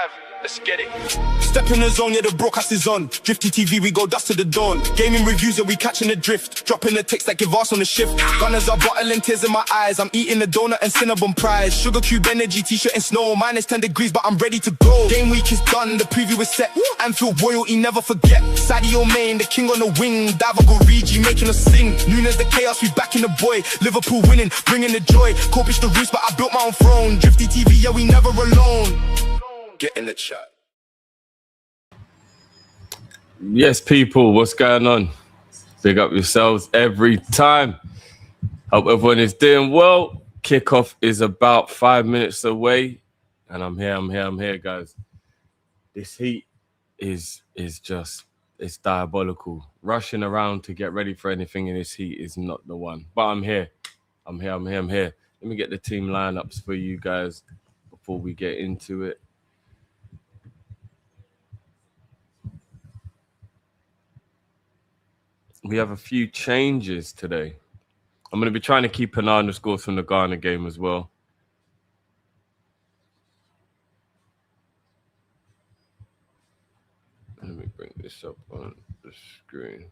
live. Let's get it. Step in the zone, yeah, the broadcast is on. Drifty TV, we go dust to the dawn. Gaming reviews, yeah, we catching the drift. Dropping the ticks that give us on the shift. Gunners are bottling tears in my eyes. I'm eating the donut and Cinnabon prize. Sugar cube energy, t-shirt and snow. Minus 10 degrees, but I'm ready to go. Game week is done, the preview is set. Anfield royalty, never forget. Sadio Mane, the king on the wing. Davago Rigi making us sing. Nunes the chaos, we back in the boy. Liverpool winning, bringing the joy. KOP-ISH the roots, but I built my own throne. Drifty TV, yeah, we never alone. Get in the chat. Yes, people, what's going on? Big up yourselves every time. Hope everyone is doing well. Kickoff is about 5 minutes away, and I'm here, guys. This heat is just, it's diabolical. Rushing around to get ready for anything in this heat is not the one. But I'm here. I'm here. Let me get the team lineups for you guys before we get into it. We have a few changes today. I'm going to be trying to keep an eye on the scores from the Ghana game as well. Let me bring this up on the screen.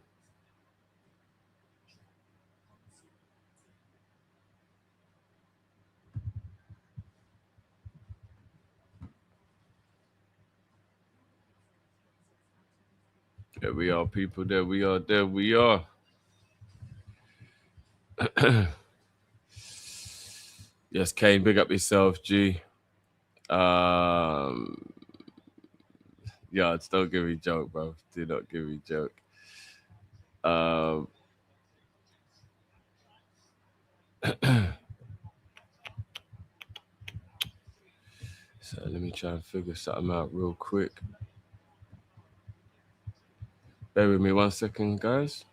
There we are, people. There we are. Yes, Kane, big up yourself, G. Yeah, don't give me joke, bro. Do not give me joke. So let me try and figure something out real quick. Bear with me 1 second, guys.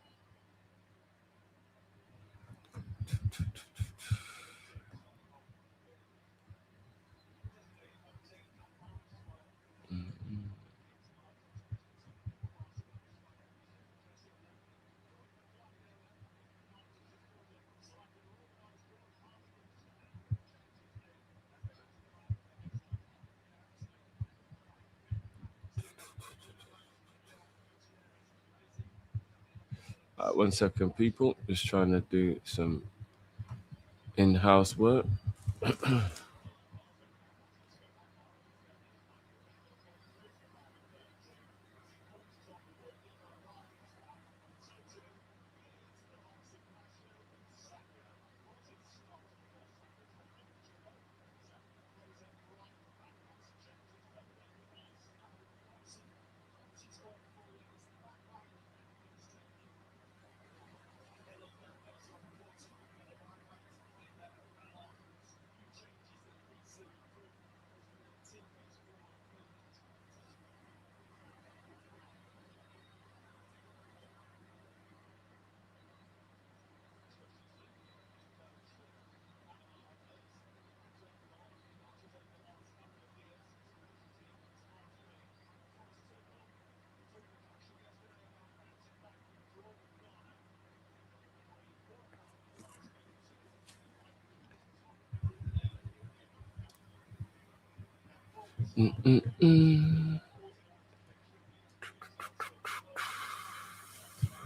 Right, 1 second, people. Just trying to do some in-house work.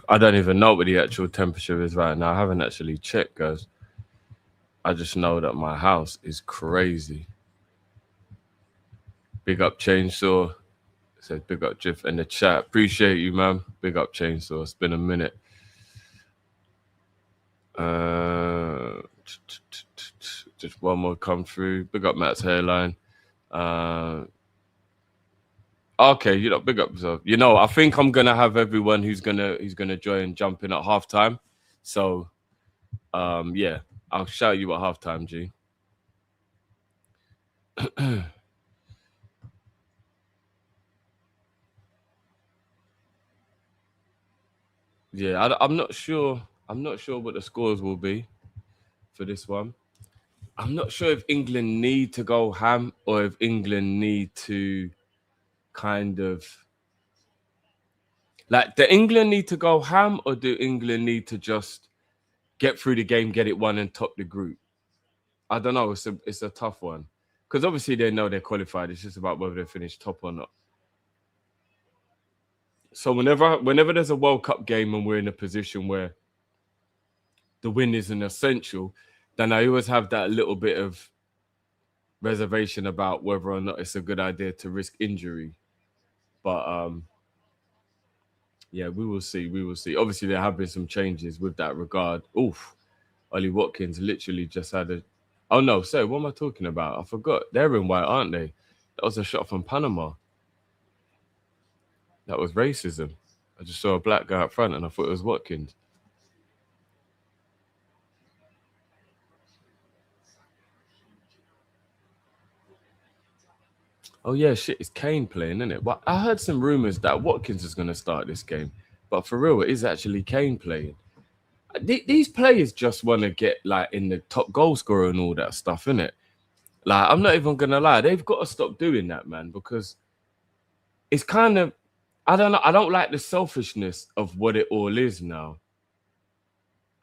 I don't even know what the actual temperature is right now. I haven't actually checked, guys. I just know that my house is crazy. Big up Chainsaw. Says big up Jiff in the chat. Appreciate you, man. Big up Chainsaw. It's been a minute. Just one more come through. Big up Matt's hairline. Okay, you know, big up yourself. You know, I think I'm gonna have everyone who's gonna join jump in at halftime. So, yeah, I'll shout you at halftime, G. Yeah, I'm not sure. I'm not sure what the scores will be for this one. I'm not sure if England need to go ham or if England need to kind of like, do England need to go ham or do England need to just get through the game, get it won and top the group? I don't know. It's a tough one because obviously they know they're qualified. It's just about whether they finish top or not. So whenever there's a World Cup game and we're in a position where the win isn't essential, then I always have that little bit of reservation about whether or not it's a good idea to risk injury. But yeah, we will see. We will see. Obviously, there have been some changes with that regard. Oof, Ollie Watkins literally just had a. Oh no, sorry, what am I talking about? I forgot. They're in white, aren't they? That was a shot from Panama. That was racism. I just saw a black guy up front and I thought it was Watkins. Oh yeah, shit, it's Kane playing, isn't it? But I heard some rumours that Watkins is going to start this game. But for real, it is actually Kane playing. These players just want to get like in the top goal scorer and all that stuff, innit? Like, I'm not even gonna lie, they've got to stop doing that, man, because it's kind of, I don't know, I don't like the selfishness of what it all is now.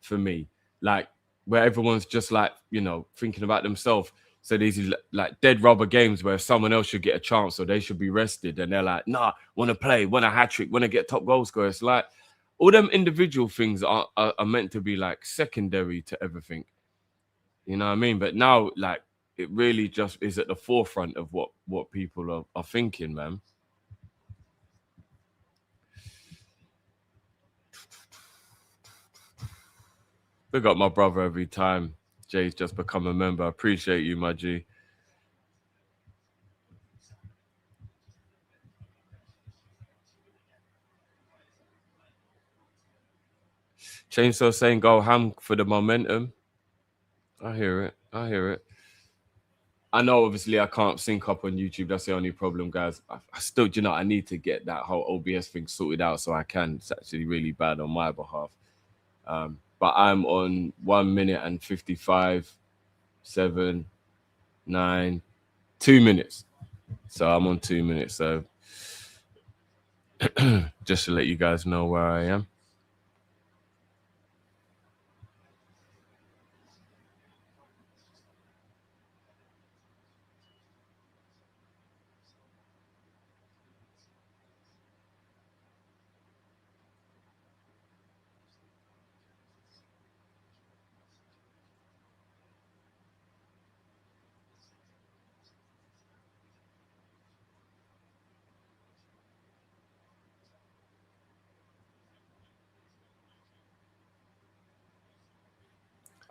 For me, like where everyone's just like, you know, thinking about themselves. So these like dead rubber games where someone else should get a chance or they should be rested, and they're like, nah, want to play, want a hat trick, want to get top goal scorer. It's like all them individual things are meant to be like secondary to everything. You know what I mean? But now, like, it really just is at the forefront of what people are thinking, man. Big up my brother every time. Jay's just become a member. I appreciate you, my G. Chainsaw saying go ham for the momentum. I hear it. I hear it. I know, obviously, I can't sync up on YouTube. That's the only problem, guys. I still, you know, I need to get that whole OBS thing sorted out so I can. It's actually really bad on my behalf. But I'm on 1 minute and 55, 7, 9, 2 minutes. So I'm on 2 minutes. So just to let you guys know where I am.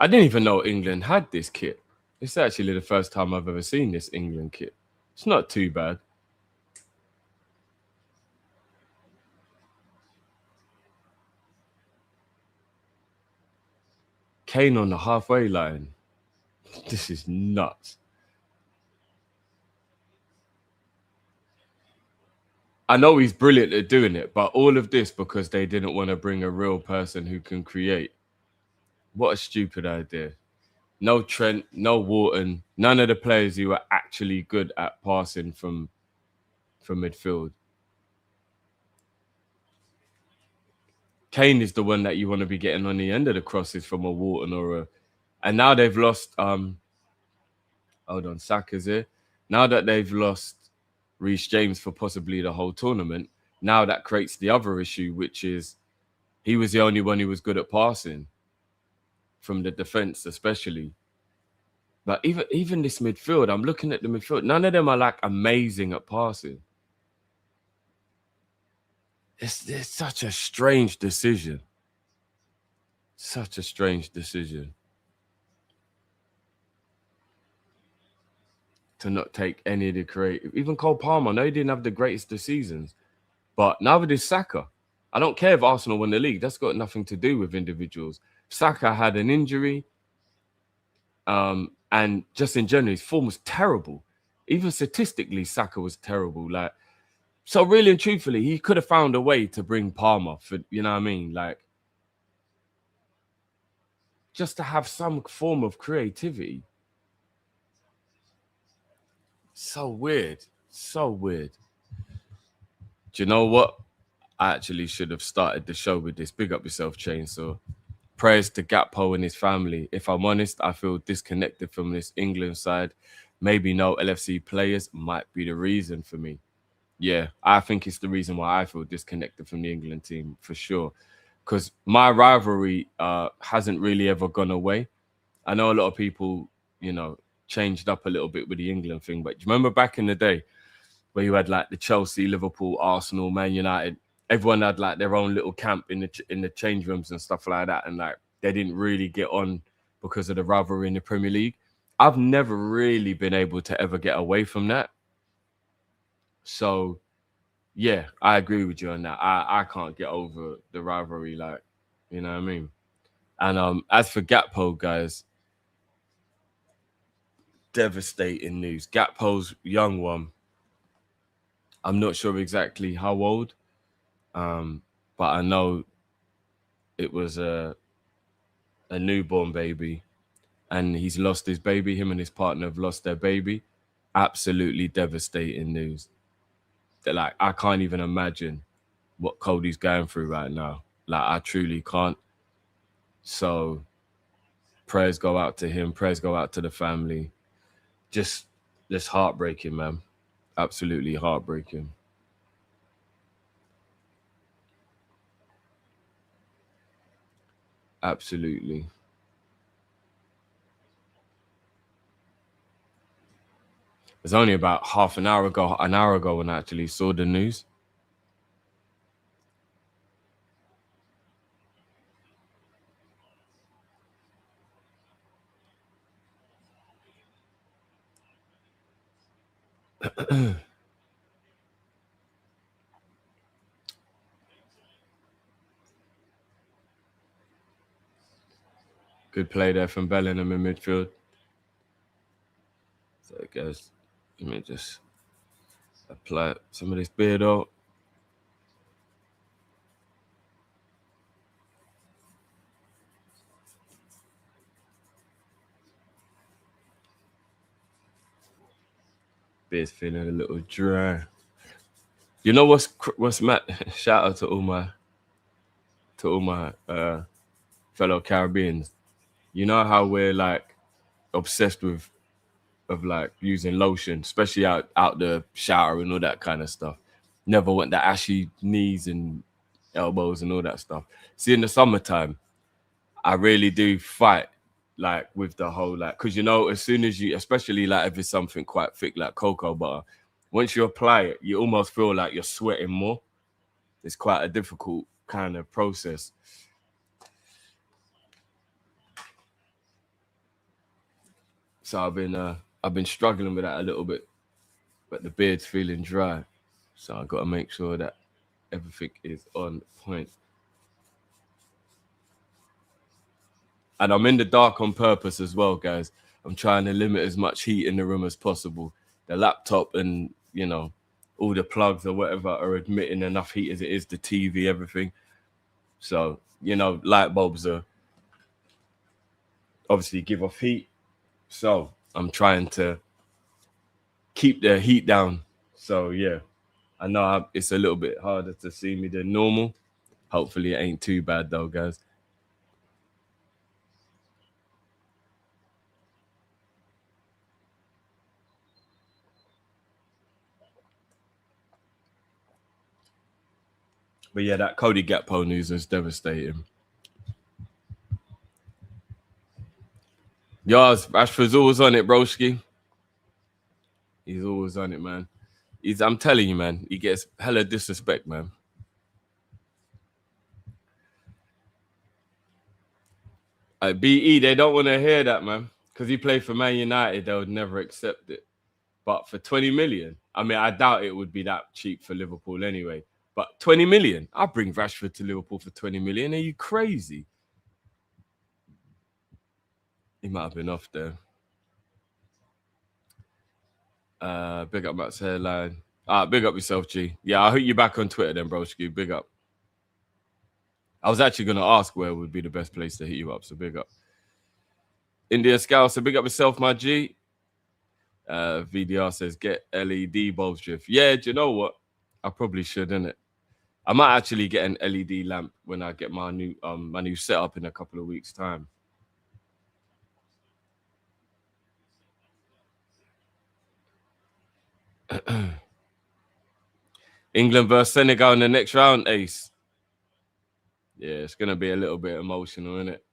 I didn't even know England had this kit. It's actually the first time I've ever seen this England kit. It's not too bad. Kane on the halfway line. This is nuts. I know he's brilliant at doing it, but all of this because they didn't want to bring a real person who can create. What a stupid idea. No Trent, no Wharton, none of the players who are actually good at passing from midfield. Kane is the one that you want to be getting on the end of the crosses from a Wharton or a... And now they've lost... hold on, Saka's here. Now that they've lost Reece James for possibly the whole tournament, now that creates the other issue, which is he was the only one who was good at passing from the defense, especially. But even this midfield, I'm looking at the midfield. None of them are like amazing at passing. It's such a strange decision. Such a strange decision to not take any of the creative. Even Cole Palmer, I know he didn't have the greatest of seasons, but neither did Saka. I don't care if Arsenal won the league. That's got nothing to do with individuals. Saka had an injury, and just in general, his form was terrible. Even statistically, Saka was terrible. Like, so really and truthfully, he could have found a way to bring Palmer for, you know what I mean? Like, just to have some form of creativity. So weird. So weird. Do you know what? I actually should have started the show with this. Big up yourself, Chainsaw. Prayers to Gakpo and his family. If I'm honest, I feel disconnected from this England side. maybe no LFC players might be the reason for me. Yeah, I think it's the reason why I feel disconnected from the England team for sure. Because my rivalry hasn't really ever gone away. I know a lot of people, you know, changed up a little bit with the England thing, but do you remember back in the day where you had like the Chelsea, Liverpool, Arsenal, Man United? Everyone had like their own little camp in the change rooms and stuff like that, and like they didn't really get on because of the rivalry in the Premier League. I've never really been able to ever get away from that. So yeah, I agree with you on that. I can't get over the rivalry, like, you know what I mean? And as for Gakpo, guys, devastating news. Gakpo's young one. I'm not sure exactly how old, but I know it was a newborn baby, and he's lost his baby. Him and his partner have lost their baby. Absolutely devastating news. That, like, I can't even imagine what Cody's going through right now. Like, I truly can't. So prayers go out to him. Prayers go out to the family. Just heartbreaking, man. Absolutely heartbreaking. Absolutely. It was only about an hour ago when I actually saw the news. Good play there from Bellingham in midfield. So I guess let me just apply some of this beard out. Beard's feeling a little dry. You know what's mad? Shout out to all my fellow Caribbeans. You know how we're like obsessed with like using lotion, especially out the shower and all that kind of stuff. Never want the ashy knees and elbows and all that stuff. See, in the summertime, I really do fight like with the whole like, because you know, as soon as you, especially like if it's something quite thick like cocoa butter, once you apply it, you almost feel like you're sweating more. It's quite a difficult kind of process. So I've been struggling with that a little bit, but the beard's feeling dry. So I got to make sure that everything is on point. And I'm in the dark on purpose as well, guys. I'm trying to limit as much heat in the room as possible. The laptop and, you know, all the plugs or whatever are admitting enough heat as it is, the TV, everything. So, you know, light bulbs are obviously give off heat. So I'm trying to keep the heat down. So, yeah, I know it's a little bit harder to see me than normal. Hopefully it ain't too bad though, guys. But yeah, that Cody Gakpo news is devastating. Yours, Rashford's always on it, broski. He's always on it, man. I'm telling you, man, he gets hella disrespect, man. BE, they don't want to hear that, man. Because he played for Man United, they would never accept it. But for 20 million, I mean, I doubt it would be that cheap for Liverpool anyway. But 20 million, I'll bring Rashford to Liverpool for 20 million. Are you crazy? He might have been off there. Big up Matt's hairline. Big up yourself, G. Yeah, I'll hit you back on Twitter then, broski. Big up. I was actually going to ask where would be the best place to hit you up, so big up. India Scout, so big up yourself, my G. VDR says, get LED bulbs, Drift. Yeah, do you know what? I probably should, innit? I might actually get an LED lamp when I get my new setup in a couple of weeks' time. England versus Senegal in the next round, Ace. Yeah, it's going to be a little bit emotional, isn't it?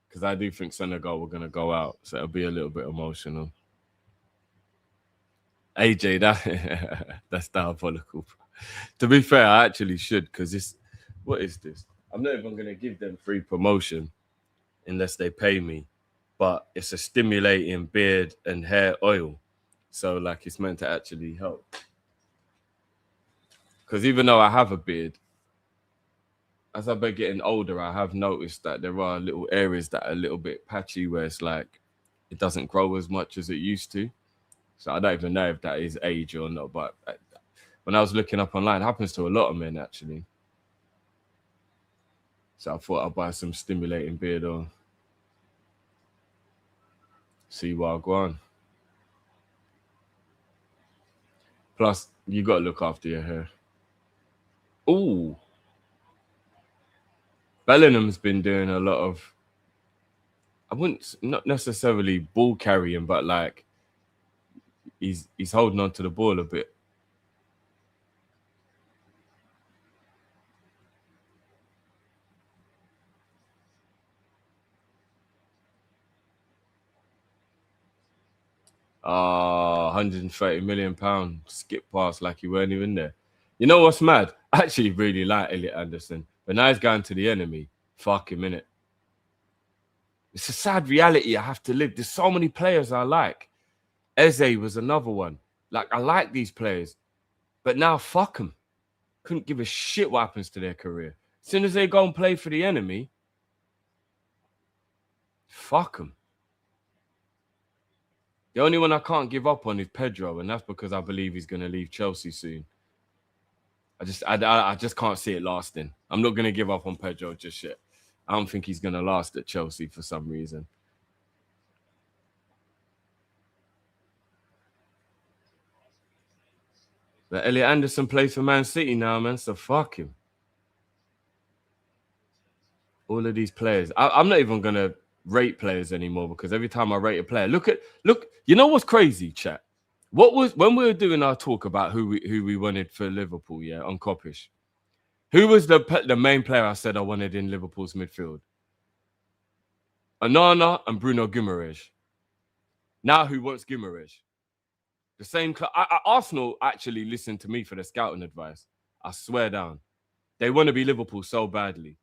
Because I do think Senegal were going to go out, so it'll be a little bit emotional. AJ, that's diabolical. To be fair, I actually should, because this, what is this? I'm not even going to give them free promotion unless they pay me, but it's a stimulating beard and hair oil, so like it's meant to actually help. Because even though I have a beard, as I've been getting older, I have noticed that there are little areas that are a little bit patchy where it's like it doesn't grow as much as it used to. So I don't even know if that is age or not. But when I was looking up online, it happens to a lot of men actually. So I thought I'd buy some stimulating beard oil. See what I go on. Plus, you got to look after your hair. Ooh. Bellingham's been doing a lot of, I wouldn't, not necessarily ball carrying, but like he's holding on to the ball a bit. £130 million skip pass like you weren't even there. You know what's mad? I actually really like Elliot Anderson, but now he's going to the enemy. Fuck him, innit? It's a sad reality I have to live. There's so many players I like. Eze was another one. Like, I like these players, but now fuck them. Couldn't give a shit what happens to their career. As soon as they go and play for the enemy, fuck them. The only one I can't give up on is Pedro, and that's because I believe he's going to leave Chelsea soon. I just can't see it lasting. I'm not going to give up on Pedro just yet. I don't think he's going to last at Chelsea for some reason. But Elliot Anderson plays for Man City now, man, so fuck him. All of these players. I'm not even going to rate players anymore because every time I rate a player, look, you know what's crazy, chat? What was when we were doing our talk about who we wanted for Liverpool, yeah, on KOP-ISH? Who was the main player I said I wanted in Liverpool's midfield? Onana and Bruno Guimaraes. Now who wants Guimaraes? The same club. Arsenal actually listened to me for the scouting advice. I swear down. They want to be Liverpool so badly.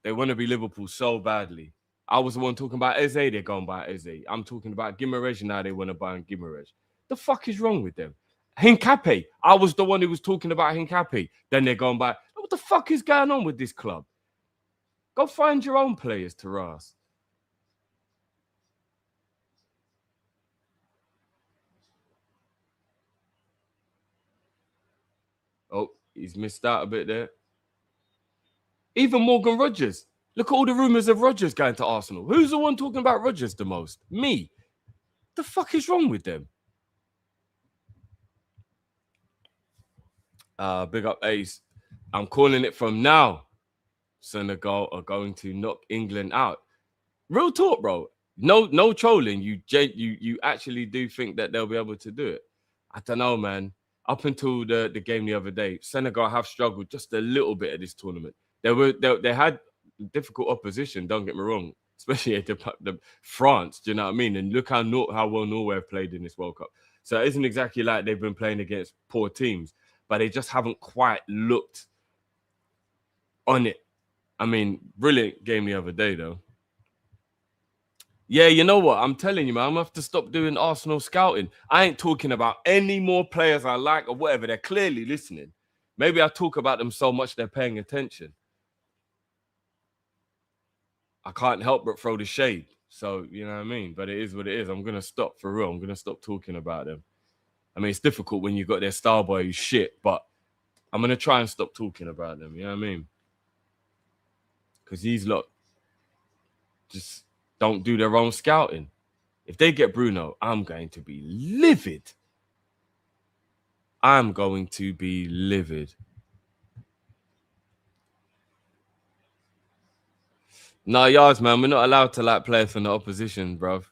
They want to be Liverpool so badly. I was the one talking about Eze, they're going by Eze. I'm talking about Guimaraes, now they want to buy Guimaraes. The fuck is wrong with them? Hincapié, I was the one who was talking about Hincapié. Then they're going by, what the fuck is going on with this club? Go find your own players, Taras. Oh, he's missed out a bit there. Even Morgan Rogers. Look at all the rumours of Rogers going to Arsenal. Who's the one talking about Rogers the most? Me. The fuck is wrong with them? Big up Ace. I'm calling it from now. Senegal are going to knock England out. Real talk, bro. No trolling. You actually do think that they'll be able to do it? I don't know, man. Up until the game the other day, Senegal have struggled just a little bit at this tournament. They had difficult opposition. Don't get me wrong, especially at the France. Do you know what I mean? And look how well Norway have played in this World Cup. So it isn't exactly like they've been playing against poor teams, but they just haven't quite looked on it. I mean, brilliant game the other day, though. Yeah, you know what? I'm telling you, man, I'm going to have to stop doing Arsenal scouting. I ain't talking about any more players I like or whatever. They're clearly listening. Maybe I talk about them so much they're paying attention. I can't help but throw the shade. So, you know what I mean? But it is what it is. I'm going to stop for real. I'm going to stop talking about them. I mean, it's difficult when you got their star boy who's shit, but I'm going to try and stop talking about them. You know what I mean? Because these lot just don't do their own scouting. If they get Bruno, I'm going to be livid. I'm going to be livid. No, yards, man. We're not allowed to like play from the opposition, bruv.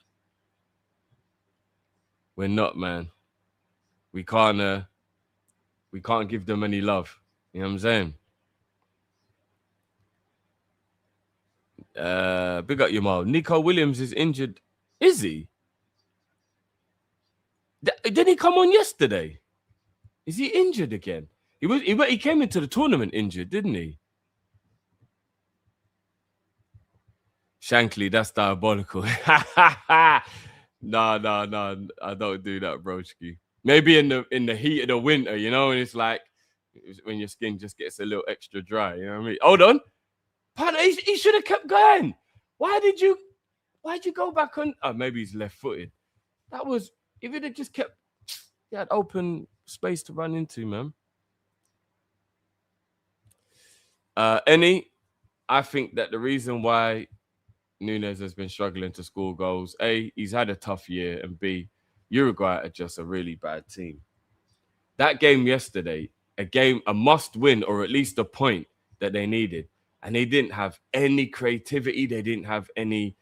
We're not, man. we can't give them any love. You know what I'm saying? Big up your mom. Nico Williams is injured. Is he? Didn't he come on yesterday? Is he injured again? He came into the tournament injured, didn't he? Shankly, that's diabolical. No, I don't do that, broski. Maybe in the heat of the winter, you know, and it's like when your skin just gets a little extra dry. You know what I mean? Hold on, partner, he should have kept going. Why'd you go back on? Oh, maybe he's left-footed. That was if it had just kept. He had open space to run into, man. I think that the reason why Nunes has been struggling to score goals, A, he's had a tough year, and B, Uruguay are just a really bad team. That game yesterday, a must-win or at least a point that they needed, and they didn't have any creativity. They didn't have any.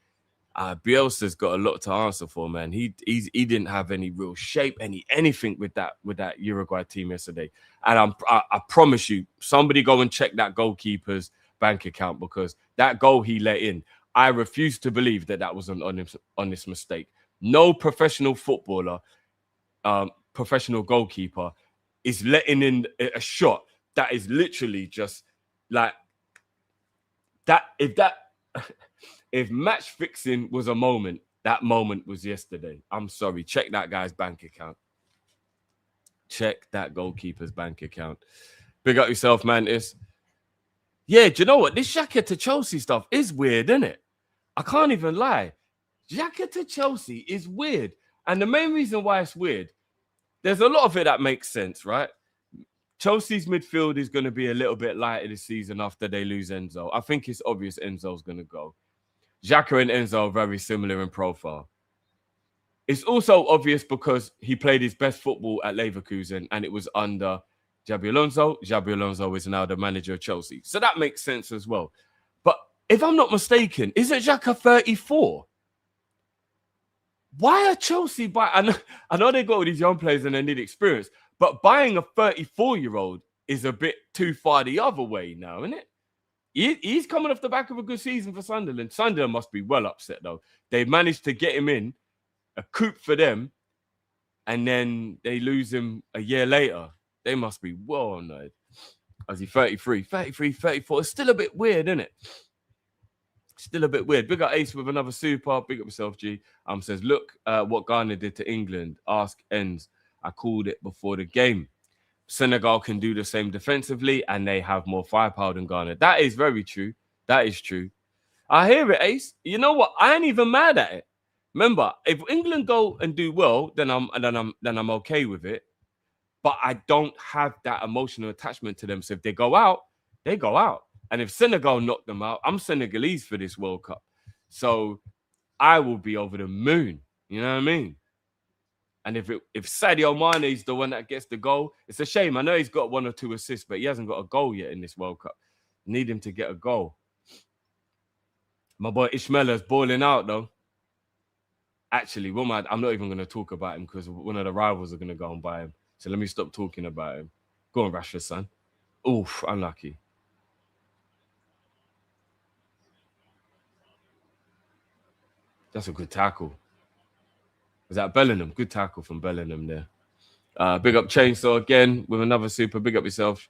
Bielsa's got a lot to answer for, man. He didn't have any real shape, anything with that Uruguay team yesterday. And I promise you, somebody go and check that goalkeeper's bank account, because that goal he let in, I refuse to believe that was an honest mistake. No professional footballer, professional goalkeeper is letting in a shot that is literally just like that. If match fixing was a moment, that moment was yesterday. I'm sorry. Check that guy's bank account. Check that goalkeeper's bank account. Big up yourself, Mantis. Yeah, do you know what? This Xhaka to Chelsea stuff is weird, isn't it? I can't even lie. Xhaka to Chelsea is weird. And the main reason why it's weird, there's a lot of it that makes sense, right? Chelsea's midfield is going to be a little bit lighter this season after they lose Enzo. I think it's obvious Enzo's going to go. Xhaka and Enzo are very similar in profile. It's also obvious because he played his best football at Leverkusen and it was under Xabi Alonso. Xabi Alonso is now the manager of Chelsea. So that makes sense as well. But if I'm not mistaken, isn't Xhaka 34? Why are Chelsea buying? I know they got all these young players and they need experience, but buying a 34-year-old is a bit too far the other way now, isn't it? He's coming off the back of a good season for Sunderland. Sunderland must be well upset, though. They managed to get him in, a coup for them, and then they lose him a year later. They must be well annoyed. As he 33, 34. It's still a bit weird, isn't it? Still a bit weird. Big up Ace with another super. Big up yourself, G. Says, look what Ghana did to England. Ask ends. I called it before the game. Senegal can do the same defensively, and they have more firepower than Ghana. That is very true. That is true. I hear it, Ace. You know what? I ain't even mad at it. Remember, if England go and do well, then I'm okay with it. But I don't have that emotional attachment to them. So if they go out, they go out. And if Senegal knock them out, I'm Senegalese for this World Cup. So I will be over the moon. You know what I mean? And if Sadio Mane is the one that gets the goal, it's a shame. I know he's got 1 or 2 assists, but he hasn't got a goal yet in this World Cup. Need him to get a goal. My boy Ishmael is balling out, though. Actually, I'm not even going to talk about him because one of the rivals are going to go and buy him. So let me stop talking about him. Go on, Rashford, son. Oof, unlucky. That's a good tackle. Was that Bellingham? Good tackle from Bellingham there. Big up Chainsaw again with another super. Big up yourself.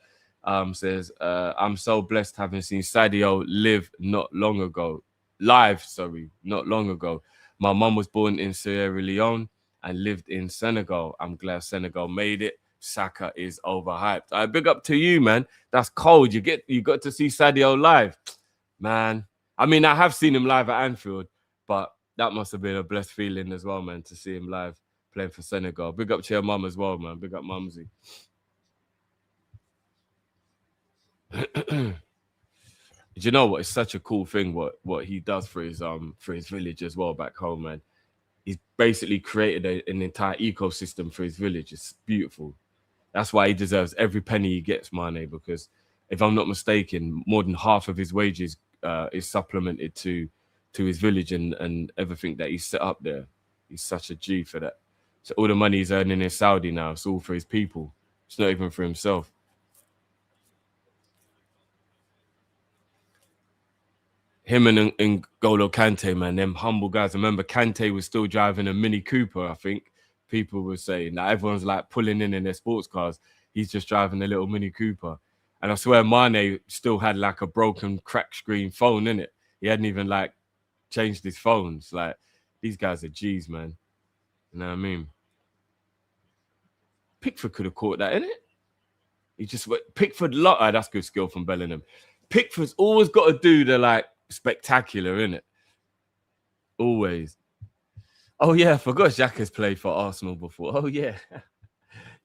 Says, I'm so blessed having seen Sadio live not long ago. Not long ago. My mum was born in Sierra Leone and lived in Senegal. I'm glad Senegal made it. Saka is overhyped. Big up to you, man. That's cold. You got to see Sadio live. Man. I mean, I have seen him live at Anfield, but that must have been a blessed feeling as well, man, to see him live playing for Senegal. Big up to your mum as well, man. Big up Mumsy. You know what? It's such a cool thing what he does for his village as well back home, man. He's basically created an entire ecosystem for his village. It's beautiful. That's why he deserves every penny he gets, Mane, because if I'm not mistaken, more than half of his wages is supplemented to his village and everything that he's set up there. He's such a G for that. So all the money he's earning in Saudi now, it's all for his people. It's not even for himself. Him and N'Golo Kante, man, them humble guys. I remember Kante was still driving a Mini Cooper, I think. People were saying that everyone's like pulling in their sports cars. He's just driving a little Mini Cooper. And I swear Mane still had like a broken crack screen phone in it. He hadn't even like changed his phones. Like, these guys are G's, man. You know what I mean? Pickford could have caught that, innit? He just went, Pickford, that's good skill from Bellingham. Pickford's always got to do the like spectacular, innit? Always. Oh, yeah, I forgot Xhaka has played for Arsenal before. Oh, yeah.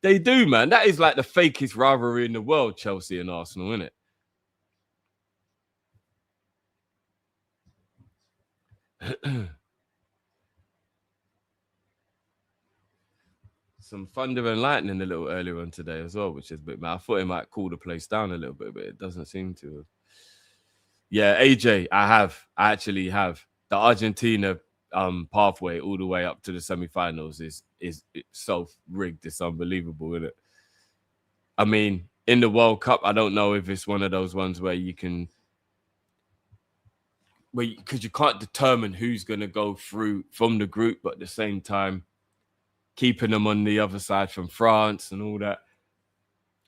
They do, man. That is like the fakest rivalry in the world, Chelsea and Arsenal, isn't it? Some thunder and lightning a little earlier on today as well, which is a bit mad. I thought it might cool the place down a little bit, but it doesn't seem to. Yeah, AJ, I actually have. The Argentina pathway all the way up to the semi-finals is so rigged. It's unbelievable, isn't it? I mean, in the World Cup, I don't know if it's one of those ones where you can, because you can't determine who's going to go through from the group, but at the same time, keeping them on the other side from France and all that.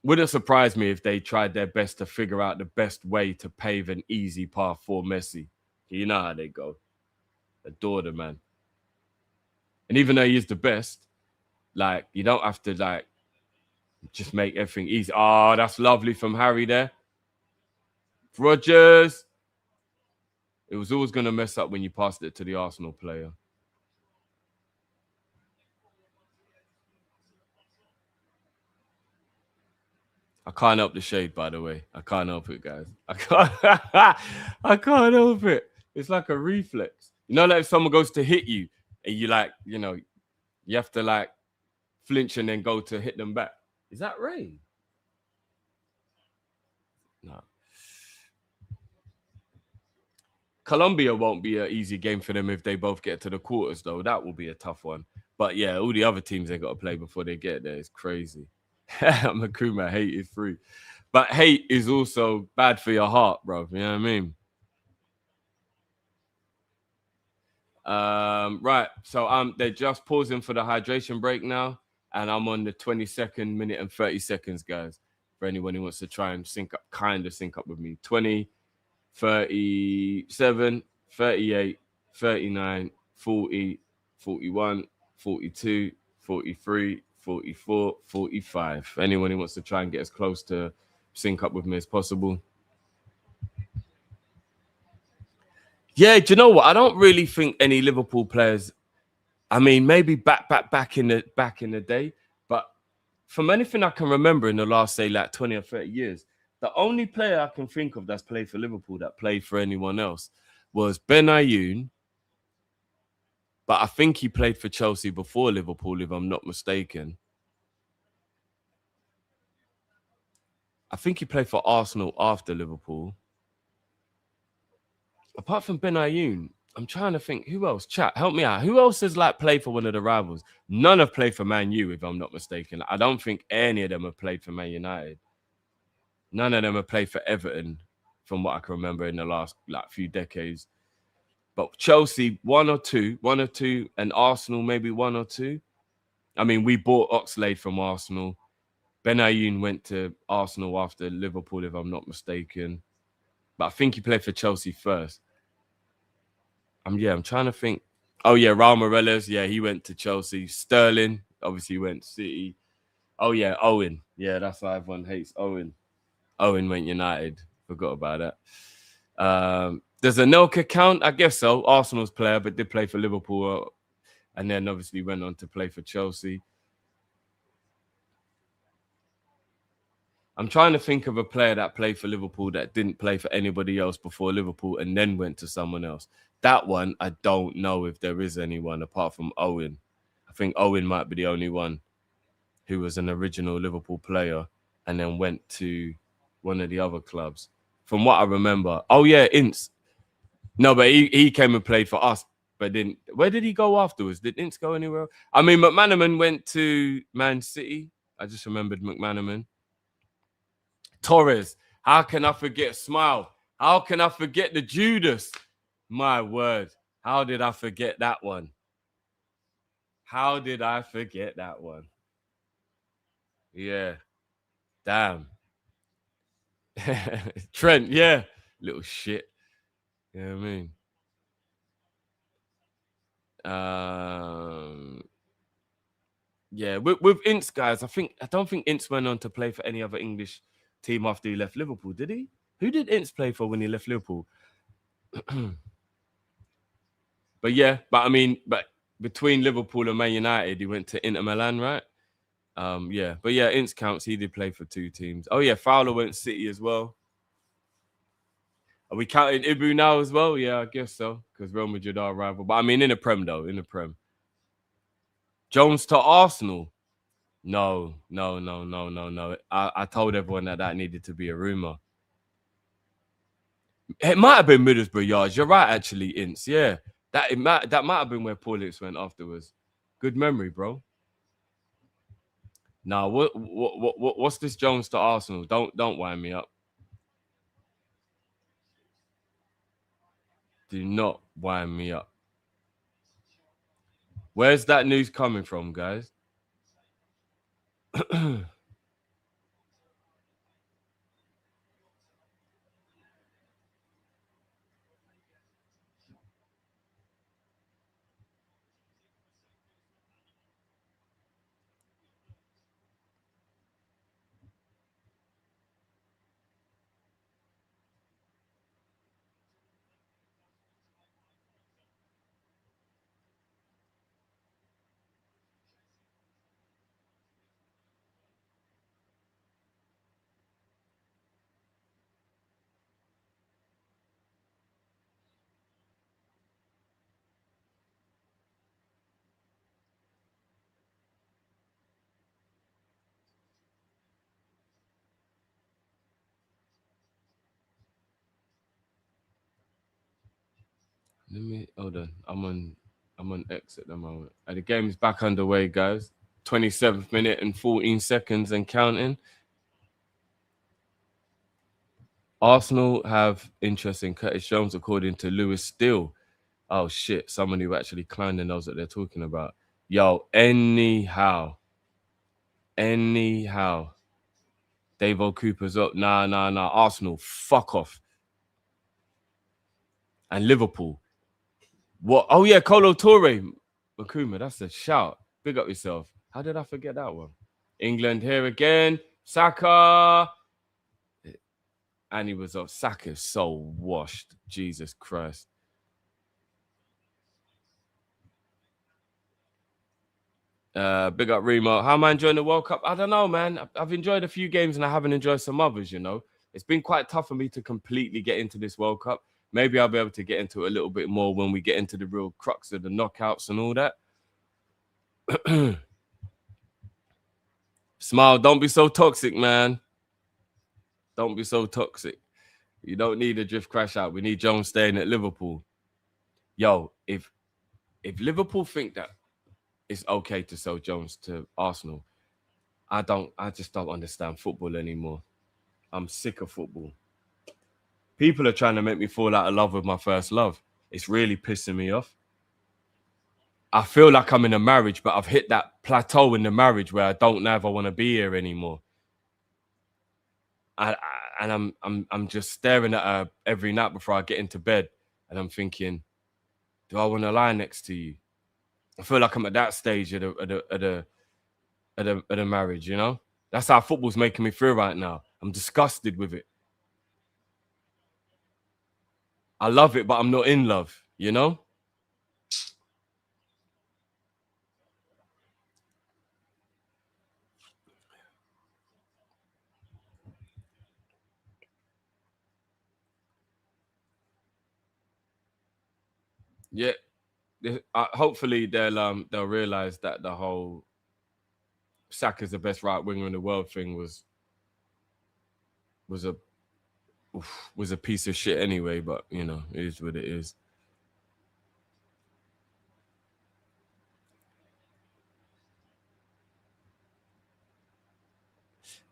Wouldn't surprise me if they tried their best to figure out the best way to pave an easy path for Messi. You know how they go. Adore the man. And even though he is the best, like, you don't have to, like, just make everything easy. Oh, that's lovely from Harry there. Rodgers. It was always going to mess up when you passed it to the Arsenal player. I can't help the shade, by the way. I can't help it, guys. I can't help it. It's like a reflex. You know, like if someone goes to hit you and you like, you know, you have to like flinch and then go to hit them back. Is that rain? No. Colombia won't be an easy game for them if they both get to the quarters, though. That will be a tough one. But yeah, all the other teams they got to play before they get there is crazy. Makuma, hate is free. But hate is also bad for your heart, bro. You know what I mean? Right. So they're just pausing for the hydration break now. And I'm on the 22nd minute and 30 seconds, guys. For anyone who wants to try and sync up with me. 20, 37, 38, 39, 40, 41, 42, 43, 44, 45. Anyone who wants to try and get as close to sync up with me as possible. Yeah, do you know what? I don't really think any Liverpool players. I mean, maybe back in the day, but from anything I can remember in the last, say, like 20 or 30 years, the only player I can think of that's played for Liverpool that played for anyone else was Ben Ayoun. But I think he played for Chelsea before Liverpool, if I'm not mistaken. I think he played for Arsenal after Liverpool. Apart from Ben Ayoun, I'm trying to think who else. Chat, help me out. Who else has like played for one of the rivals? None have played for Man U, if I'm not mistaken. I don't think any of them have played for Man United. None of them have played for Everton, from what I can remember in the last like few decades. But Chelsea, one or two, and Arsenal maybe one or two. I mean, we bought Oxlade from Arsenal. Ben Ayoun went to Arsenal after Liverpool, if I'm not mistaken. But I think he played for Chelsea first. I'm trying to think. Oh, yeah, Raul Morelos. Yeah, he went to Chelsea. Sterling, obviously, went to City. Oh, yeah, Owen. Yeah, that's why everyone hates Owen. Owen went United. Forgot about that. Does Anelka count? I guess so. Arsenal's player, but did play for Liverpool. And then obviously went on to play for Chelsea. I'm trying to think of a player that played for Liverpool that didn't play for anybody else before Liverpool and then went to someone else. That one, I don't know if there is anyone apart from Owen. I think Owen might be the only one who was an original Liverpool player and then went to one of the other clubs. From what I remember. Oh, yeah, Ince. No, but he came and played for us But then, where did he go afterwards? Did Ince go anywhere? I mean, McManaman went to Man City. I just remembered McManaman. Torres. How can I forget Smile? How can I forget the Judas? My word. How did I forget that one? How did I forget that one? Yeah. Damn. Trent, yeah. Little shit. You know what I mean? Yeah, with Ince, guys, I don't think Ince went on to play for any other English team after he left Liverpool, did he? Who did Ince play for when he left Liverpool? But I mean, between Liverpool and Man United, he went to Inter Milan, right? Yeah, but yeah, Ince counts. He did play for 2 teams. Oh yeah, Fowler went City as well. Are we counting Ibu now as well? Yeah, I guess so, because Real Madrid are a rival. But I mean, in the Prem though, in the Prem. Jones to Arsenal. No. I told everyone that needed to be a rumor. It might have been Middlesbrough Yards. You're right, actually, Ince. Yeah, that might have been where Paul Ince went afterwards. Good memory, bro. Now, what's this Jones to Arsenal? Don't wind me up. Do not wind me up. Where's that news coming from, guys? Let me hold on. I'm on X at the moment. The game's back underway, guys. 27th minute and 14 seconds and counting. Arsenal have interest in Curtis Jones, according to Lewis Steele. Oh shit! Someone who actually kind of knows what they're talking about. Yo, anyhow. Davo Cooper's up. Nah. Arsenal, fuck off. And Liverpool. What? Oh yeah, Kolo Toure. Makuma, that's a shout. Big up yourself. How did I forget that one? England here again. Saka. And he was off. Saka's so washed. Jesus Christ. Big up Remo. How am I enjoying the World Cup? I don't know, man. I've enjoyed a few games and I haven't enjoyed some others, you know. It's been quite tough for me to completely get into this World Cup. Maybe I'll be able to get into it a little bit more when we get into the real crux of the knockouts and all that. Smile, don't be so toxic, man. Don't be so toxic. You don't need a drift crash out. We need Jones staying at Liverpool. Yo, if Liverpool think that it's okay to sell Jones to Arsenal, I just don't understand football anymore. I'm sick of football. People are trying to make me fall out of love with my first love. It's really pissing me off. I feel like I'm in a marriage, but I've hit that plateau in the marriage where I don't know if I want to be here anymore. And I'm just staring at her every night before I get into bed, and I'm thinking, do I want to lie next to you? I feel like I'm at that stage of the marriage, you know? That's how football's making me feel right now. I'm disgusted with it. I love it, but I'm not in love, you know? Yeah. Hopefully they'll realize that the whole Saka's the best right winger in the world thing was a piece of shit anyway, but you know, it is what it is.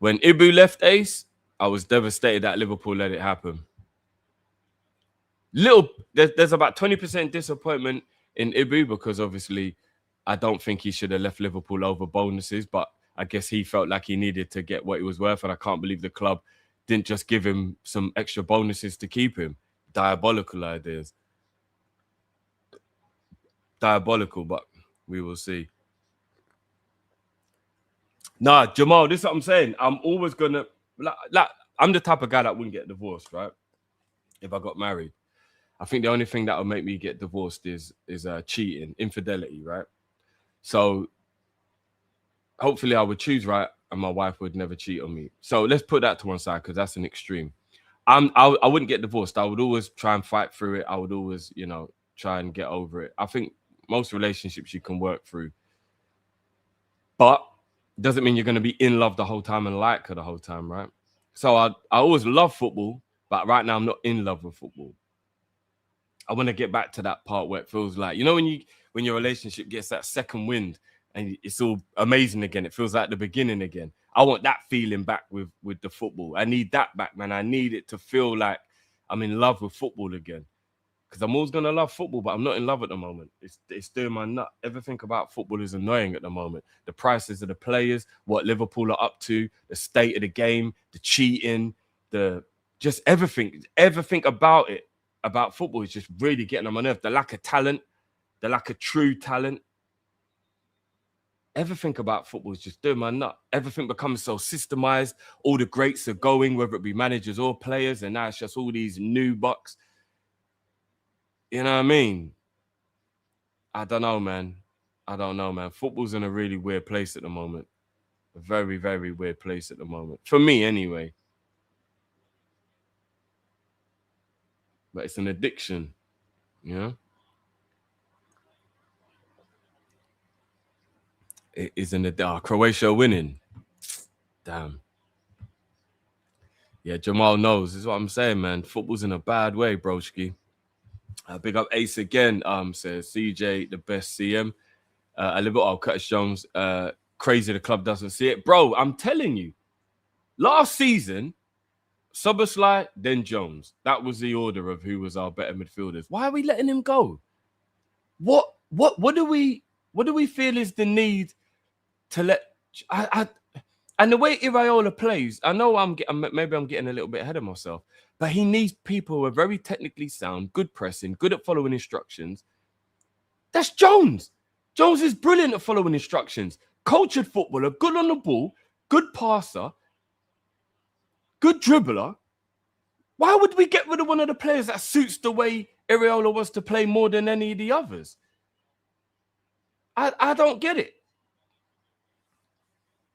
When Ibu left Ace, I was devastated that Liverpool let it happen. There's about 20% disappointment in Ibu because obviously I don't think he should have left Liverpool over bonuses, but I guess he felt like he needed to get what he was worth, and I can't believe the club didn't just give him some extra bonuses to keep him. Diabolical ideas. Diabolical, but we will see. Nah, Jamal, this is what I'm saying. I'm always gonna I'm the type of guy that wouldn't get divorced, right? If I got married. I think the only thing that would make me get divorced is cheating, infidelity, right? So hopefully I would choose right and my wife would never cheat on me. So let's put that to one side because that's an extreme. I wouldn't get divorced. I would always try and fight through it. I would always, try and get over it. I think most relationships you can work through. But it doesn't mean you're going to be in love the whole time and like her the whole time, right? So I always love football, but right now I'm not in love with football. I want to get back to that part where it feels like, when your relationship gets that second wind and it's all amazing again. It feels like the beginning again. I want that feeling back with the football. I need that back, man. I need it to feel like I'm in love with football again. Because I'm always going to love football, but I'm not in love at the moment. It's doing my nut. Everything about football is annoying at the moment. The prices of the players, what Liverpool are up to, the state of the game, the cheating, just everything about it. About football is just really getting on my nerve. The lack of talent, the lack of true talent. Everything about football is just doing my nut. Everything becomes so systemized. All the greats are going, whether it be managers or players, and now it's just all these new bucks. You know what I mean? I don't know, man. Football's in a really weird place at the moment. A very, very weird place at the moment. For me, anyway. But it's an addiction, It is an addiction. Croatia winning. Damn. Yeah, Jamal knows. This is what I'm saying, man. Football's in a bad way, broski. Big up Ace again. Says CJ, the best CM. A little bit of Curtis Jones. Crazy the club doesn't see it. Bro, I'm telling you. Last season, Szoboszlai, then Jones. That was the order of who was our better midfielders. Why are we letting him go? What do we feel is the need to let and the way Iraola plays, I know maybe I'm getting a little bit ahead of myself, but he needs people who are very technically sound, good pressing, good at following instructions. That's Jones. Jones is brilliant at following instructions. Cultured footballer, good on the ball, good passer, good dribbler. Why would we get rid of one of the players that suits the way Iraola wants to play more than any of the others? I don't get it.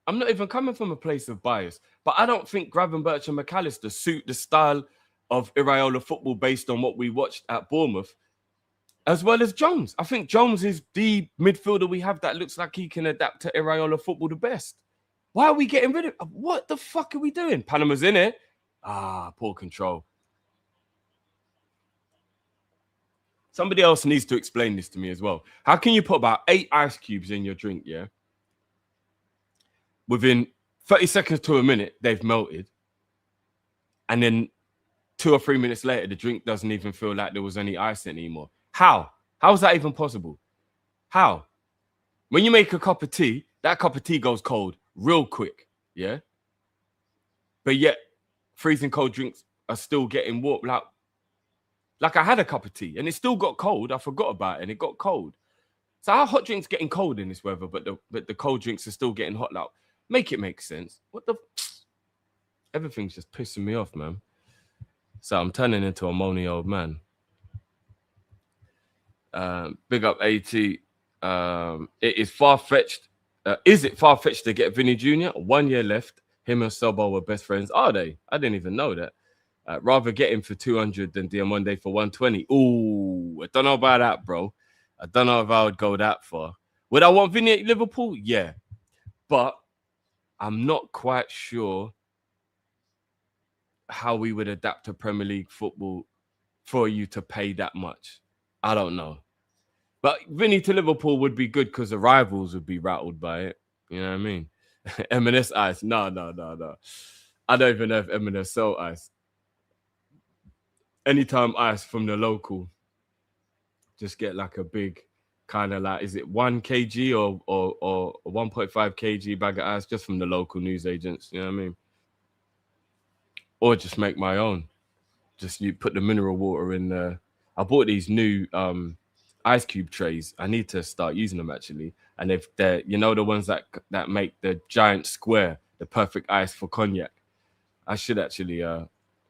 I'm not even coming from a place of bias, but I don't think Gravenberch and McAllister suit the style of Iraola football based on what we watched at Bournemouth, as well as Jones. I think Jones is the midfielder we have that looks like he can adapt to Iraola football the best. Why are we getting rid of? What the fuck are we doing? Panama's in it. Poor control. Somebody else needs to explain this to me as well. How can you put about 8 ice cubes in your drink, yeah? Within 30 seconds to a minute, they've melted. And then 2 or 3 minutes later, the drink doesn't even feel like there was any ice anymore. How? How is that even possible? How? When you make a cup of tea, that cup of tea goes cold real quick, yeah? But yet, freezing cold drinks are still getting warm. Like I had a cup of tea and it still got cold. I forgot about it and it got cold. So how hot drinks getting cold in this weather, but the cold drinks are still getting hot? Like, make it make sense. What the? Everything's just pissing me off, man. So I'm turning into a moany old man. Big up AT. It is far-fetched. Is it far-fetched to get Vinny Jr.? 1 year left. Him and Sobo were best friends. Are they? I didn't even know that. Rather get him for 200 than Diamonde for 120. Ooh, I don't know about that, bro. I don't know if I would go that far. Would I want Vinny at Liverpool? Yeah. But I'm not quite sure how we would adapt to Premier League football for you to pay that much. I don't know. But Vinny to Liverpool would be good because the rivals would be rattled by it. You know what I mean? M&S ice. No. I don't even know if M&S sell ice. Anytime ice from the local, just get like a big kind of like, is it 1 kg or 1.5 kg bag of ice just from the local news agents, you know what I mean? Or just make my own. Just you put the mineral water in there. I bought these new ice cube trays. I need to start using them actually. And if they're, you know, the ones that make the giant square, the perfect ice for cognac. I should actually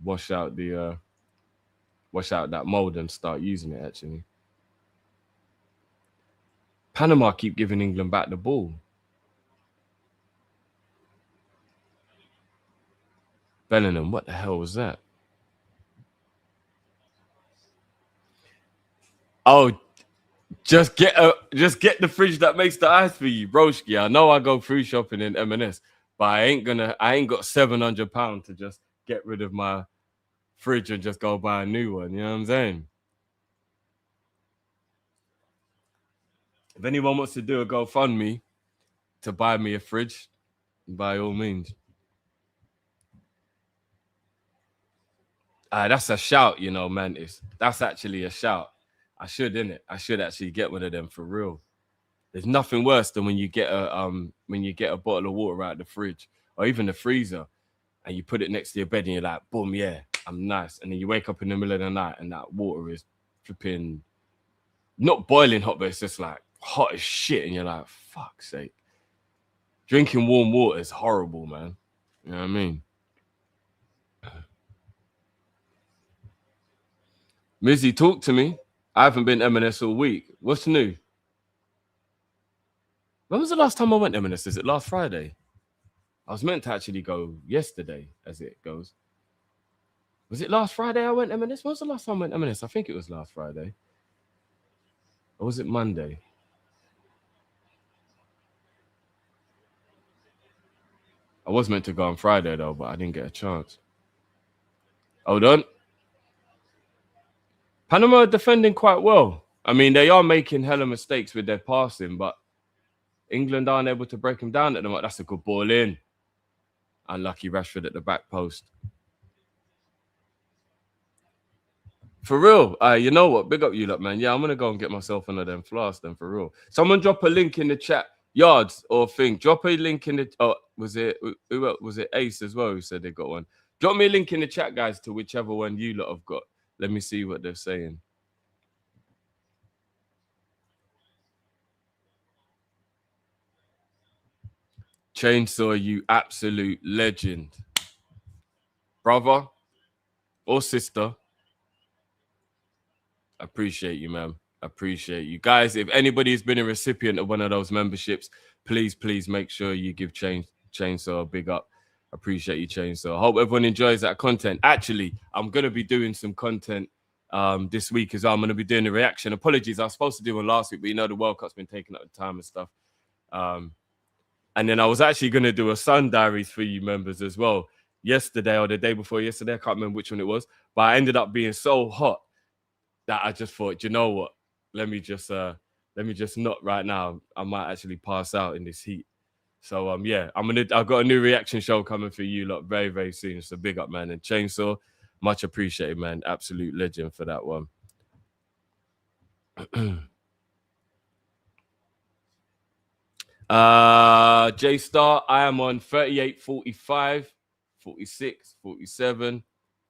wash out that mold and start using it actually. Panama keep giving England back the ball. Bellingham, what the hell was that? Oh, just get the fridge that makes the ice for you, broski. I know I go food shopping in M&S, but I ain't got £700 to just get rid of my fridge and just go buy a new one. You know what I'm saying? If anyone wants to do a GoFundMe to buy me a fridge, by all means. That's a shout, you know, man. That's actually a shout. I should, innit? I should actually get one of them for real. There's nothing worse than when you get a bottle of water out of the fridge or even the freezer and you put it next to your bed and you're like, boom, yeah, I'm nice. And then you wake up in the middle of the night and that water is flipping, not boiling hot, but it's just like hot as shit. And you're like, fuck's sake. Drinking warm water is horrible, man. You know what I mean? Mizzy, talk to me. I haven't been M&S all week. What's new? When was the last time I went M&S? Is it last Friday? I was meant to actually go yesterday, as it goes. Was it last Friday I went M&S? When was the last time I went M&S? I think it was last Friday. Or was it Monday? I was meant to go on Friday, though, but I didn't get a chance. Hold on. Panama are defending quite well. I mean, they are making hella mistakes with their passing, but England aren't able to break them down at the moment. That's a good ball in. Unlucky Rashford at the back post. For real. You know what? Big up you lot, man. Yeah, I'm going to go and get myself one of them flasks then, for real. Someone drop a link in the chat. Yards or thing. Drop a link in the... Oh, was it Ace as well who said they got one? Drop me a link in the chat, guys, to whichever one you lot have got. Let me see what they're saying. Chainsaw, you absolute legend. Brother or sister, appreciate you, man. Appreciate you. Guys, if anybody's been a recipient of one of those memberships, please make sure you give Chainsaw a big up. Appreciate you, Chainsaw. Hope everyone enjoys that content. Actually, I'm going to be doing some content this week as well. I'm going to be doing a reaction. Apologies, I was supposed to do one last week, but you know the World Cup's been taking up the time and stuff. And then I was actually going to do a Sun Diaries for you members as well. Yesterday or the day before yesterday, I can't remember which one it was, but I ended up being so hot that I just thought, you know what? Let me just not right now. I might actually pass out in this heat. So yeah, I've got a new reaction show coming for you lot very, very soon. So big up, man. And Chainsaw, much appreciated, man. Absolute legend for that one. J Star, I am on 38, 45, 46, 47,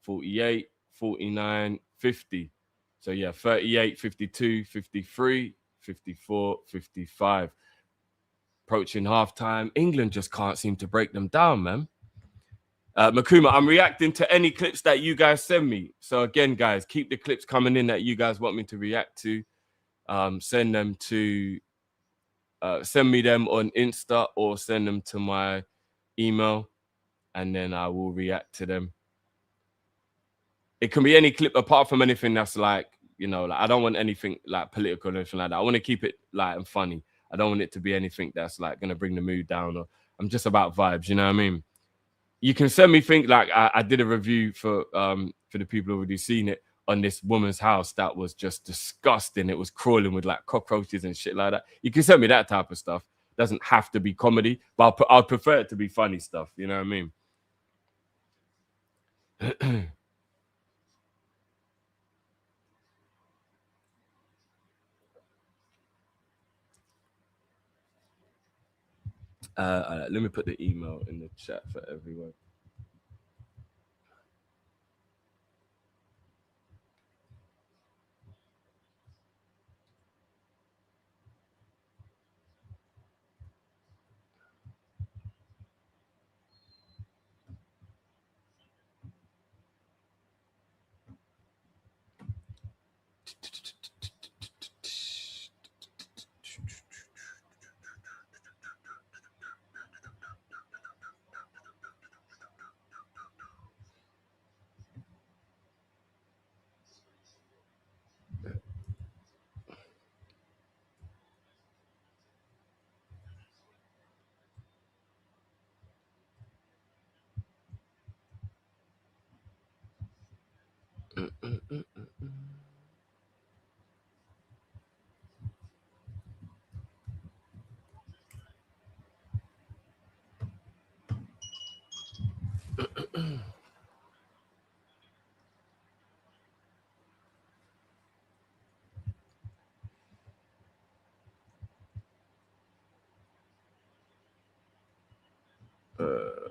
48, 49, 50. So yeah, 38, 52, 53, 54, 55. Approaching halftime. England just can't seem to break them down, man. Makuma, I'm reacting to any clips that you guys send me. So again, guys, keep the clips coming in that you guys want me to react to. Send me them on Insta or send them to my email, and then I will react to them. It can be any clip apart from anything that's like, you know, like I don't want anything like political or anything like that. I want to keep it light and funny. I don't want it to be anything that's like going to bring the mood down, or I'm just about vibes, you know what I mean? You can send me things like I did a review for the people who already seen it on this woman's house that was just disgusting. It was crawling with like cockroaches and shit like that. You can send me that type of stuff. Doesn't have to be comedy, but I'd prefer it to be funny stuff. You know what I mean? Let me put the email in the chat for everyone.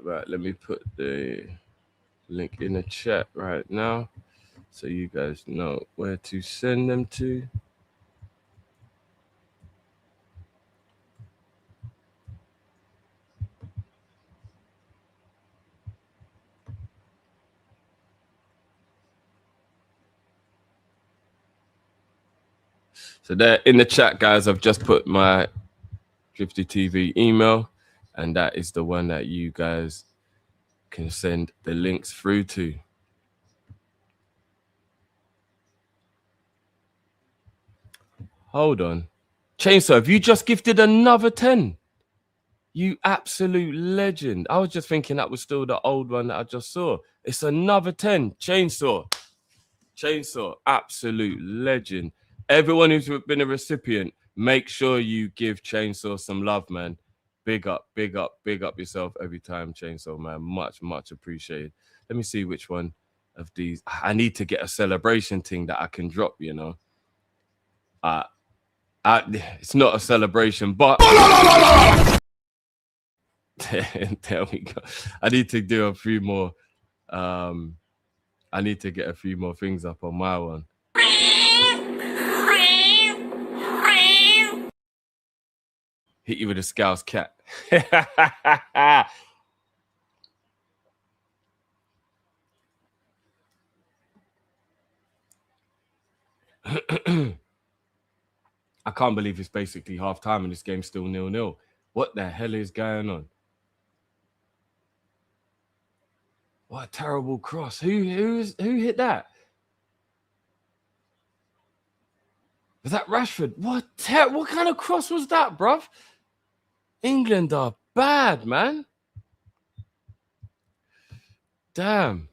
Right, let me put the link in the chat right now so you guys know where to send them to. So there in the chat, guys, I've just put my DRIFTY TV email, and that is the one that you guys can send the links through to. Hold on. Chainsaw, have you just gifted another 10? You absolute legend. I was just thinking that was still the old one that I just saw. It's another 10. Chainsaw, absolute legend. Everyone who's been a recipient, make sure you give Chainsaw some love, man. Big up yourself every time, Chainsaw, man. Much appreciated. Let me see which one of these. I need to get a celebration thing that I can drop, you know. It's not a celebration, but there we go. I need to do a few more. I need to get a few more things up on my one. Hit you with a Scouse cat. I can't believe it's basically half time and this game's still 0-0. What the hell is going on? What a terrible cross. Who hit that? Was that Rashford? What kind of cross was that, bruv? England are bad, man. Damn.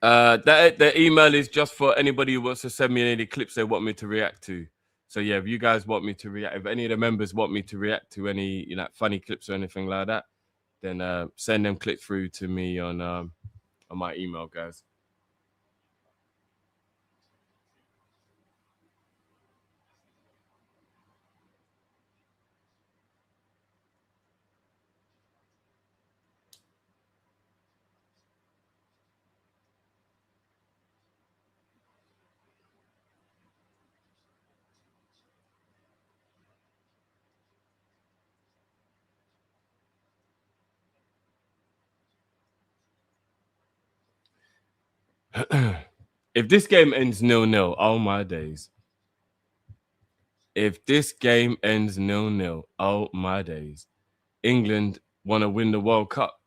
The email is just for anybody who wants to send me any clips they want me to react to. So yeah, if you guys want me to react, if any of the members want me to react to any funny clips or anything like that, then send them clips through to me on my email, guys. If this game ends 0-0, oh my days. If this game ends 0-0, oh my days. England want to win the World Cup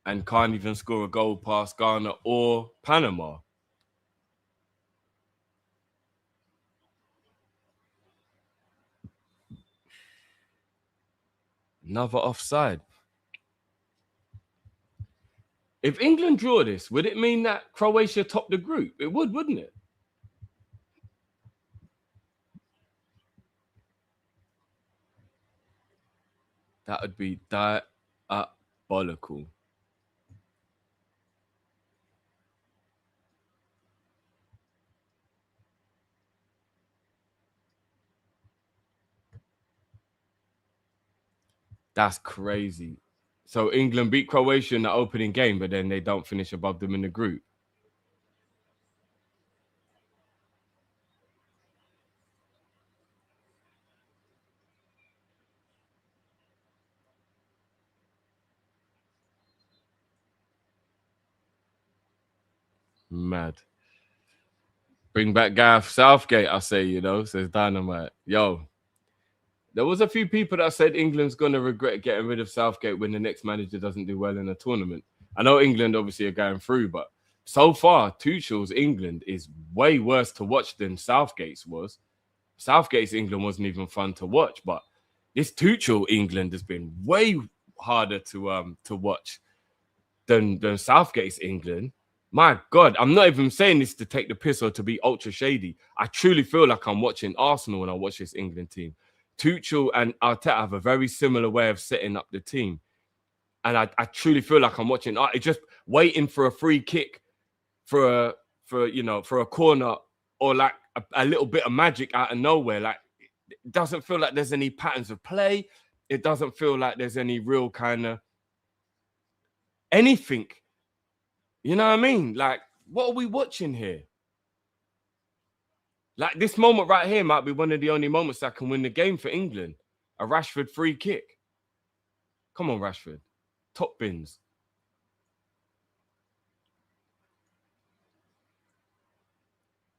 and can't even score a goal past Ghana or Panama. Another offside. If England draw this, would it mean that Croatia topped the group? It would, wouldn't it? That would be diabolical. That's crazy. So England beat Croatia in the opening game, but then they don't finish above them in the group. Mad. Bring back Gareth Southgate, I say, says Dynamite. Yo, there was a few people that said England's going to regret getting rid of Southgate when the next manager doesn't do well in a tournament. I know England obviously are going through, but so far, Tuchel's England is way worse to watch than Southgate's was. Southgate's England wasn't even fun to watch, but this Tuchel England has been way harder to watch than Southgate's England. My God, I'm not even saying this to take the piss or to be ultra shady. I truly feel like I'm watching Arsenal when I watch this England team. Tuchel and Arteta have a very similar way of setting up the team. And I truly feel like I'm watching just waiting for a free kick for a corner or like a little bit of magic out of nowhere. Like, it doesn't feel like there's any patterns of play. It doesn't feel like there's any real kind of anything. You know what I mean? Like, what are we watching here? Like, this moment right here might be one of the only moments that can win the game for England. A Rashford free kick. Come on, Rashford. Top bins.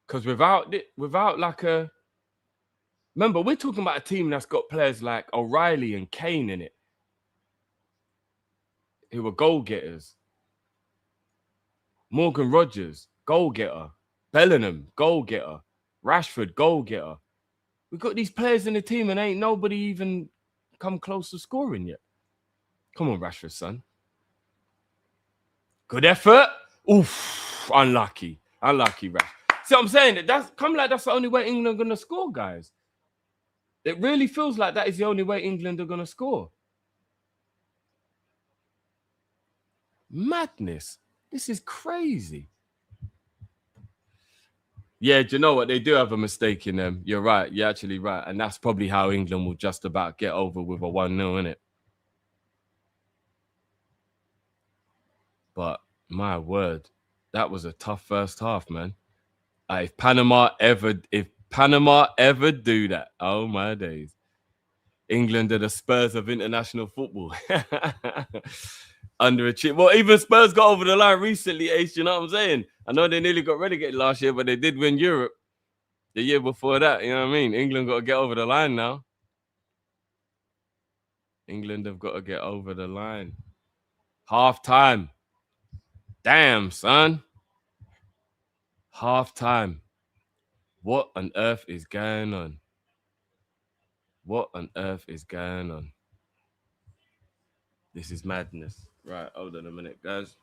Because without like a... Remember, we're talking about a team that's got players like O'Reilly and Kane in it, who were goal-getters. Morgan Rogers, goal-getter. Bellingham, goal-getter. Rashford, goal-getter. We've got these players in the team and ain't nobody even come close to scoring yet. Come on, Rashford, son. Good effort. Oof, unlucky. Unlucky, Rashford. See what I'm saying? That's the only way England are going to score, guys. It really feels like that is the only way England are going to score. Madness. This is crazy. Yeah, do you know what? They do have a mistake in them. You're right. You're actually right. And that's probably how England will just about get over with a 1-0, innit? But my word, that was a tough first half, man. If Panama ever do that, oh my days. England are the Spurs of international football. Underachieved. Well, even Spurs got over the line recently, Ace, you know what I'm saying? I know they nearly got relegated last year, but they did win Europe the year before that. You know what I mean? England got to get over the line now. England have got to get over the line. Half time. Damn, son. Half time. What on earth is going on? What on earth is going on? This is madness. Right, hold on a minute, guys.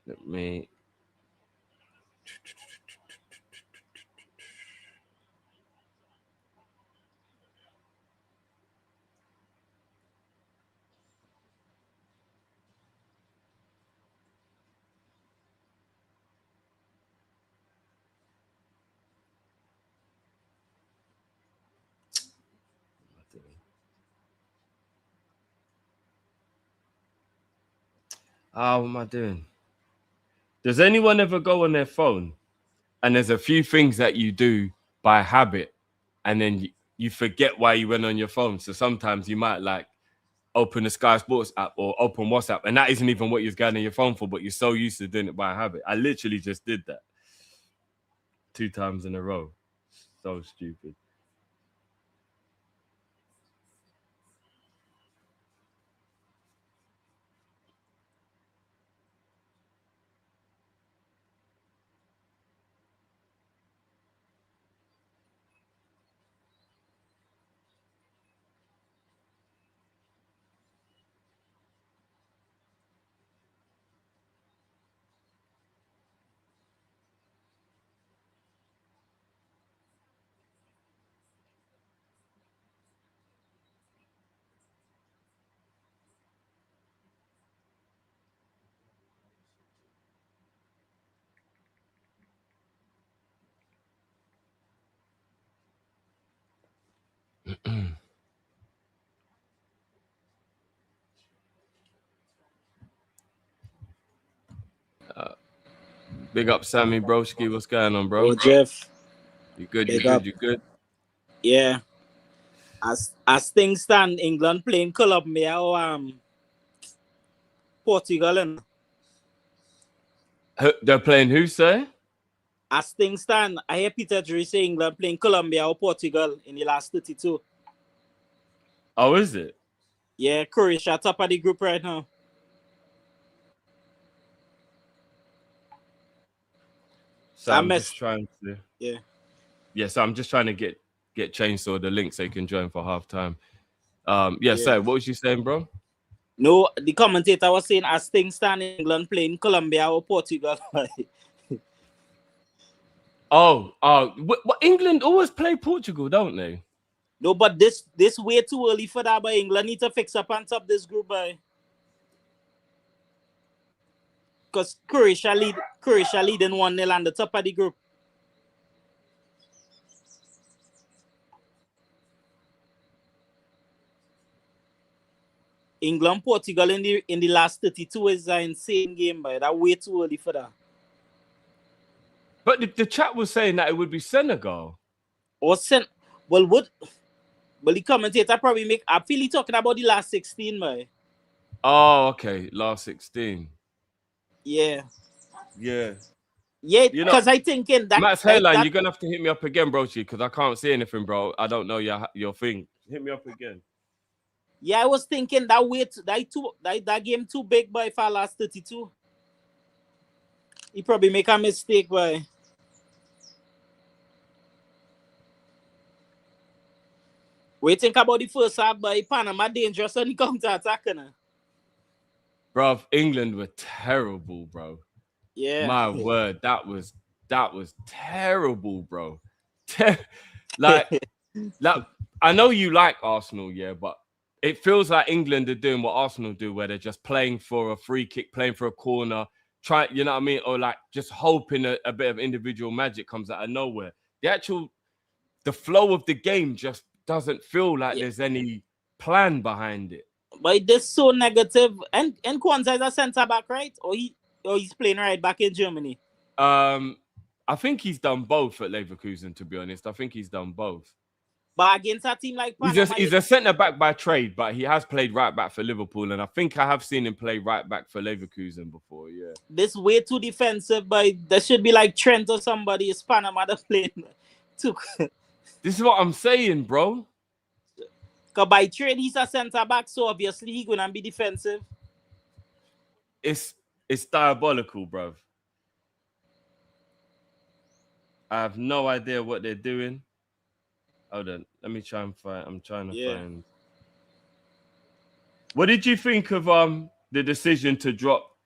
Let me... what am I doing? Does anyone ever go on their phone and there's a few things that you do by habit and then you forget why you went on your phone? So sometimes you might like open the Sky Sports app or open WhatsApp, and that isn't even what you're going on your phone for, but you're so used to doing it by habit. I literally just did that 2 times in a row. So stupid. Big up Sammy Broski. What's going on, bro? Oh, Jeff. You good? You Big good? up. You good? Yeah. As things stand, England playing Colombia or Portugal, and They're playing who, sir? as things stand, I hear Peter Drury say England playing Colombia or Portugal in the last 32. Oh, is it? Yeah, Croatia top of the group right now. So I'm just trying to. Yeah. Yeah, so I'm just trying to get changed or the link so you can join for halftime. Yeah. So what was you saying, bro? No, the commentator was saying as things stand, England playing Colombia or Portugal. What England always play Portugal, don't they? No, but this way too early for that, but England need to fix up on top this group, boy. Because Croatia leading 1-0 on the top of the group. England, Portugal in the last 32 is an insane game, boy. That way too early for that. But the chat was saying that it would be Senegal. Well, the commentator probably I feel he talking about the last 16, boy. Oh, okay. Last 16. Yeah. Yeah. Yeah, because I thinking that Matt's hairline, you're gonna have to hit me up again, brochi, because I can't see anything, bro. I don't know your thing. Hit me up again. Yeah, I was thinking that game too big, boy, for last 32. He probably make a mistake, boy. What you think about the first half, boy? Panama dangerous on the counter-attack, nah? Bro, England were terrible, bro. Yeah. My word, that was terrible, bro. like, I know you like Arsenal, yeah, but it feels like England are doing what Arsenal do, where they're just playing for a free kick, playing for a corner, you know what I mean? Or like just hoping a bit of individual magic comes out of nowhere. The flow of the game just doesn't feel like there's any plan behind it. But this so negative. And Kwanzaa is a centre-back, right? Or he's playing right back in Germany? I think he's done both at Leverkusen, to be honest. I think he's done both. But against a team like Panama... He's a centre-back by trade, but he has played right-back for Liverpool, and I think I have seen him play right-back for Leverkusen before, yeah. This way too defensive, but there should be like Trent or somebody. It's Panama that's playing too. This is what I'm saying, bro. Because by trade, he's a centre-back, so obviously he's going to be defensive. It's diabolical, bro. I have no idea what they're doing. Hold on. Let me try and find. I'm trying to find. What did you think of the decision to drop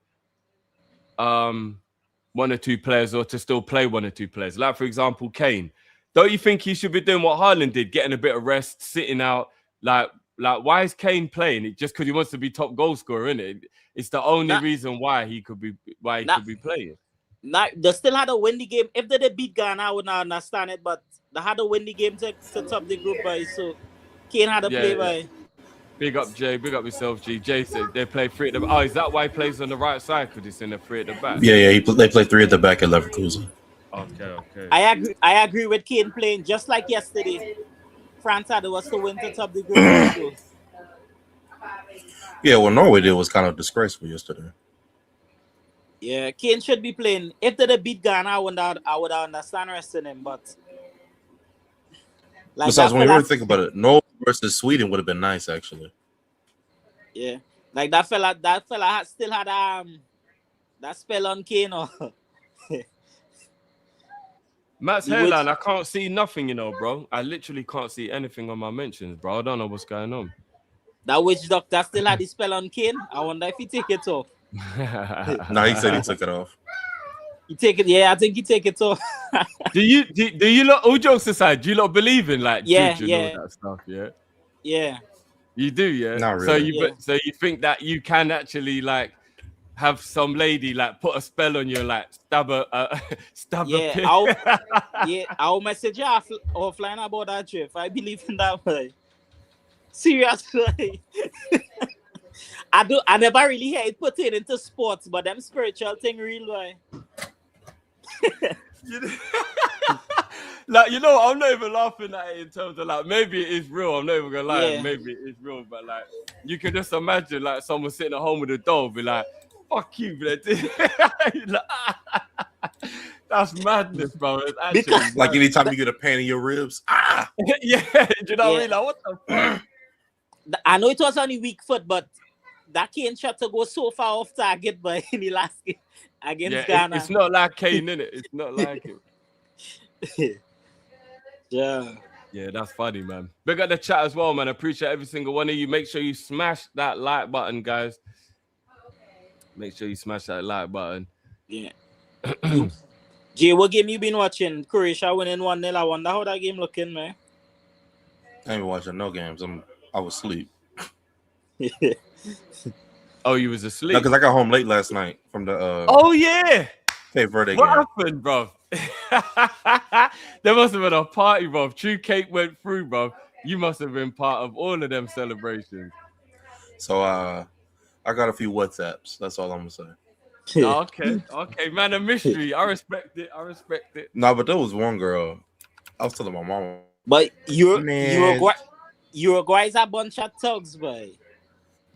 one or two players or to still play one or two players? Like, for example, Kane. Don't you think he should be doing what Haaland did, getting a bit of rest, sitting out? Like why is Kane playing? It just because he wants to be top goal scorer, isn't it? It's the only reason why he could be playing. They still had to win the game. If they beat Ghana, I would not understand it, but they had to win the game to top the group, by so Kane had to play by. Big up Jay, big up yourself, G. Jay said they play three at the back. Oh, is that why he plays on the right side? Because it's in the three at the back. Yeah, they play three at the back at Leverkusen. Okay. I agree with Kane playing just like yesterday. France had to win to top the group. So. Yeah, what Norway did was kind of disgraceful yesterday. Yeah, Kane should be playing. If they beat Ghana, I would understand resting him, but like besides, when you really think about it, Norway versus Sweden would have been nice, actually. Yeah, like that fella still had that spell on Kane. Or Matt's hairline, I can't see nothing, you know, bro. I literally can't see anything on my mentions, bro. I don't know what's going on. That witch doctor still had the spell on Kane. I wonder if he take it off. No, he said he took it off. He take it, yeah. I think he take it off. do you lot, all jokes aside, do you lot believe in like juju and all that stuff? Yeah, you do, yeah. Not really. So you think that you can actually like have some lady like put a spell on you, like stab a pin. I'll message you offline about that drift. I believe in that, boy. Seriously. I never really hear it put it into sports, but them spiritual thing real, boy. Like, you know, I'm not even laughing at it in terms of like, maybe it is real. I'm not even gonna lie, maybe it is real, but like, you can just imagine like someone sitting at home with a doll, be like, "Fuck you, blood." Like, that's madness, bro. It's actually like anytime you get a pain in your ribs, yeah, do you know what I mean? Like, what the fuck? I know it was on the weak foot, but that Kane shot to go so far off target, but in the last game against Ghana. It's not like Kane, innit? It's not like it. Yeah, that's funny, man. Big up the chat as well, man. I appreciate every single one of you. Make sure you smash that like button, guys. Make sure you smash that like button. Yeah. Jay, what game you been watching? Croatia winning 1-0. I wonder how that game looking, man. I ain't watching no games. I was asleep. Oh, you was asleep? No, because I got home late last night from the oh yeah, Cape Verde game. What happened, bro? There must have been a party, bro. True Cape went through, bro. You must have been part of all of them celebrations. So I got a few WhatsApps. That's all I'm gonna say. Okay, man, a mystery. I respect it. No, but there was one girl. I was telling my mom. But Uruguay's a bunch of thugs, boy.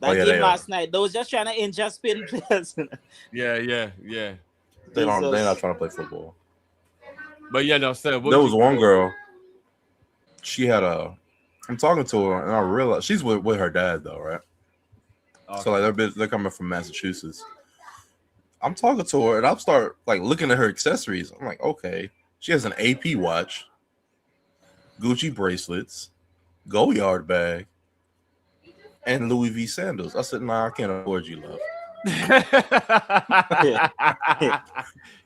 That game last night, they was just trying to injure Spain players. Yeah. They're not trying to play football. But yeah, no, sir. There was one girl. She had I'm talking to her, and I realized she's with her dad though, right? Okay. So like they're coming from Massachusetts. I'm talking to her, and I'll start like looking at her accessories. I'm like, okay, she has an AP watch, Gucci bracelets, Goyard bag, and Louis V sandals. I said, nah, I can't afford you, love.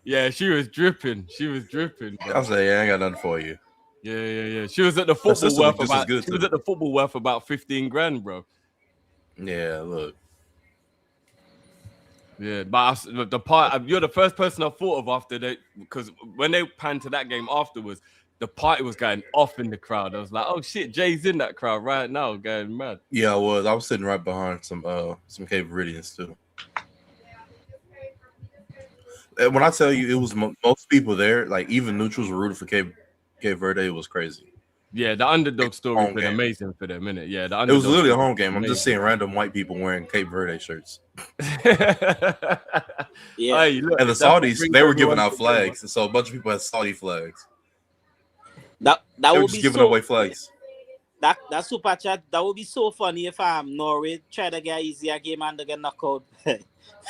Yeah, she was dripping. Bro. I said, yeah, I ain't got nothing for you. Yeah. She was at the football worth about 15 grand, bro. Yeah, look. Yeah, but the part you're the first person I thought of after that, because when they panned to that game afterwards, the party was going off in the crowd. I was like, oh shit, Jay's in that crowd right now, going mad. Yeah, I was sitting right behind some Cape Verdeans too. And when I tell you, it was most people there, like even neutrals were rooting for Cape Verde. It was crazy. Yeah, the underdog story has been amazing for them, innit? Yeah, it was literally a home game. I'm just seeing random white people wearing Cape Verde shirts. Yeah, hey, look, and the Saudis, they were giving out flags, and so a bunch of people had Saudi flags. That they would were just be giving away flags. That super chat, that would be so funny if Norway try to get easier game and they get knocked out.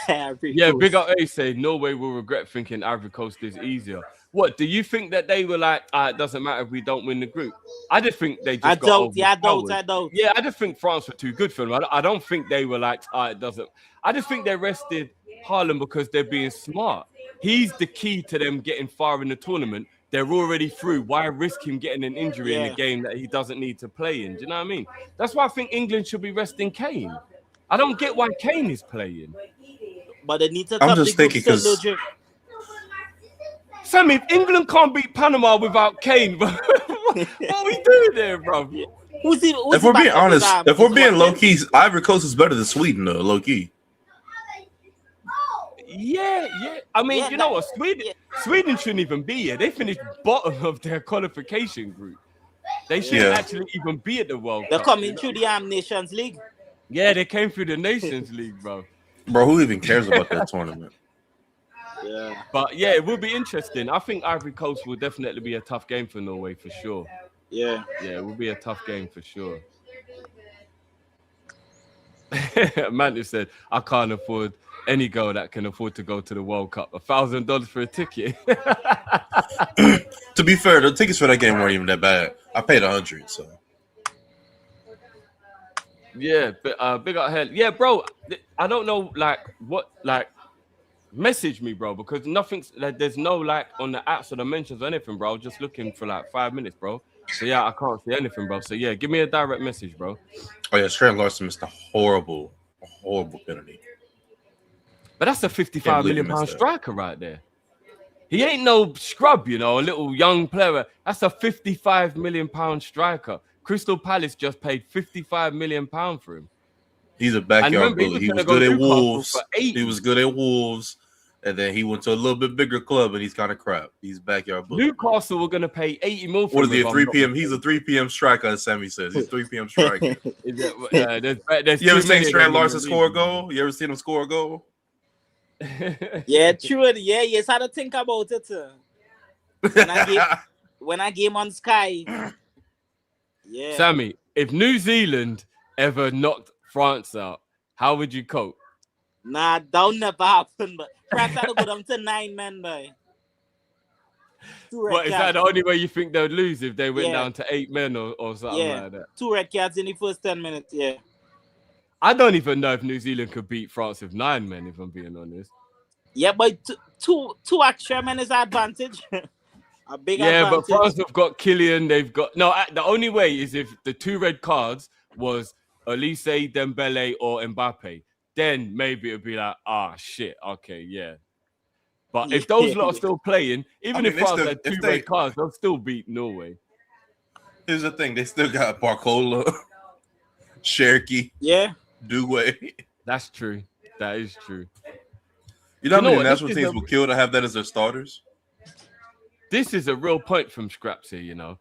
Yeah, big up A say Norway will regret thinking Ivory Coast is easier. What do you think that they were like? It doesn't matter if we don't win the group. I just think they just I got doubt. Yeah, I just think France were too good for them. I don't think they were like, it doesn't. I just think they rested Haaland because they're being smart. He's the key to them getting far in the tournament. They're already through. Why risk him getting an injury in a game that he doesn't need to play in? Do you know what I mean? That's why I think England should be resting Kane. I don't get why Kane is playing. But they need to. I'm just thinking because. Sammy, if England can't beat Panama without Kane, what are we doing there, bro? If we're being honest, if we're being low key, Ivory Coast is better than Sweden, though. Low key. Yeah. I mean, you know what? Sweden shouldn't even be here. They finished bottom of their qualification group. They shouldn't actually even be at the World Cup. They're coming through the Nations League. Yeah, they came through the Nations League, bro. Bro, who even cares about that tournament? Yeah. But yeah, it will be interesting. I think Ivory Coast will definitely be a tough game for Norway for sure. Yeah, it will be a tough game for sure. Mantis said, I can't afford any girl that can afford to go to the World Cup. $1,000 for a ticket. To be fair, the tickets for that game weren't even that bad. I paid $100, so. Yeah, but big up hell. Yeah, bro. I don't know, message me, bro, because nothing's like there's no like on the apps or the mentions or anything, bro. Just looking for like 5 minutes, bro. So yeah, I can't see anything, bro. So yeah, give me a direct message, bro. Oh yeah, Trent Larson missed a horrible penalty. But that's a 55 believe you million missed pound that. striker right there. He ain't no scrub, you know, a little young player. That's a 55 million pound striker. Crystal Palace just paid 55 million pound for him. He's a And backyard remember, he bully. was He going to was go good at Newcastle for Wolves. 80. He was good at Wolves, and then he went to a little bit bigger club, and he's kind of crap. He's backyard bully. Newcastle were going to pay 80 mil for What him. is he? if A I'm 3 not p.m. He's a mistaken. 3 p.m. striker, as Sammy says. He's 3 p.m. striker. There's You ever too seen many of Trent them in Larson the score a league. goal? You ever seen him score a goal? Yeah, true. Yeah, yes, I had to think about it. When I game on Sky. Yeah. Sammy, if New Zealand ever knocked France out, how would you cope? Nah, that'll never happen. But France had to go down to 9 men, boy. What, is that the only way you think they'd lose if they went Yeah. down to 8 men or something like that? 2 red cards in the first 10 minutes. Yeah. I don't even know if New Zealand could beat France with 9 men, if I'm being honest. Yeah, but two extra men is an advantage. A big Yeah, advantage. but France have got Kylian. They've got the only way is if the 2 red cards was Elise, Dembele, or Mbappe. Then maybe it'd be like, shit, okay, yeah. But if those lot are still playing, even if France had 2 red cards, they'll still beat Norway. Here's the thing: they still got Barcola, Cherky, Yeah, Doué. That's true. That is true. You know how many what? national teams will kill to have that as their starters? This is a real point from Scraps here, you know.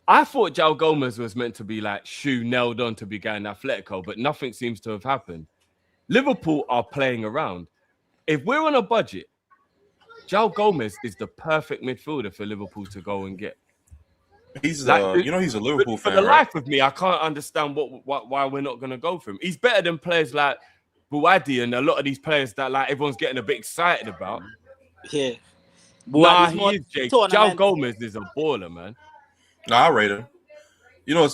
I thought João Gomez was meant to be like shoe nailed on to be going Atletico, but nothing seems to have happened. Liverpool are playing around. If we're on a budget, João Gomez is the perfect midfielder for Liverpool to go and get. He's he's a Liverpool fan. For the life of me, I can't understand why we're not going to go for him. He's better than players like Buadi and a lot of these players that like everyone's getting a bit excited about. Yeah. Nah, he is, Jake. João Gomez is a baller, man. Nah, I rate him. You know,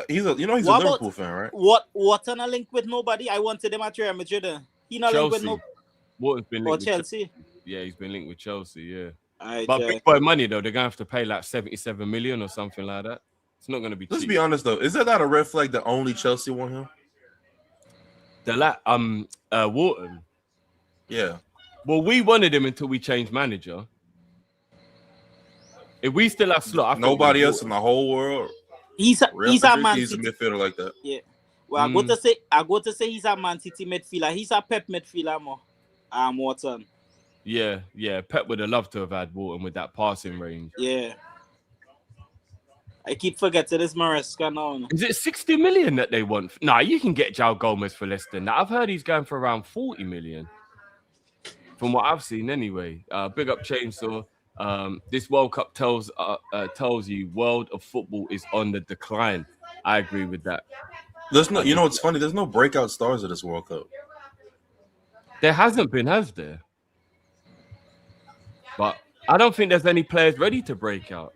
he's a Liverpool fan, right? What's on a link with nobody? I wanted him at Real Madrid. He not linked with nobody. Wharton's been linked with Chelsea. Yeah, he's been linked with Chelsea. Yeah, right, but big boy money though, they're gonna have to pay like 77 million or something like that. It's not gonna be cheap. Let's be honest though, is that not a red flag that only Chelsea want him? Wharton. Yeah. Well, we wanted him until we changed manager. If we still have Slot, nobody else in the whole world. He's a Man He's a City midfielder like that. Yeah. Well, I go to say he's a Man City midfielder. He's a Pep midfielder more. Wharton. Yeah. Pep would have loved to have had Wharton with that passing range. Yeah. I keep forgetting this Maresca now. Is it 60 million that they want? Nah, you can get João Gomez for less than that. I've heard he's going for around 40 million. From what I've seen anyway. Big up Chainsaw. This World Cup tells you world of football is on the decline. I agree with that. There's no, you know what's funny? There's no breakout stars of this World Cup. There hasn't been, has there? But I don't think there's any players ready to break out.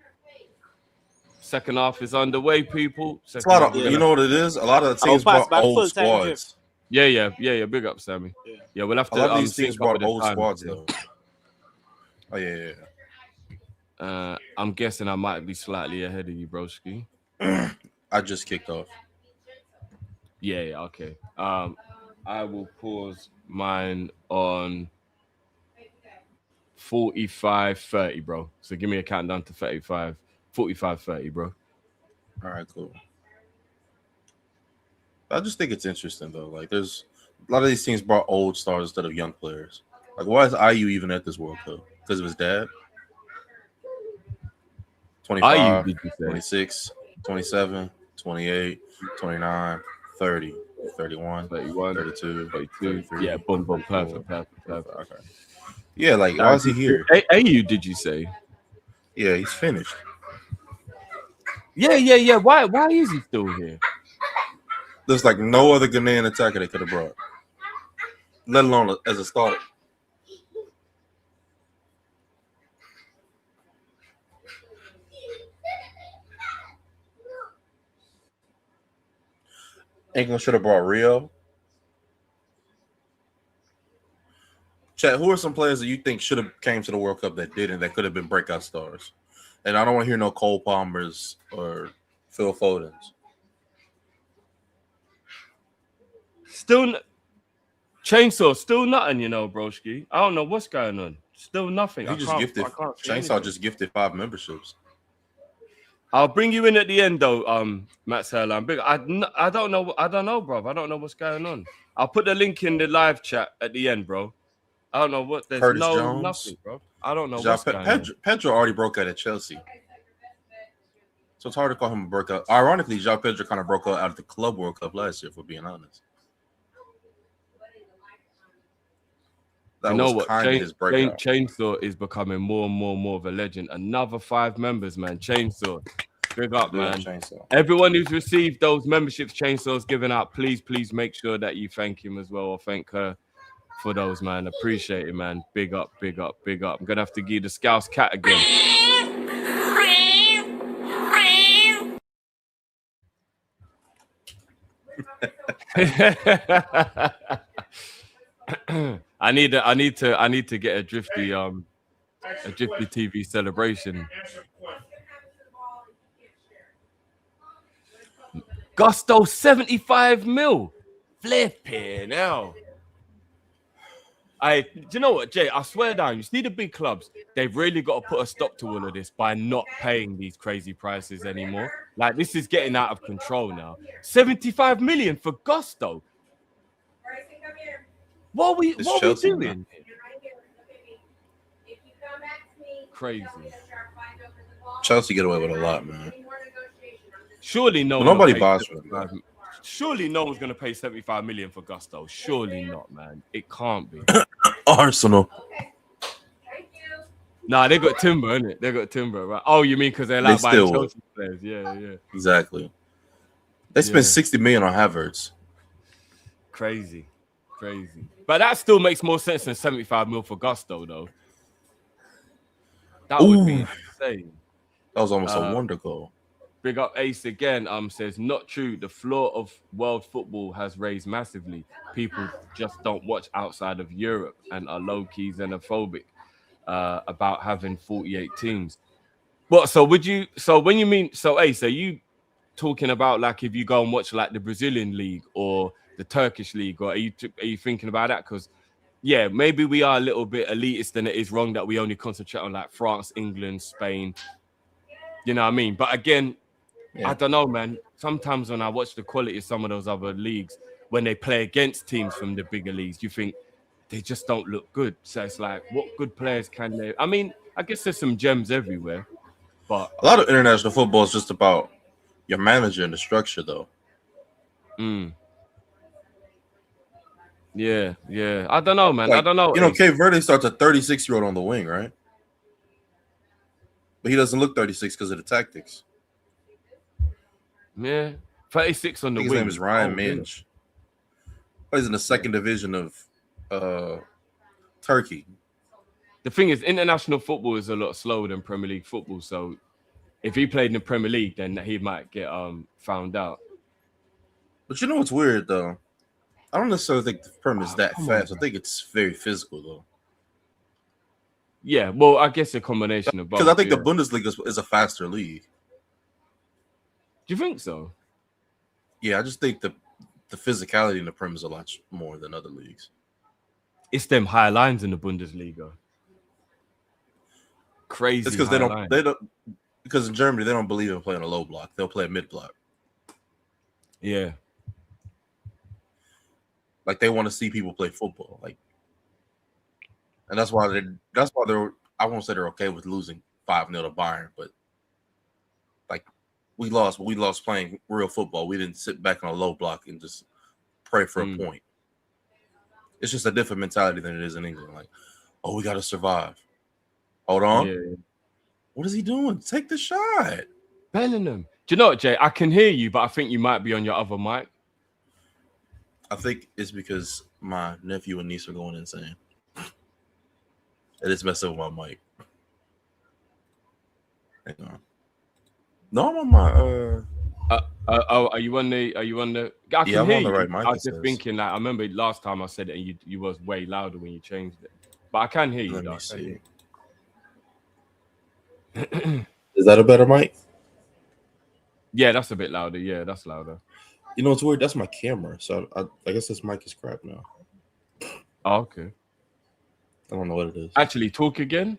Second half is underway, people. You know what it is? A lot of the teams brought old squads. Yeah. Big up, Sammy. Yeah, we'll have to. A lot of these teams brought old squads, though. Oh, yeah. I'm guessing I might be slightly ahead of you, broski. I just kicked off. Yeah, okay. I will pause mine on 45-30, bro. So give me a countdown to 45-30, bro. All right, cool. I just think it's interesting, though. Like, there's a lot of these teams brought old stars instead of young players. Like, why is IU even at this World Cup? Because of his dad? 25, 26, 27, 28, 29, 30, 31, 32, 33. Yeah, boom, perfect. Okay. Yeah, like, why is he here? AU, did you say? Yeah, he's finished. Yeah. Why is he still here? There's like no other Ghanaian attacker they could have brought, let alone as a starter. England should have brought Rio. Chat, who are some players that you think should have came to the World Cup that didn't, that could have been breakout stars? And I don't want to hear no Cole Palmers or Phil Fodens. Still, Chainsaw, still nothing, you know, broski. I don't know what's going on. Still nothing. He I just can't gifted. see Chainsaw anything. just gifted 5 memberships. I'll bring you in at the end, though, Matt Serlan. I don't know, bro. I don't know what's going on. I'll put the link in the live chat at the end, bro. I don't know what. There's Curtis Jones. nothing, bro. I don't know what's going on. Pedro already broke out at Chelsea, so it's hard to call him a breakout. Ironically, João Pedro kind of broke out at the Club World Cup last year, for being honest. That you know was what? kind of his breakout. Chainsaw is becoming more and more of a legend. Another 5 members, man. Chainsaw. Big up, man. Chainsaw. Everyone who's received those memberships Chainsaw's given out, please make sure that you thank him as well, or thank her for those, man. Appreciate it, man. Big up. I'm gonna have to give the Scouse cat again. I need to get a Drifty TV celebration. Gusto 75 mil. Flipping hell. Do you know what, Jay? I swear down, you see the big clubs, they've really got to put a stop to all of this by not paying these crazy prices anymore. Like, this is getting out of control now. 75 million for Gusto. What are we doing? Crazy. Chelsea get away with a lot, man. Surely nobody buys for them. Surely no one's going to pay 75 million for Gusto. Surely not, man. It can't be. Arsenal. Nah, they got Timber, innit? They got Timber, right? Oh, you mean because they're like buying Chelsea players? Yeah. Exactly. They spent 60 million on Havertz. Crazy. But that still makes more sense than 75 mil for Gusto, though. That would be insane. That was almost a wonder goal. Big up Ace again. Says not true. The floor of world football has raised massively. People just don't watch outside of Europe and are low-key xenophobic about having 48 teams. What? So would you? So when you mean Ace, are you talking about like if you go and watch like the Brazilian league or the Turkish league, or are you thinking about that? Because yeah, maybe we are a little bit elitist, and it is wrong that we only concentrate on like France, England, Spain. You know what I mean? But again. Yeah. I don't know, man. Sometimes when I watch the quality of some of those other leagues, when they play against teams from the bigger leagues, you think they just don't look good. So it's like, what good players can they? I mean, I guess there's some gems everywhere, but a lot of international football is just about your manager and the structure, though. Yeah. I don't know, man. Like, I don't know. You know, Cape Verde starts a 36-year-old on the wing, right? But he doesn't look 36 because of the tactics. Yeah, 36 on the wing. His name is Ryan Minge. Plays in the second division of Turkey. The thing is, international football is a lot slower than Premier League football. So if he played in the Premier League, then he might get found out. But you know what's weird, though? I don't necessarily think the Premier is that fast. I think it's very physical, though. Yeah, well, I guess a combination of both. Because I think the Bundesliga is a faster league. Do you think so? Yeah, I just think the physicality in the Prem is a lot more than other leagues. It's them high lines in the Bundesliga. Crazy. It's because they don't because in Germany they don't believe in playing a low block. They'll play a mid block. Yeah. Like they want to see people play football. Like, and that's why they're I won't say they're okay with losing 5-0 to Bayern, but like we lost playing real football. We didn't sit back on a low block and just pray for a point. It's just a different mentality than it is in England. Like, oh, we got to survive. Hold on. Yeah. What is he doing? Take the shot. Bellingham. Do you know what, Jay? I can hear you, but I think you might be on your other mic. I think it's because my nephew and niece are going insane. It is messing with my mic. Hang on. No, I'm on my are you on the I can yeah, I'm hear on the you. right mic. I was just thinking like I remember last time I said it and you was way louder when you changed it. But I can hear you. Let me see. Is that a better mic? Yeah, that's a bit louder. Yeah, that's louder. You know what's weird? That's my camera. So I guess this mic is crap now. Oh, okay. I don't know what it is. Actually, talk again.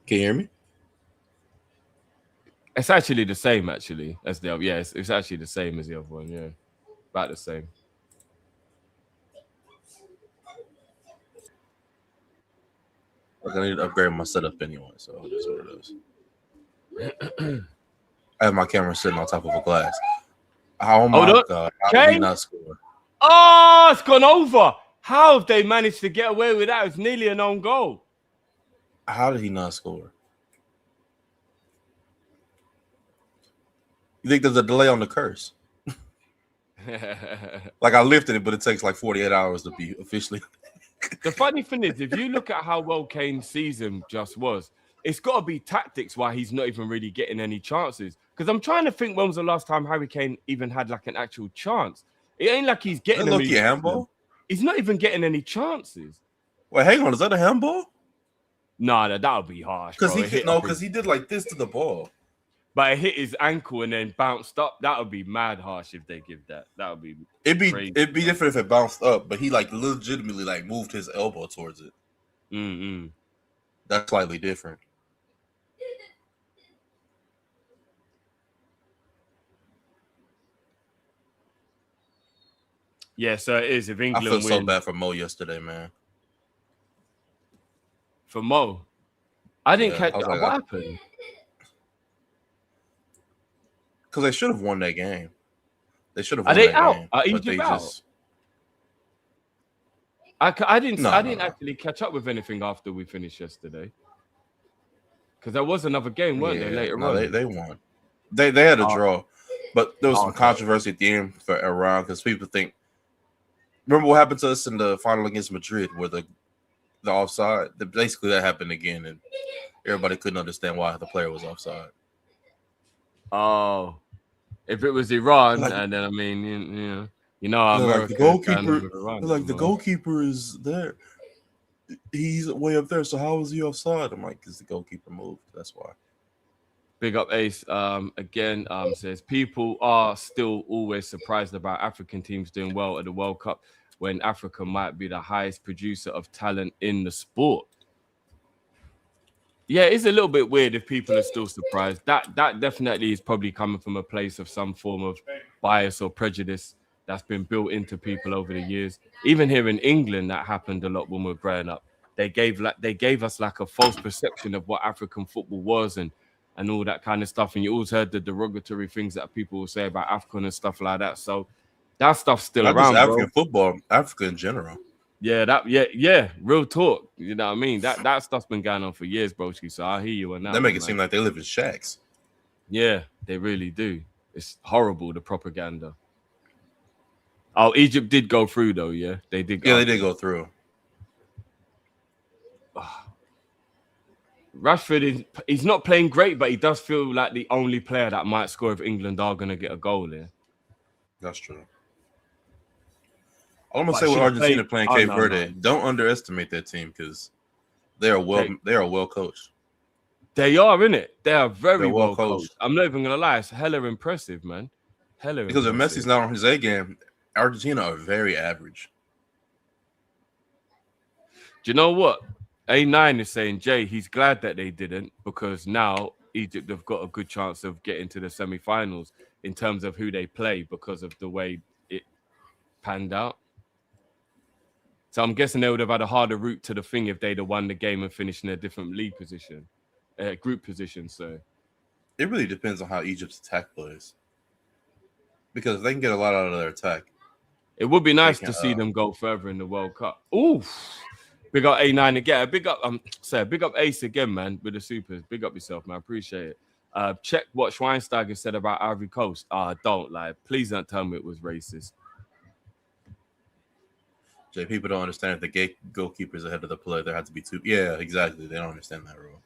Can you hear me? It's actually the same, actually, as the other. Yeah, it's actually the same as the other one. Yeah, about the same. Like I need to upgrade my setup anyway, so that's what it is. I have my camera sitting on top of a glass. Oh my Hold on. god! How did he Kane? not score? Oh, it's gone over. How have they managed to get away with that? It's nearly an own goal. How did he not score? You think there's a delay on the curse? Like I lifted it, but it takes like 48 hours to be officially. The funny thing is, if you look at how well Kane's season just was, it's got to be tactics why he's not even really getting any chances. Because I'm trying to think when was the last time Harry Kane even had like an actual chance. It ain't like he's getting Look, a handball. He's not even getting any chances. Wait, hang on. Is that a handball? Nah, that would be harsh. Because he did like this to the ball. But it hit his ankle and then bounced up. That would be mad harsh if they give that. That would be. It'd be different if it bounced up, but he like legitimately like moved his elbow towards it. That's slightly different. Yeah, so it is. If England I feel win, so bad for Mo yesterday, man. For Mo, I didn't catch. Like, what happened? Because they should have won that game. They should have. Are won they that out? Game, Are Egypt out? I didn't actually catch up with anything after we finished yesterday. Because there was another game, weren't they? Later on, they won. They had a draw, but there was some controversy at the end for Iran because people think. Remember what happened to us in the final against Madrid, where the offside? Basically, that happened again, and everybody couldn't understand why the player was offside. Oh, if it was Iran, and then I mean, you know, like the goalkeeper, the goalkeeper is there. He's way up there. So how is he offside? I'm like, because the goalkeeper moved. That's why. Big up Ace. Again, says people are still always surprised about African teams doing well at the World Cup when Africa might be the highest producer of talent in the sport. Yeah, it's a little bit weird if people are still surprised. That definitely is probably coming from a place of some form of bias or prejudice that's been built into people over the years. Even here in England, that happened a lot when we were growing up. They gave us like a false perception of what African football was and all that kind of stuff. And you always heard the derogatory things that people will say about African and stuff like that. So that stuff's still Not around, just African football, Africa in general. Yeah, real talk. You know what I mean? That stuff's been going on for years, broski. So I hear you on that. They make it seem like they live in shacks. Yeah, they really do. It's horrible, the propaganda. Oh, Egypt did go through though, yeah. They did. Yeah, they did go through. Rashford he's not playing great, but he does feel like the only player that might score if England are gonna get a goal there. That's true. I'm gonna say with Argentina playing Cape Verde, don't underestimate that team because they are well coached. They are, innit? They are very well coached. I'm not even gonna lie, it's hella impressive, man. Because if Messi's not on his A game, Argentina are very average. Do you know what? A9 is saying, Jay, he's glad that they didn't because now Egypt have got a good chance of getting to the semi-finals in terms of who they play because of the way it panned out. So I'm guessing they would have had a harder route to the thing if they'd have won the game and finished in a different league position, group position. So it really depends on how Egypt's attack plays, because they can get a lot out of their attack. It would be nice to see them go further in the World Cup. Ooh, big up A9 again. Big up Ace again, man, with the supers. Big up yourself, man. Appreciate it. Check what Schweinsteiger said about Ivory Coast. Don't lie. Please don't tell me it was racist. Jay, people don't understand if the gay goalkeeper's ahead of the player, there had to be two. Yeah, exactly. They don't understand that rule.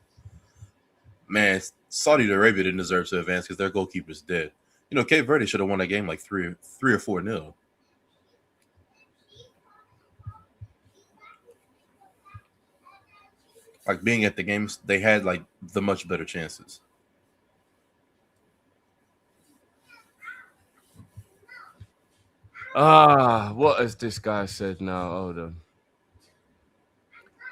Man, Saudi Arabia didn't deserve to advance because their goalkeeper's dead. You know, Cape Verde should have won that game like 3 or 4-0. Like being at the games, they had like the much better chances. What has this guy said now? Hold on.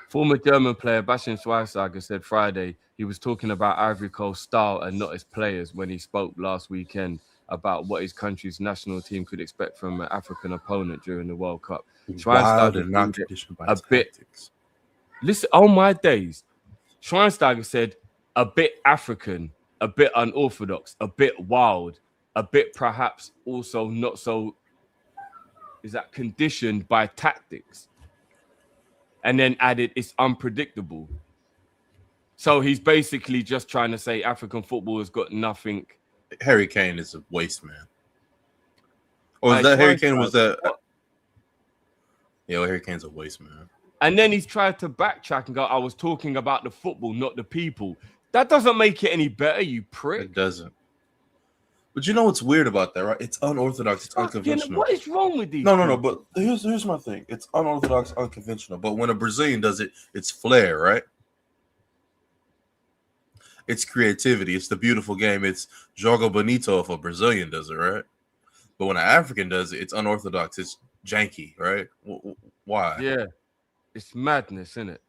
Former German player Bastian Schweinsteiger said Friday he was talking about Ivory Coast's style and not its players when he spoke last weekend about what his country's national team could expect from an African opponent during the World Cup. Wild Schweinsteiger and not called it conditioned by a bit. tactics. Listen, oh my days. Schweinsteiger said a bit African, a bit unorthodox, a bit wild, a bit perhaps also not so, is that conditioned by tactics? And then added it's unpredictable. So he's basically just trying to say African football has got nothing. Harry Kane is a waste man. Or is that Harry Kane? Was that? Yeah, Harry Kane's a waste man. And then he's tried to backtrack and go, I was talking about the football, not the people. That doesn't make it any better, you prick. It doesn't. But you know what's weird about that, right? It's unorthodox. It's unconventional. What is wrong with these? No. But here's my thing. It's unorthodox, unconventional. But when a Brazilian does it, it's flair, right? It's creativity. It's the beautiful game. It's jogo bonito if a Brazilian does it, right? But when an African does it, it's unorthodox. It's janky, right? Why? Yeah, it's madness, isn't it?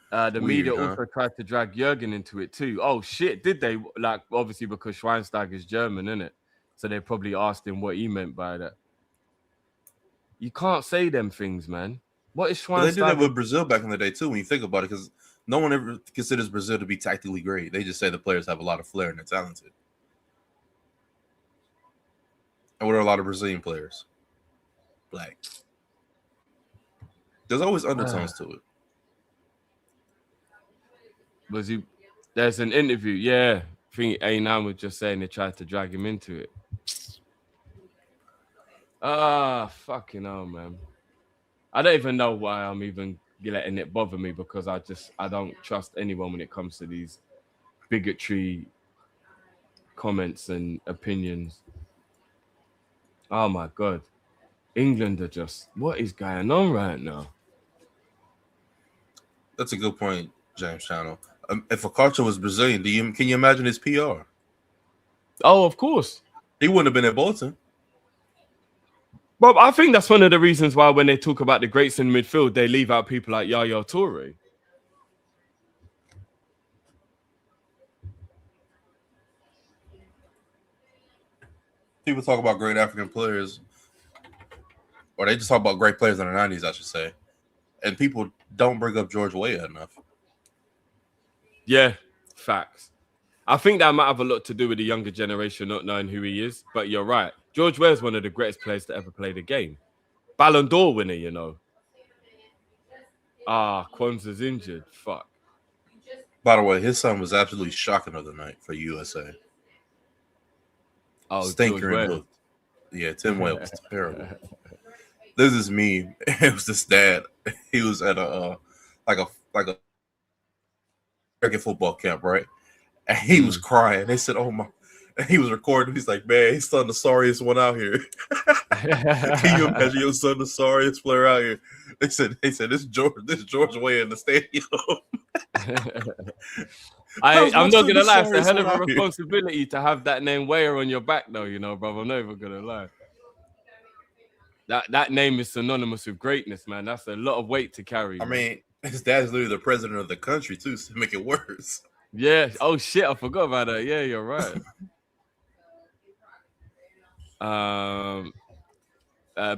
The media also tried to drag Jurgen into it too. Oh shit, did they? Like, obviously because Schweinsteiger is German, isn't it? So they probably asked him what he meant by that. You can't say them things, man. What is Schweinsteiger? But they did that with Brazil back in the day too. When you think about it, because no one ever considers Brazil to be tactically great. They just say the players have a lot of flair and they're talented. And what are a lot of Brazilian players? Black. There's always undertones to it. Was he? There's an interview. Yeah, I think A9 was just saying they tried to drag him into it. Fucking hell, man. I don't even know why I'm even letting it bother me, because I don't trust anyone when it comes to these bigotry comments and opinions. Oh my God. England are just, what is going on right now? That's a good point, James Channel. If Acacha was Brazilian, can you imagine his PR? Oh, of course. He wouldn't have been at Bolton. But I think that's one of the reasons why when they talk about the greats in midfield, they leave out people like Yaya Toure. People talk about great African players, or they just talk about great players in the 90s, I should say. And people don't bring up George Weah enough. Yeah, facts. I think that might have a lot to do with the younger generation not knowing who he is. But you're right. George Weah is one of the greatest players to ever play the game. Ballon d'Or winner, you know. Kwanzaa's injured. Fuck. By the way, his son was absolutely shocking the other night for USA. Oh, Stinker and hooked. Yeah, Tim Weah was terrible. There's this meme. It was this dad. He was at a American football camp, right? And he was crying. They said, "Oh my!" And he was recording. He's like, "Man, his son the sorriest one out here." Can you imagine your son the sorriest player out here? They said this George Weah in the stadium. I'm not gonna lie, it's a hell of a responsibility to have that name Weah on your back, though, you know, bro. I'm not even gonna lie. That name is synonymous with greatness, man. That's a lot of weight to carry. I mean, his dad is literally the president of the country too, so make it worse. Yeah. Oh shit, I forgot about that. Yeah, you're right.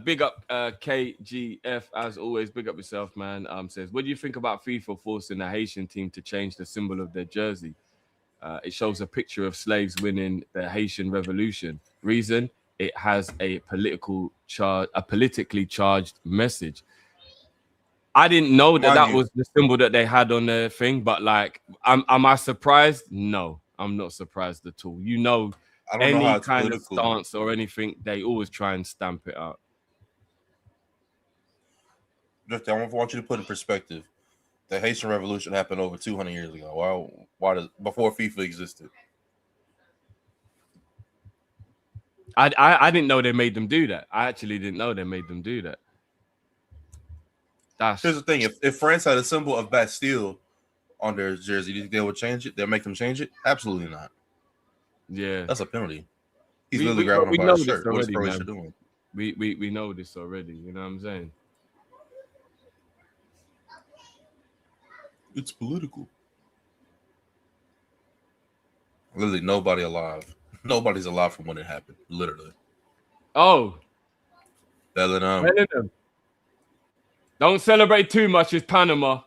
Big up KGF as always. Big up yourself, man. Says, what do you think about FIFA forcing the Haitian team to change the symbol of their jersey? It shows a picture of slaves winning the Haitian Revolution. Reason: it has a politically charged message. I didn't know that was the symbol that they had on their thing, but like, am I surprised? No, I'm not surprised at all. You know, any kind of stance or anything, they always try and stamp it out. I want you to put in perspective. The Haitian Revolution happened over 200 years ago. Why before FIFA existed? I didn't know they made them do that. I actually didn't know they made them do that. Here's the thing: if France had a symbol of Bastille on their jersey, do you think they would change it? They'll make them change it? Absolutely not. Yeah, that's a penalty. He's literally grabbing him by his shirt. What is Croatia doing? We know this already. You know what I'm saying? It's political. Literally, nobody alive. Nobody's alive from when it happened. Literally. Oh, Bellingham. Bellingham. Don't celebrate too much. It's Panama.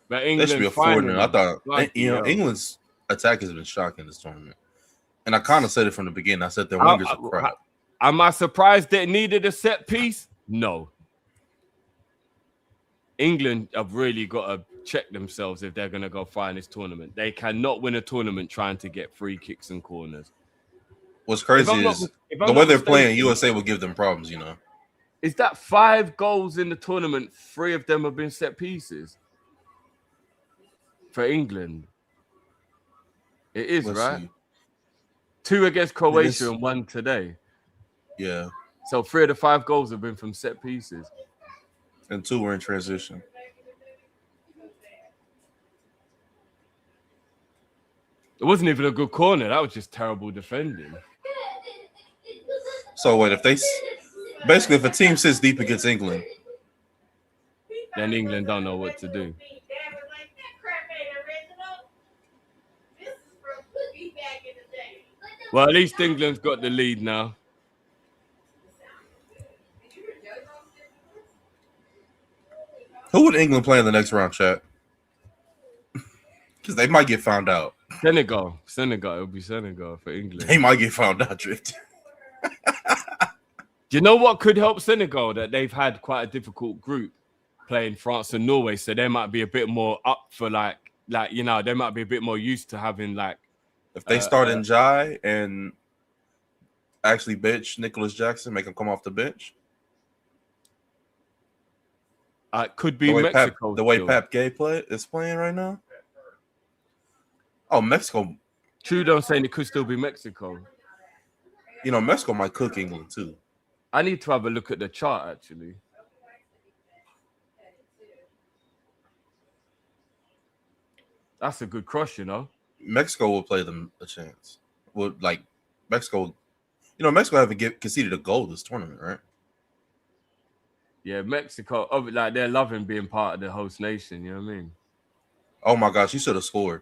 But They England should be finally. affording it. I thought, Bloody hell. England's attack has been shocking this tournament. And I kind of said it from the beginning. I said their wingers are crap. Am I surprised they needed a set piece? No. England have really got to check themselves if they're going to go far in this tournament. They cannot win a tournament trying to get free kicks and corners. What's crazy is the way they're playing, USA will give them problems, you know. Is that 5 goals in the tournament? 3 of them have been set pieces for England. It is, Let's right? see. 2 against Croatia and 1 today. Yeah. So 3 of the 5 goals have been from set pieces. And 2 were in transition. It wasn't even a good corner. That was just terrible defending. So wait, if a team sits deep against England, then England don't know what to do. Well, at least England's got the lead now. who would England play in the next round, chat? Because they might get found out. Senegal. It'll be Senegal for England. They might get found out, Drift. Do you know what could help Senegal? That they've had quite a difficult group playing France and Norway, so they might be a bit more up for like you know, they might be a bit more used to having like. If they start in Jai and actually bench Nicholas Jackson, make him come off the bench. It could be Mexico. The way Pap Gay is playing right now. Oh, Mexico. Trudeau saying it could still be Mexico. You know, Mexico might cook England too. I need to have a look at the chart, actually. That's a good cross, you know. Mexico will play them a chance. Well, like Mexico, you know, Mexico haven't conceded a goal this tournament, right? Yeah, Mexico, like they're loving being part of the host nation. You know what I mean? Oh my gosh, he should have scored.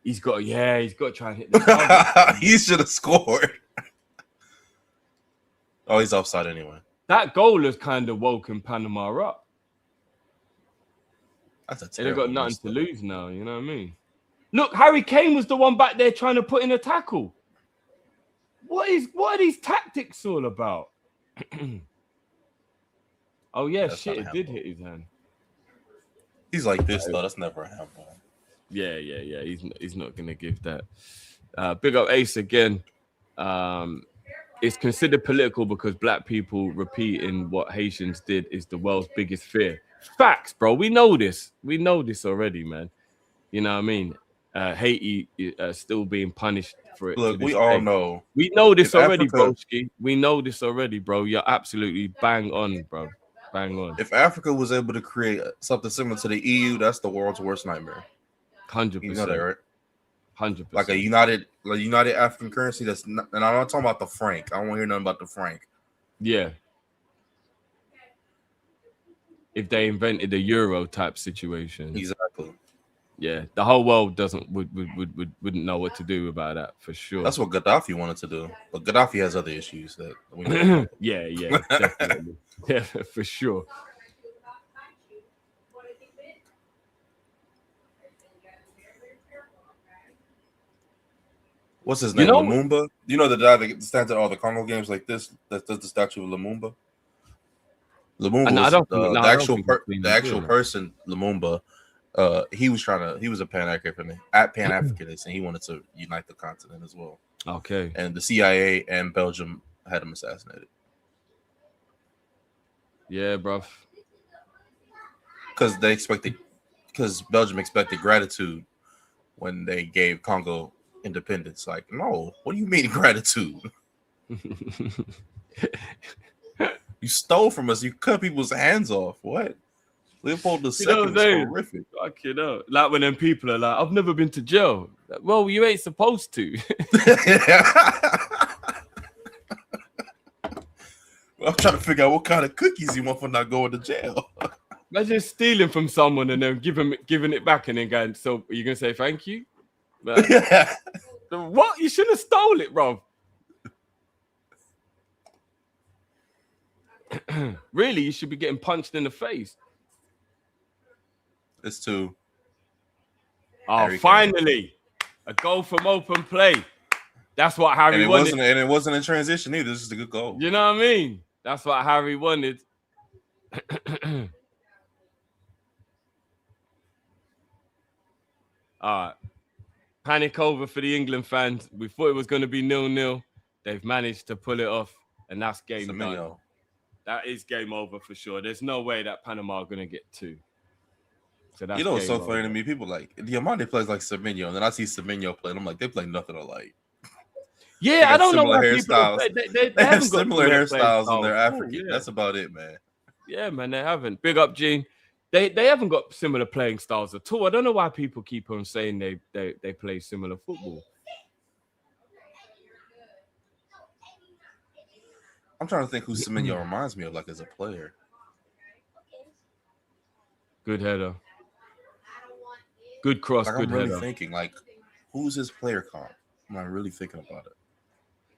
He's got to try and hit the target. He should have scored. Oh, he's offside anyway. That goal has kind of woken Panama up. They've got nothing to lose now, you know what I mean? Look, Harry Kane was the one back there trying to put in a tackle. What are these tactics all about? Oh yeah, that's shit, it did hit his hand. He's like this though, that's never a handball. Yeah. He's not gonna give that. Big up Ace again. It's considered political because black people repeating what Haitians did is the world's biggest fear. Facts, bro. We know this. We know this already, man. You know what I mean? Haiti still being punished for it. Look, we all know. We know this already, broski. We know this already, bro. You're absolutely bang on, bro. Bang on. If Africa was able to create something similar to the EU, that's the world's worst nightmare. 100%. You know that, right? 100%. Like a united African currency. That's not, and I'm not talking about the franc. I don't want to hear nothing about the franc. Yeah. If they invented a euro type situation, exactly. Yeah, the whole world wouldn't know what to do about that for sure. That's what Gaddafi wanted to do, but Gaddafi has other issues that we know. yeah, definitely, yeah, for sure. What's his name? Lumumba. You know the guy that stands at all the Congo games like this? That does the statue of Lumumba. Lumumba was the actual person. Lumumba. He was a Pan-Africanist, and he wanted to unite the continent as well. Okay. And the CIA and Belgium had him assassinated. Yeah, bro. Because Belgium expected gratitude when they gave Congo independence. Like, no, what do you mean gratitude? You stole from us. You cut people's hands off. What? Leopold II is horrific. Fuck it up. Like when them people are like, I've never been to jail. Like, well, you ain't supposed to. I'm trying to figure out what kind of cookies you want for not going to jail. Imagine stealing from someone and then giving it back and then going, so you're going to say thank you? Like, Yeah. what? You should have stole it, bro. Really, you should be getting punched in the face. It's two. Oh, Harry finally, a goal from open play. That's what Harry wanted. And it wasn't a transition either. This is a good goal. You know what I mean? That's what Harry wanted. All right. Panic over for the England fans. We thought it was going to be 0-0. They've managed to pull it off, and that's game done. That is game over for sure. There's no way that Panama are going to get 2. So that's what's so funny to me? People like Diamante plays like Semenyo, and then I see Semenyo play, and I'm like, they play nothing alike. Yeah, I don't know why hairstyles. They have similar hairstyles and they're African. Yeah. That's about it, man. Yeah, man, they haven't. Big up, Gene. They haven't got similar playing styles at all. I don't know why people keep on saying they play similar football. I'm trying to think who Semenyo reminds me of, like, as a player. Good header. Good cross, like, good I'm really header. thinking, like, who's his player comp? I'm not really thinking about it.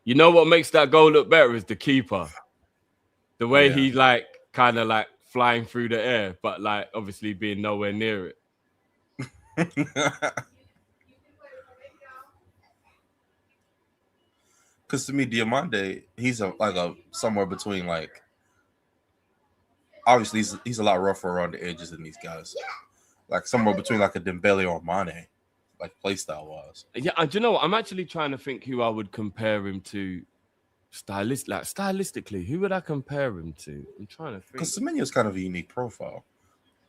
You know what makes that goal look better is the keeper. The way he, like, kind of, like, flying through the air, but, like, obviously being nowhere near it. Because to me, Diamante, he's somewhere between, like, obviously he's a lot rougher around the edges than these guys. Like somewhere between like a Dembele or Mane, like play style wise. Yeah, and do you know what? I'm actually trying to think who I would compare him to stylistically. Who would I compare him to? I'm trying to think. Because Semenyo's kind of a unique profile.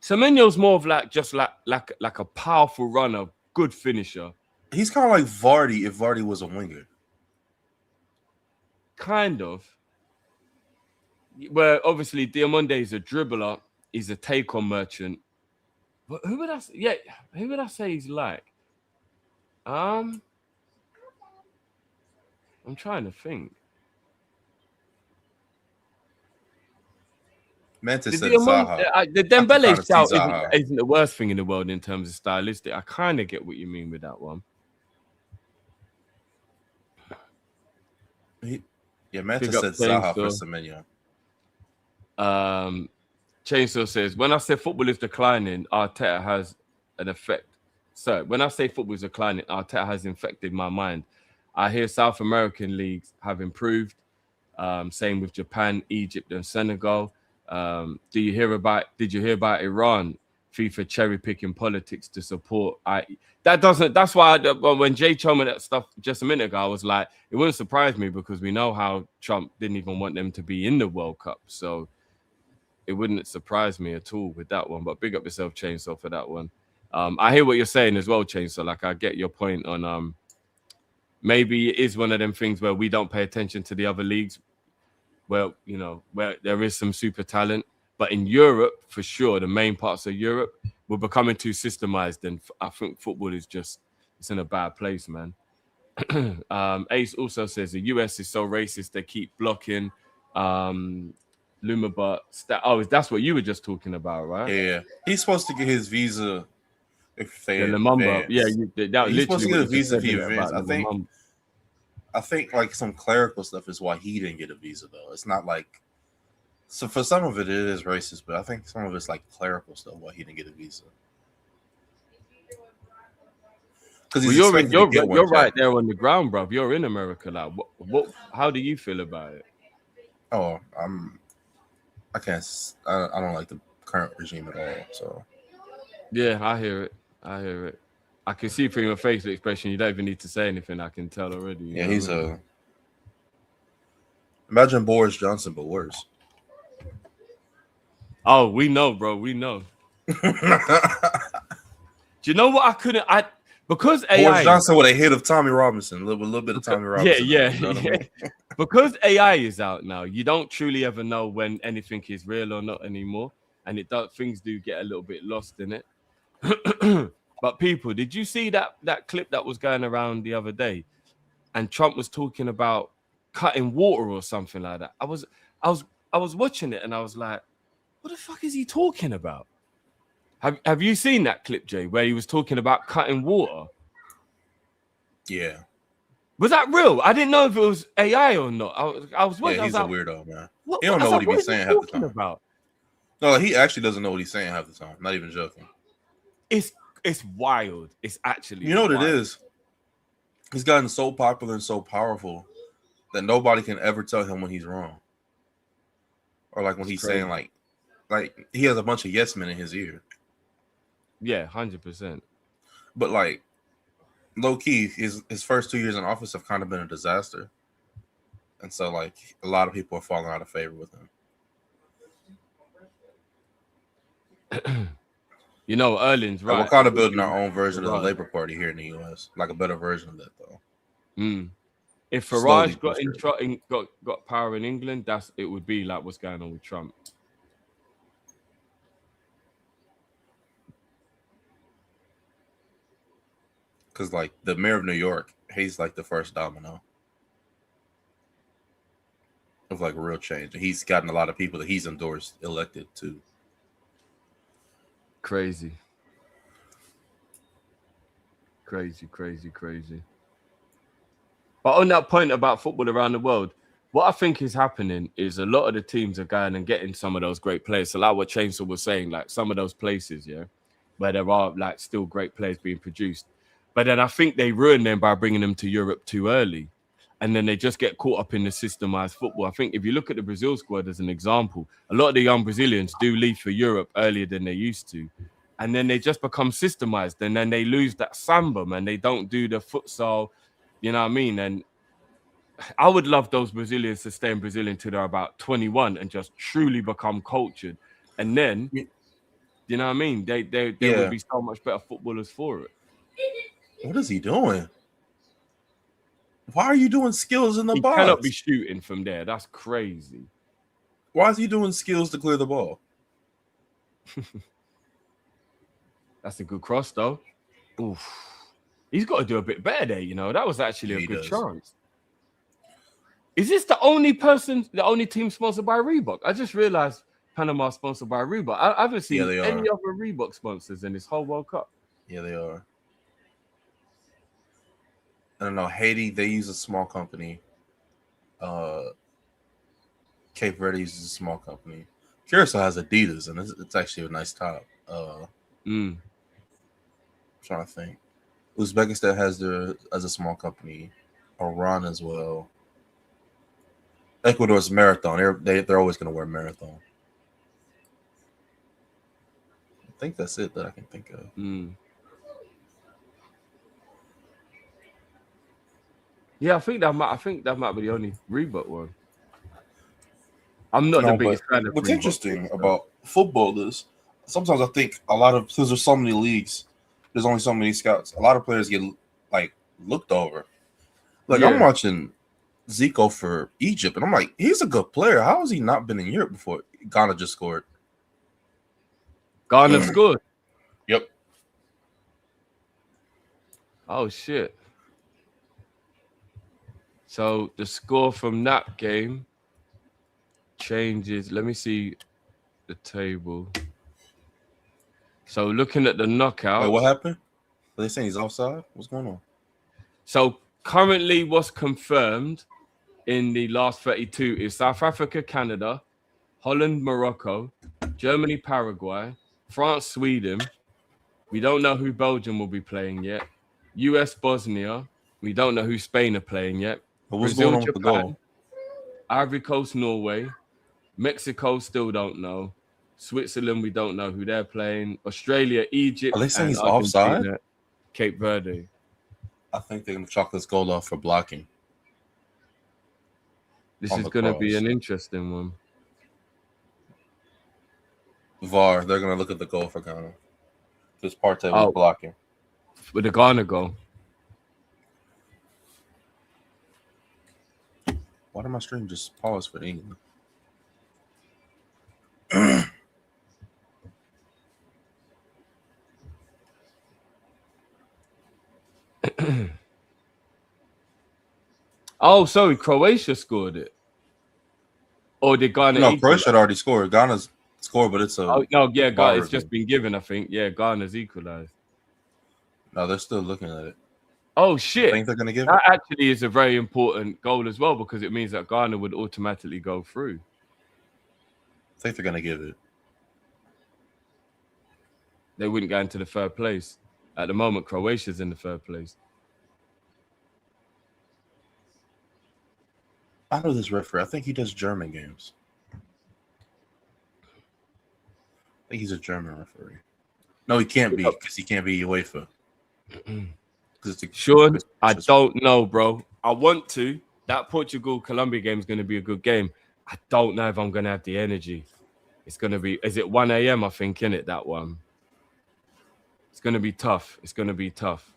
Semenyo's more of like a powerful runner, good finisher. He's kind of like Vardy if Vardy was a winger. Kind of. Where obviously Diamande is a dribbler, he's a take-on merchant. But who would I say? Yeah, who would I say he's like? I'm trying to think. Mantis said Zaha. The Dembele shout isn't the worst thing in the world in terms of stylistic. I kind of get what you mean with that one. Mantis said Zaha for Semenyo. Chainsaw says, when I say football is declining, Arteta has an effect. So when I say football is declining, Arteta has infected my mind. I hear South American leagues have improved. Same with Japan, Egypt, and Senegal. Did you hear about Iran? FIFA cherry picking politics to support. That's why when Jay told me that stuff just a minute ago, I was like, it wouldn't surprise me because we know how Trump didn't even want them to be in the World Cup. So it wouldn't surprise me at all with that one. But big up yourself, Chainsaw, for that one. I hear what you're saying as well, Chainsaw. Like I get your point on maybe it is one of them things where we don't pay attention to the other leagues. Well, you know, where there is some super talent. But in Europe, for sure, the main parts of Europe, we're becoming too systemized. And I think football is just, it's in a bad place, man. Ace also says the US is so racist, they keep blocking Lumumba. That's what you were just talking about, right? Yeah. He's supposed to get his visa if they Lumumba. Yeah, he's supposed to get a visa if he advanced. I think like some clerical stuff is why he didn't get a visa, though. It's not like... So for some of it is racist, but I think some of it's like clerical stuff why he didn't get a visa. Because you're right there on the ground, bro. You're in America now. What? How do you feel about it? Oh, I don't like the current regime at all. So yeah, I hear it. I can see from your facial expression you don't even need to say anything. I can tell already. Yeah, he's imagine Boris Johnson, but worse. Oh, we know, bro. We know. Do you know what because AI Boris Johnson with a hit of Tommy Robinson, a little bit of Tommy Robinson. Yeah. You know what I mean? Because AI is out now, you don't truly ever know when anything is real or not anymore, and things do get a little bit lost in it. But people, did you see that clip that was going around the other day, and Trump was talking about cutting water or something like that? I was watching it and I was like, what the fuck is he talking about? Have you seen that clip, Jay, where he was talking about cutting water? Yeah. Was that real? I didn't know if it was AI or not. I was watching. Yeah, I he's was a like, weirdo, man. what, He don't I know was what like, he what be is he saying half the talking time. about? No, he actually doesn't know what he's saying half the time. Not even joking. It's wild. It's actually You know what wild. it is? He's gotten so popular and so powerful that nobody can ever tell him when he's wrong. Or like when he's saying like he has a bunch of yes men in his ear. Yeah, 100%. But like low key, his first 2 years in office have kind of been a disaster. And so like a lot of people are falling out of favor with him. You know, Erling's right. Like we're kind of building our own version of the Labour Party here in the US. Like a better version of that though. If Farage got power in England, it would be like what's going on with Trump. Because like the mayor of New York, he's like the first domino of like real change. And he's gotten a lot of people that he's endorsed elected too. Crazy. But on that point about football around the world, what I think is happening is a lot of the teams are going and getting some of those great players. So like what Chainsaw was saying, like some of those places, yeah, where there are like still great players being produced. But then I think they ruin them by bringing them to Europe too early. And then they just get caught up in the systemized football. I think if you look at the Brazil squad as an example, a lot of the young Brazilians do leave for Europe earlier than they used to. And then they just become systemized. And then they lose that samba, man. They don't do the futsal, you know what I mean? And I would love those Brazilians to stay in Brazil until they're about 21 and just truly become cultured. And then, you know what I mean? They would be so much better footballers for it. What is he doing? Why are you doing skills in the box? He cannot be shooting from there. That's crazy. Why is he doing skills to clear the ball? That's a good cross, though. Oof. He's got to do a bit better there, you know. That was actually a good chance. Is this the only team sponsored by Reebok? I just realized Panama sponsored by Reebok. I haven't seen any other Reebok sponsors in this whole World Cup. Yeah, they are. I don't know. Haiti, they use a small company. Cape Verde uses a small company. Curacao has Adidas, and it's actually a nice top. I'm trying to think. Uzbekistan has a small company. Iran as well. Ecuador's Marathon. They're always going to wear Marathon. I think that's it that I can think of. Yeah, I think that might be the only Reebok one. I'm not the biggest fan of what's Reebok. interesting about football is sometimes I think because there's so many leagues, there's only so many scouts. A lot of players get like looked over. Like I'm watching Zico for Egypt, and I'm like, he's a good player. How has he not been in Europe before? Ghana just scored. Ghana scored? Yep. Oh, shit. So the score from that game changes. Let me see the table. So looking at the knockout. Wait, what happened? Are they saying he's offside? What's going on? So currently what's confirmed in the last 32 is South Africa, Canada, Holland, Morocco, Germany, Paraguay, France, Sweden. We don't know who Belgium will be playing yet. US, Bosnia. We don't know who Spain are playing yet. But what's Brazil, going on with the goal? Ivory Coast, Norway. Mexico, still don't know. Switzerland, we don't know who they're playing. Australia, Egypt. Are they saying and he's offside? Cape Verde. I think they're going to chalk this goal off for blocking. This is going to be an interesting one. VAR, they're going to look at the goal for Ghana. This Partey was blocking. With the Ghana goal. Why did my stream just pause for England? Oh, sorry, Croatia scored it. Or did Ghana No, equalize? Croatia had already scored. Ghana's scored, but it's a. Oh no, yeah, VAR it's just review. been given. I think. Yeah, Ghana's equalized. No, they're still looking at it. Oh I shit! think they're gonna give That it. actually is a very important goal as well because it means that Ghana would automatically go through. I think they're gonna give it. They wouldn't go into the third place. At the moment, Croatia's in the third place. I know this referee. I think he does German games. I think he's a German referee. No, he can't be because he can't be UEFA. Sean, I don't know, bro. I want to. That Portugal-Colombia game is going to be a good game. I don't know if I'm going to have the energy. It's going to be, is it 1 a.m., I think, innit, that one? It's going to be tough. It's going to be tough.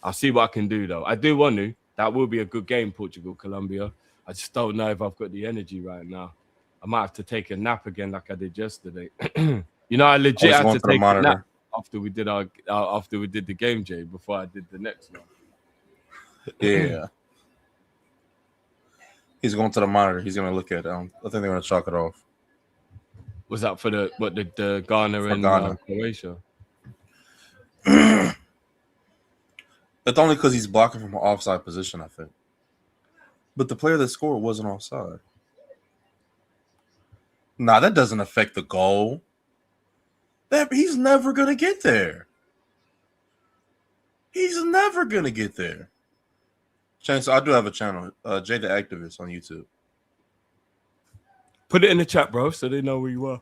I'll see what I can do, though. I do want to. That will be a good game, Portugal-Colombia. I just don't know if I've got the energy right now. I might have to take a nap again like I did yesterday. You know, I legit had to take a nap after we did the game, Jay, before I did the next one. Yeah. He's going to the monitor. He's going to look at it. I think they're going to chalk it off. Was that for the Ghana and Ghana. Croatia? It's only because he's blocking from an offside position, I think. But the player that scored wasn't offside. Nah, that doesn't affect the goal. He's never going to get there. He's never going to get there. So I do have a channel, Jay the Activist on YouTube. Put it in the chat, bro, so they know where you are.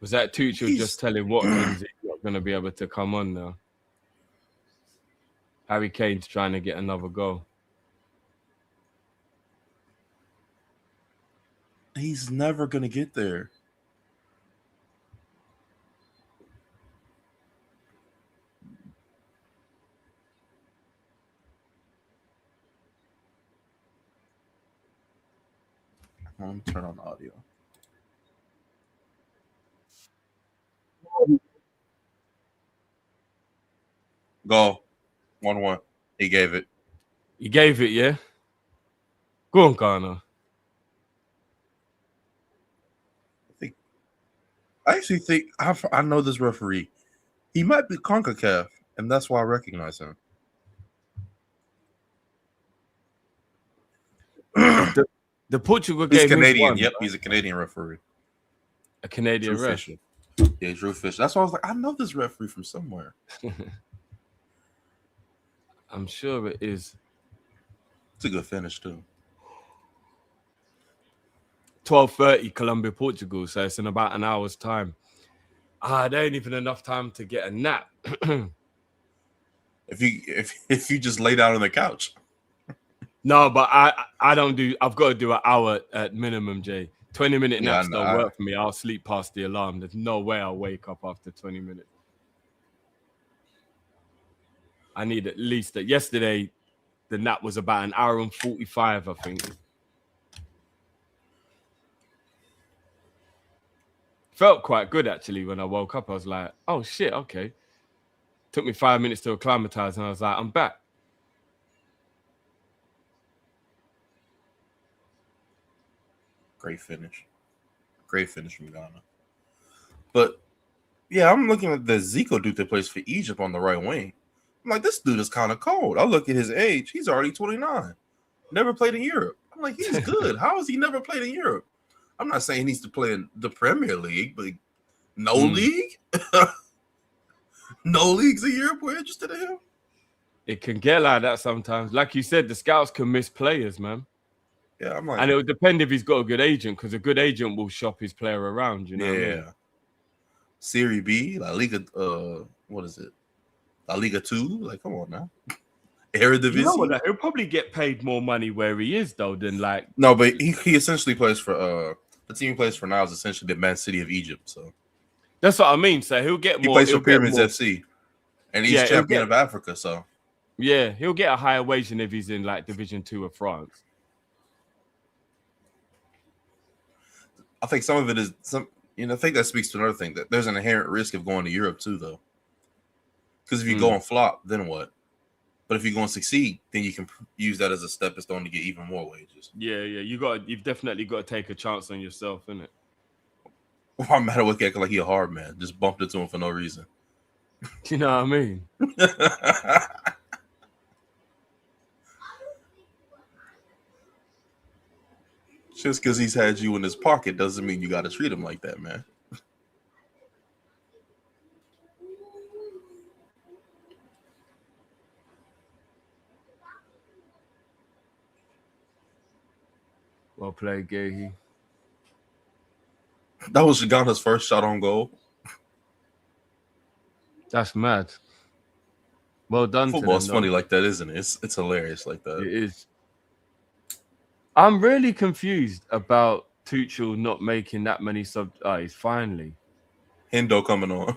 Was that Tuchel just telling Watkins he's not going to be able to come on now? Harry Kane's trying to get another goal. He's never going to get there. Let me turn on the audio. Go. 1-1. He gave it. He gave it, yeah? Go on, Ghana. I actually think I know this referee. He might be CONCACAF, and that's why I recognize him. The Portugal game. He's Canadian. Yep, he's a Canadian referee. A Canadian ref. Yeah, Drew Fisher. That's why I was like, I know this referee from somewhere. I'm sure it is. It's a good finish too. 12:30 Colombia, Portugal. So it's in about an hour's time. There ain't even enough time to get a nap. if you just lay down on the couch. No, but I don't do. I've got to do an hour at minimum, Jay. 20-minute naps don't work for me. I'll sleep past the alarm. There's no way I'll wake up after 20 minutes. I need at least that. Yesterday, the nap was about an hour and 45, I think. Felt quite good, actually, when I woke up. I was like, oh, shit, okay. Took me 5 minutes to acclimatize, and I was like, I'm back. Great finish. Great finish from Ghana. But, yeah, I'm looking at the Zico dude that plays for Egypt on the right wing. I'm like, this dude is kind of cold. I look at his age. He's already 29. Never played in Europe. I'm like, he's good. How has he never played in Europe? I'm not saying he needs to play in the Premier League, but no league? No leagues in Europe we're interested in him? It can get like that sometimes. Like you said, the scouts can miss players, man. Yeah, I'm like, and it would depend if he's got a good agent, because a good agent will shop his player around, you know. Yeah. What I mean? Serie B, La Liga, what is it? La Liga 2? Like, come on now. Eredivisie. You know what? He'll probably get paid more money where he is, though, than like. No, but he essentially plays for the team he plays for now is essentially the Man City of Egypt. So that's what I mean. So he'll get more. He plays for Pyramids FC, and he's champion of Africa. So yeah, he'll get a higher wage than if he's in like Division 2 of France. I think some of it is I think that speaks to another thing, that there's an inherent risk of going to Europe too, though. Because if you go and flop, then what? But if you're going to succeed, then you can use that as a stepping stone to get even more wages. Yeah. You've definitely got to take a chance on yourself, innit? I'm mad at Wick acting like he a hard man. Just bumped into him for no reason. You know what I mean? Just because he's had you in his pocket doesn't mean you got to treat him like that, man. Well played, Gahey. That was Ghana's first shot on goal. That's mad. Well done. Football's funny like that, isn't it? It's hilarious like that. It is. I'm really confused about Tuchel not making that many sub. He's finally. Hendo coming on.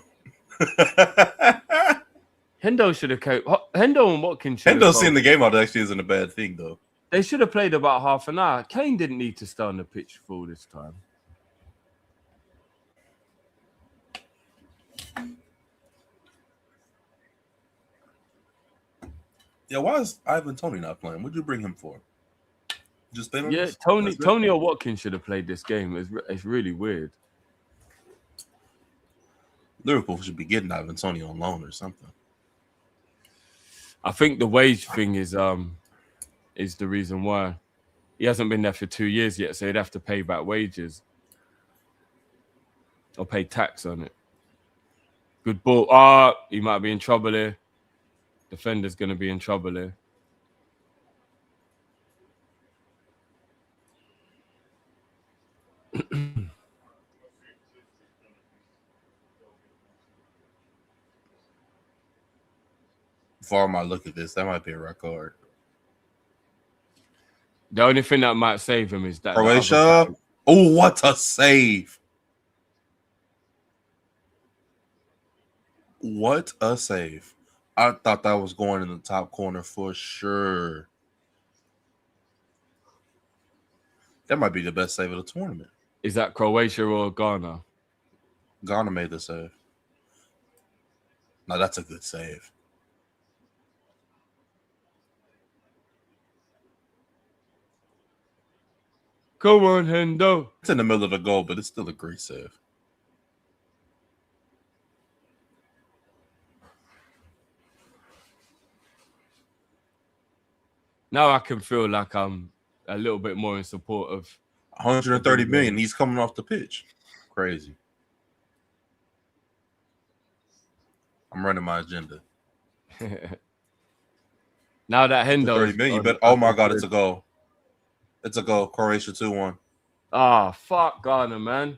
Hendo should have coped. Hendo and Watkins should Hendo seeing the game out actually isn't a bad thing, though. They should have played about half an hour. Kane didn't need to stay on the pitch full this time. Yeah, why is Ivan Toney not playing? What'd you bring him for? Just stay on this? Tony or Watkins should have played this game. It's really weird. Liverpool should be getting Ivan Toney on loan or something. I think the wage thing is the reason why. He hasn't been there for 2 years yet, so he'd have to pay back wages or pay tax on it. Good ball. He might be in trouble here. Defender's going to be in trouble here. VAR might look at this. That might be a red card. The only thing that might save him is that. Croatia. Oh, what a save. What a save. I thought that was going in the top corner for sure. That might be the best save of the tournament. Is that Croatia or Ghana? Ghana made the save. Now that's a good save. Come on, Hendo. It's in the middle of the goal, but it's still a great save. Now I can feel like I'm a little bit more in support of 130 million. He's coming off the pitch. Crazy. I'm running my agenda. Now that Hendo 30 million, but oh my God, it's a goal. It's a goal. Croatia 2-1. Fuck Ghana, man.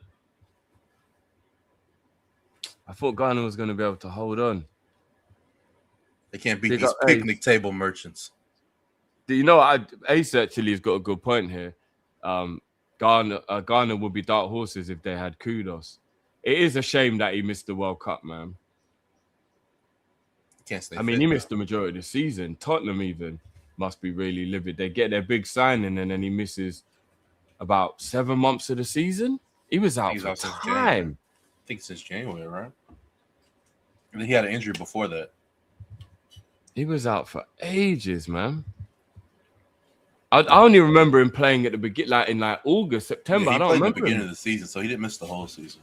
I thought Ghana was going to be able to hold on. They can't beat these picnic table merchants. You know, Ace actually has got a good point here. Ghana would be dark horses if they had Kudos. It is a shame that he missed the World Cup, man. Can't stay. He missed the majority of the season. Tottenham even must be really livid. They get their big signing and then he misses about 7 months of the season. He was out for time. I think since January, right? And then he had an injury before that. He was out for ages, man. I only remember him playing at the beginning, in August, September. Yeah, I don't remember at the beginning of the season, so he didn't miss the whole season.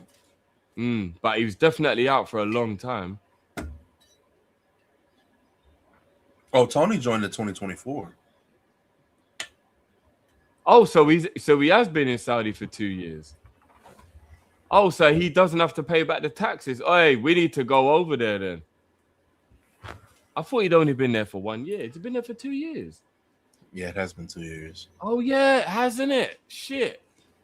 But he was definitely out for a long time. Oh, Tony joined in 2024. Oh, so he has been in Saudi for 2 years. Oh, so he doesn't have to pay back the taxes. Oh, hey, we need to go over there then. I thought he'd only been there for 1 year. He's been there for 2 years. Yeah, it has been 2 years. Oh, yeah, hasn't it? Shit.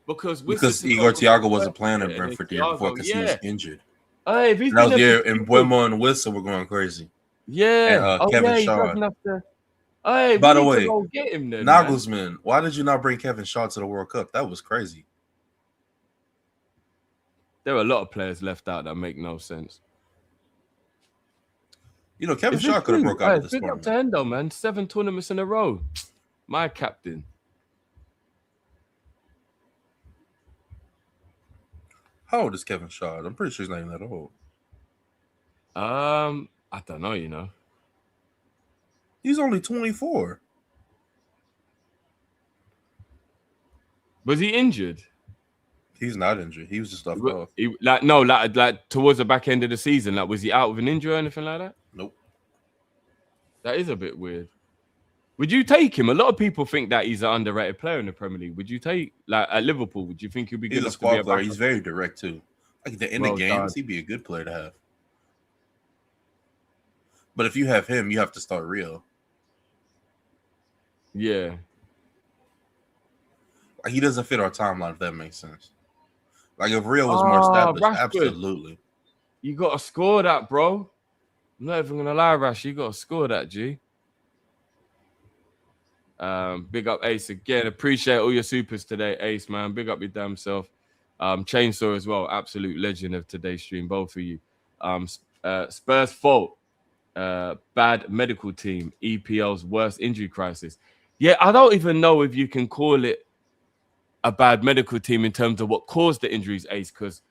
Because Igor Thiago wasn't playing at Brentford the year before because he was injured. Hey, if he's that was the year, and Buemo and Whistle were going crazy. Yeah. And, Kevin Shaw. He doesn't have to... Hey, by the way, go get him then, Nagelsmann, man. Why did you not bring Kevin Shaw to the World Cup? That was crazy. There are a lot of players left out that make no sense. You know, Kevin Shaw could have broke out of this tournament. tournament. Big up to Hendo, man. 7 tournaments in a row. My captain. How old is Kevin Shaw? I'm pretty sure he's not even that old. I don't know, you know. He's only 24. Was he injured? He's not injured. He was just left off. Like towards the back end of the season. Like, was he out with an injury or anything like that? Nope. That is a bit weird. Would you take him? A lot of people think that he's an underrated player in the Premier League. Would you take, like, at Liverpool? Would you think he'd be good He's a enough to be squad a player. backup? He's very direct too. Like in the Well games, done. he'd be a good player to have. But if you have him, you have to start Rio. Yeah. Like, he doesn't fit our timeline, if that makes sense. Like if Rio was more established, Rashford. absolutely. You got to score that, bro. I'm not even going to lie, Rash. You got to score that, G. Big up Ace again. Appreciate all your supers today, Ace, man. Big up your damn self. Chainsaw as well. Absolute legend of today's stream, both of you. Spurs fault. Bad medical team. EPL's worst injury crisis. Yeah, I don't even know if you can call it a bad medical team in terms of what caused the injuries, Ace, because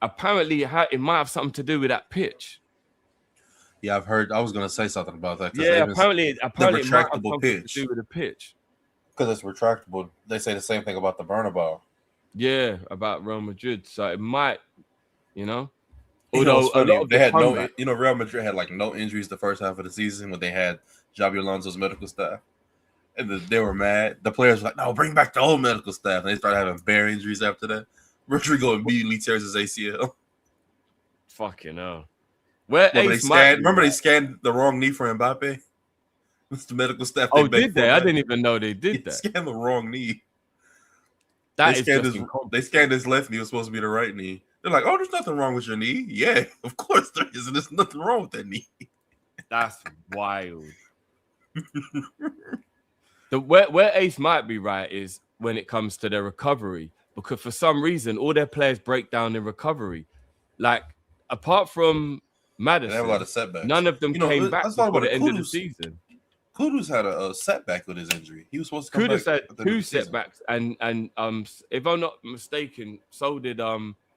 apparently it might have something to do with that pitch. Yeah, I've heard. I was going to say something about that. Yeah, apparently the it might have retractable something pitch to do with the pitch. because it's retractable. They say the same thing about the Bernabeu. Yeah, about Real Madrid. So it might, you know. Although a lot of they had comeback, Real Madrid had like no injuries the first half of the season when they had Xabi Alonso's medical staff, and they were mad. The players were like, "No, bring back the old medical staff," and they started having bare injuries after that. Rodrigo immediately tears his ACL. fucking hell. Where Remember they scanned the wrong knee for Mbappe? It's the medical staff. Oh, did they? I didn't even know they did that. They scanned the wrong knee. They scanned his left knee. It was supposed to be the right knee. They're like, "Oh, there's nothing wrong with your knee." Yeah, of course there isn't. There's nothing wrong with that knee. That's wild. Where Ace might be right is when it comes to their recovery, because for some reason all their players break down in recovery. Like, apart from Madison, they have a lot of setbacks. None of them came back before the end of the season. Kudus had a setback with his injury. He was supposed to come Kudus back. had 2 setbacks, and if I'm not mistaken, so did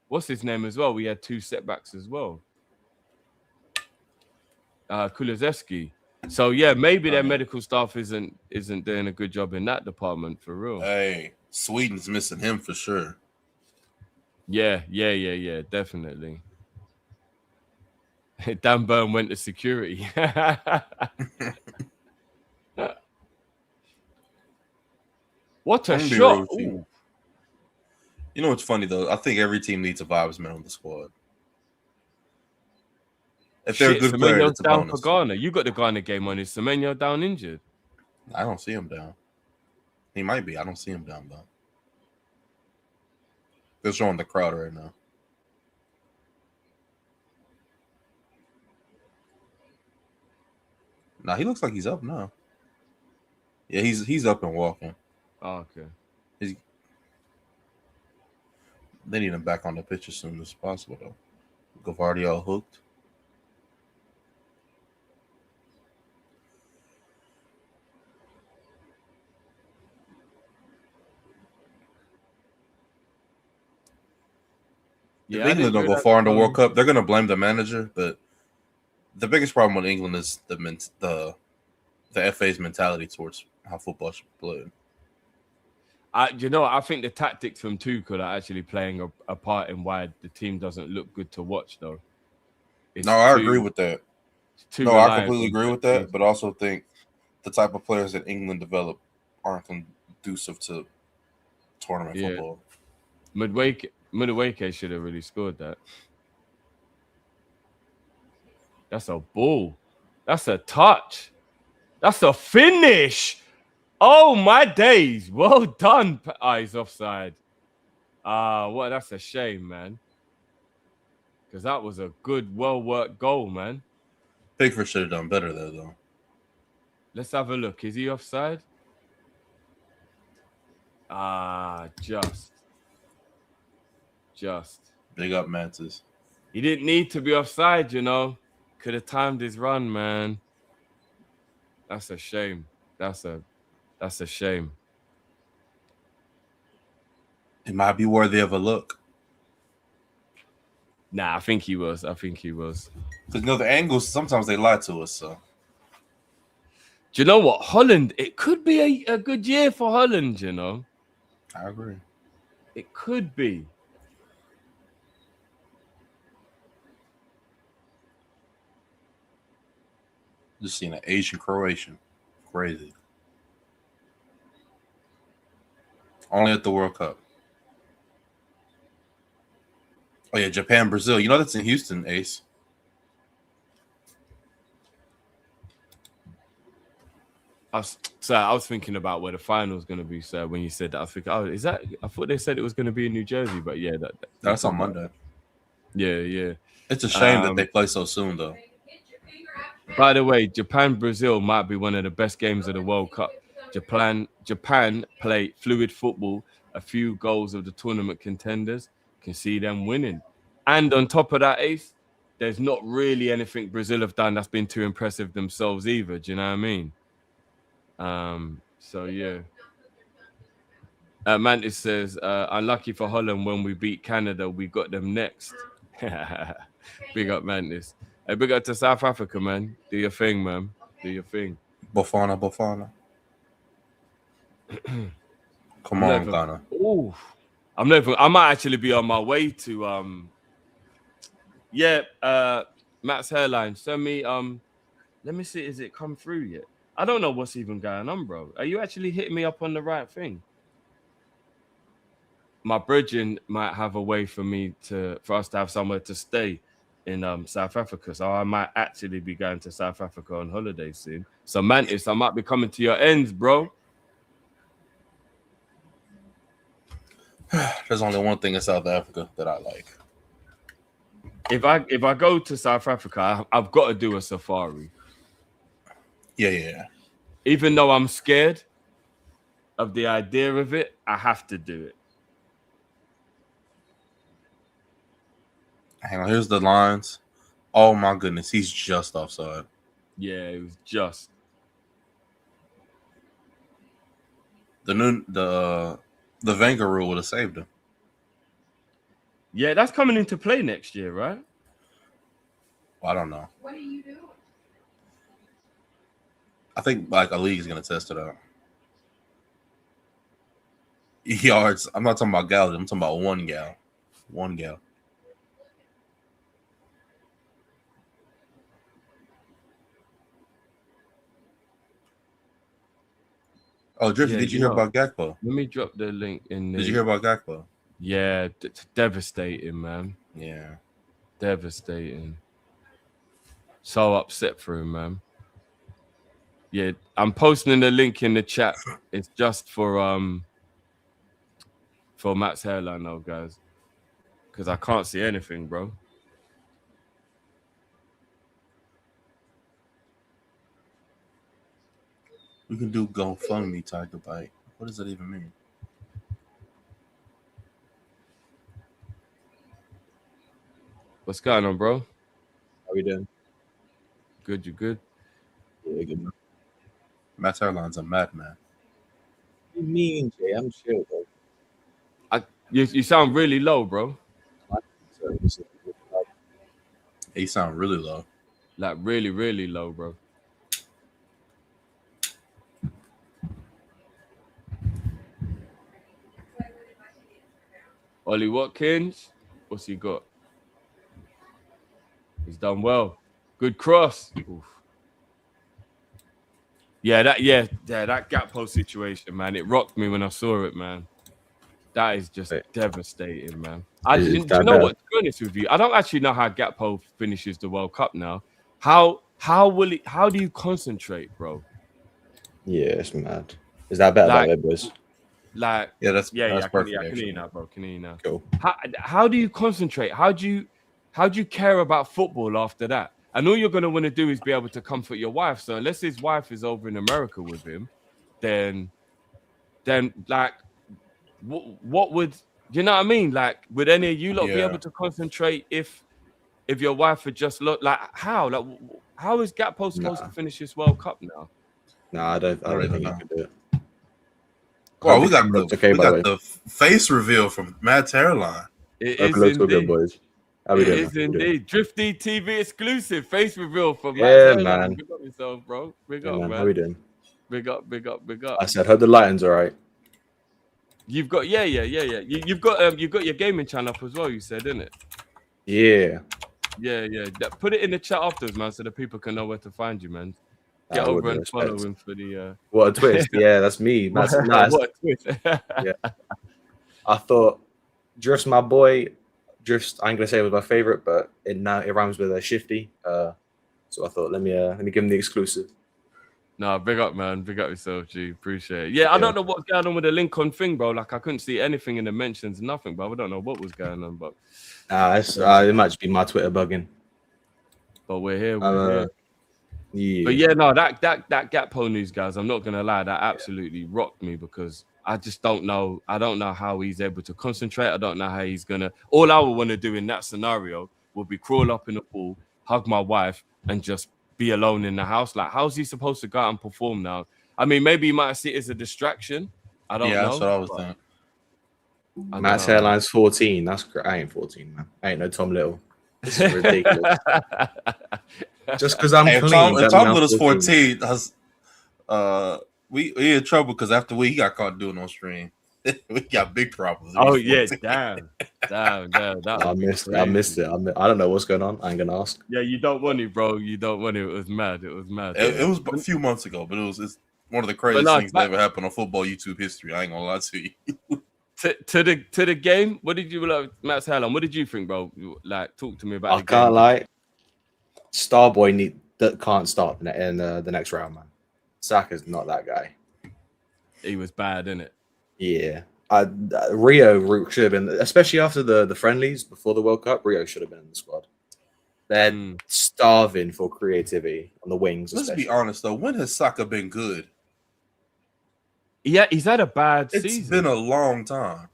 what's his name as well? We had 2 setbacks as well. Kulusevski. So yeah, maybe their medical staff isn't doing a good job in that department for real. Hey, Sweden's missing him for sure. Yeah, definitely. Dan Burn went to security. What a shot! You know what's funny though? I think every team needs a vibes man on the squad. If they're a good player, it's a down bonus. for Ghana. You got the Ghana game on. Is Semenyo down injured? I don't see him down. He might be. I don't see him down though. They're showing the crowd right now. Nah, he looks like he's up now. Yeah, he's up and walking. Oh, okay. They need him back on the pitch as soon as possible though. Gavardio hooked. Yeah, if England don't go far in the World Cup, they're gonna blame the manager. But the biggest problem with England is the FA's mentality towards how football should be played. I think the tactics from Tuchel are actually playing a part in why the team doesn't look good to watch, though. I agree with that. I completely agree with that, but also think the type of players that England develop aren't conducive to tournament football. Madueke should have really scored that. That's a ball. That's a touch. That's a finish. Oh, my days. Well done. He's offside. Well, that's a shame, man. Because that was a good, well-worked goal, man. Pickford should have done better there, though. Let's have a look. Is he offside? Just. Big up, Mantis. He didn't need to be offside, you know. Could have timed his run, man. That's a shame. That's a shame. It might be worthy of a look. Nah, I think he was. Because you know the angles sometimes they lie to us. So do you know what, Holland? It could be a good year for Holland. You know, I agree. it could be. Just seeing an Asian Croatian, crazy. Only at the World Cup. Oh yeah, Japan, Brazil. You know that's in Houston, Ace. I was thinking about where the final is going to be. So when you said that, I was thinking, oh, is that? I thought they said it was going to be in New Jersey, but yeah, that's on Monday. Yeah. It's a shame that they play so soon, though. By the way, Japan Brazil might be one of the best games of the World Cup. Japan play fluid football. A few goals of the tournament contenders can see them winning, and on top of that, Ace, there's not really anything Brazil have done that's been too impressive themselves either. Do you know what I mean? So yeah. Mantis says, unlucky for Holland when we beat Canada, we got them next. Big up, Mantis. Hey, big up to South Africa, man. Do your thing, man. Do your thing. Bafana. Come on, Ghana. Ooh. I might actually be on my way to Matt's hairline. Send me let me see, is it come through yet? I don't know what's even going on, bro. Are you actually hitting me up on the right thing? My bridging might have a way for us to have somewhere to stay in South Africa. So I might actually be going to South Africa on holiday soon. So Mantis, I might be coming to your ends, bro. There's only one thing in South Africa that I like. If I go to South Africa, I've got to do a safari. Yeah. Even though I'm scared of the idea of it, I have to do it. Hang on, here's the lines. Oh my goodness, he's just offside. Yeah, it was just. The Wenger rule would have saved him. Yeah, that's coming into play next year, right? Well, I don't know. What are you doing? I think like a league is gonna test it out. Yards. I'm not talking about gallons. I'm talking about 1 gal. 1 gal. Oh, Drifty, did you hear about Gakpo? Let me drop the link in. Did you hear about Gakpo? Yeah, devastating, man. Yeah, devastating. So upset for him, man. Yeah, I'm posting the link in the chat. It's just for Matt's hairline now, guys, because I can't see anything, bro. We can do GoFundMe Tiger Bite. What does that even mean? What's going on, bro? How we doing? Good, you good? Yeah, good. Matt's hairline's a madman. What do you mean, Jay? I'm chill, bro. You sound really low, bro. He sound really low. Like really, really low, bro. Ollie Watkins, what's he got? He's done well. Good cross. Oof. Yeah, that Gakpo situation, man. It rocked me when I saw it, man. That is just devastating, man. Do you know what? To be honest with you, I don't actually know how Gakpo finishes the World Cup now. How do you concentrate, bro? Yeah, it's mad. Is that better, like, that boys? Like, that's perfect. I can hear you now, bro. Can hear you now. Cool. How do you concentrate? How do you care about football after that? And all you're gonna want to do is be able to comfort your wife. So unless his wife is over in America with him, then like, what would you know what I mean? Like, would any of you lot be able to concentrate if your wife had just looked like how is Gakpo supposed to finish this World Cup now? No, I don't think you can do it. Well, we got the face reveal from Matt's hairline. It is indeed. Good, boys. How we It doing? is indeed. Drifty TV exclusive face reveal from Yeah, Max. man. Big up yourself, bro. Big Yeah, up, man. man. How we doing? Big up, big up, big I up. said, hope the lighting's all right. You've got You've got your gaming channel up as well. You said, didn't it? Yeah. Yeah. Put it in the chat afterwards, man, so that people can know where to find you, man. Get With over and respect. follow him for the. What a twist! Yeah, that's me. That's nice. What a twist. Yeah. I thought Drift's my boy. Drift's, I ain't gonna say it was my favorite, but it rhymes with a shifty. So I thought let me give him the exclusive. No, big up, man. Big up yourself, G. Appreciate it. Yeah, I don't know what's going on with the Lincoln thing, bro. Like, I couldn't see anything in the mentions, nothing, bro. I don't know what was going on, but It might just be my Twitter bugging. But we're here. We're here. Yeah. But yeah, no, that Gap Pole news, guys. I'm not gonna lie, that absolutely rocked me because I just don't know. I don't know how he's able to concentrate. I don't know how he's gonna. All I would want to do in that scenario would be crawl up in the pool, hug my wife, and just be alone in the house. Like, how's he supposed to go out and perform now? I mean, maybe he might see it as a distraction. I don't know. Yeah, that's what I was thinking. Matt's hairline's 14. That's great. I ain't 14, man. I ain't no Tom Little. This is ridiculous. Just because I'm clean. If Tom Little's 14, we in trouble because after he got caught doing on stream, we got big problems. Oh yeah, damn. I missed it. I don't know what's going on. I ain't gonna ask. Yeah, you don't want it, bro. You don't want it. It was mad. It was a few months ago, but it's one of the craziest things that ever happened on football YouTube history. I ain't gonna lie to you. to the game, what did you like, Matt's Helen? What did you think, bro? Like, talk to me about. I can't lie. Starboy can't start in the next round, man. Saka's not that guy. He was bad, isn't it? Yeah. Rio should have been, especially after the friendlies before the World Cup. Rio should have been in the squad. They're starving for creativity on the wings. Let's be honest though. When has Saka been good? Yeah, he's had a bad season. It's been a long time.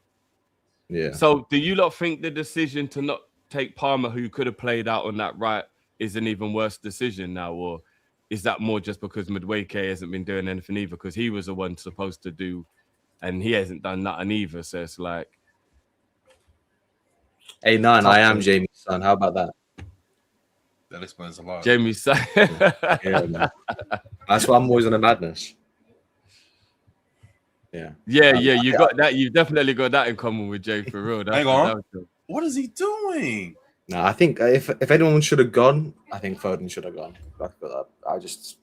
Yeah. So, do you lot think the decision to not take Palmer, who could have played out on that right, is an even worse decision now, or is that more just because Madueke hasn't been doing anything either? Because he was the one supposed to do, and he hasn't done nothing either. So it's like, hey, nine, I am Jamie's son. How about that? That explains a lot. Jamie's son. Yeah, man. That's why I'm always on the madness. Yeah. You got that. You've definitely got that in common with Jay for real. Hang on. What is he doing? No, I think if anyone should have gone, I think Foden should have gone. I just.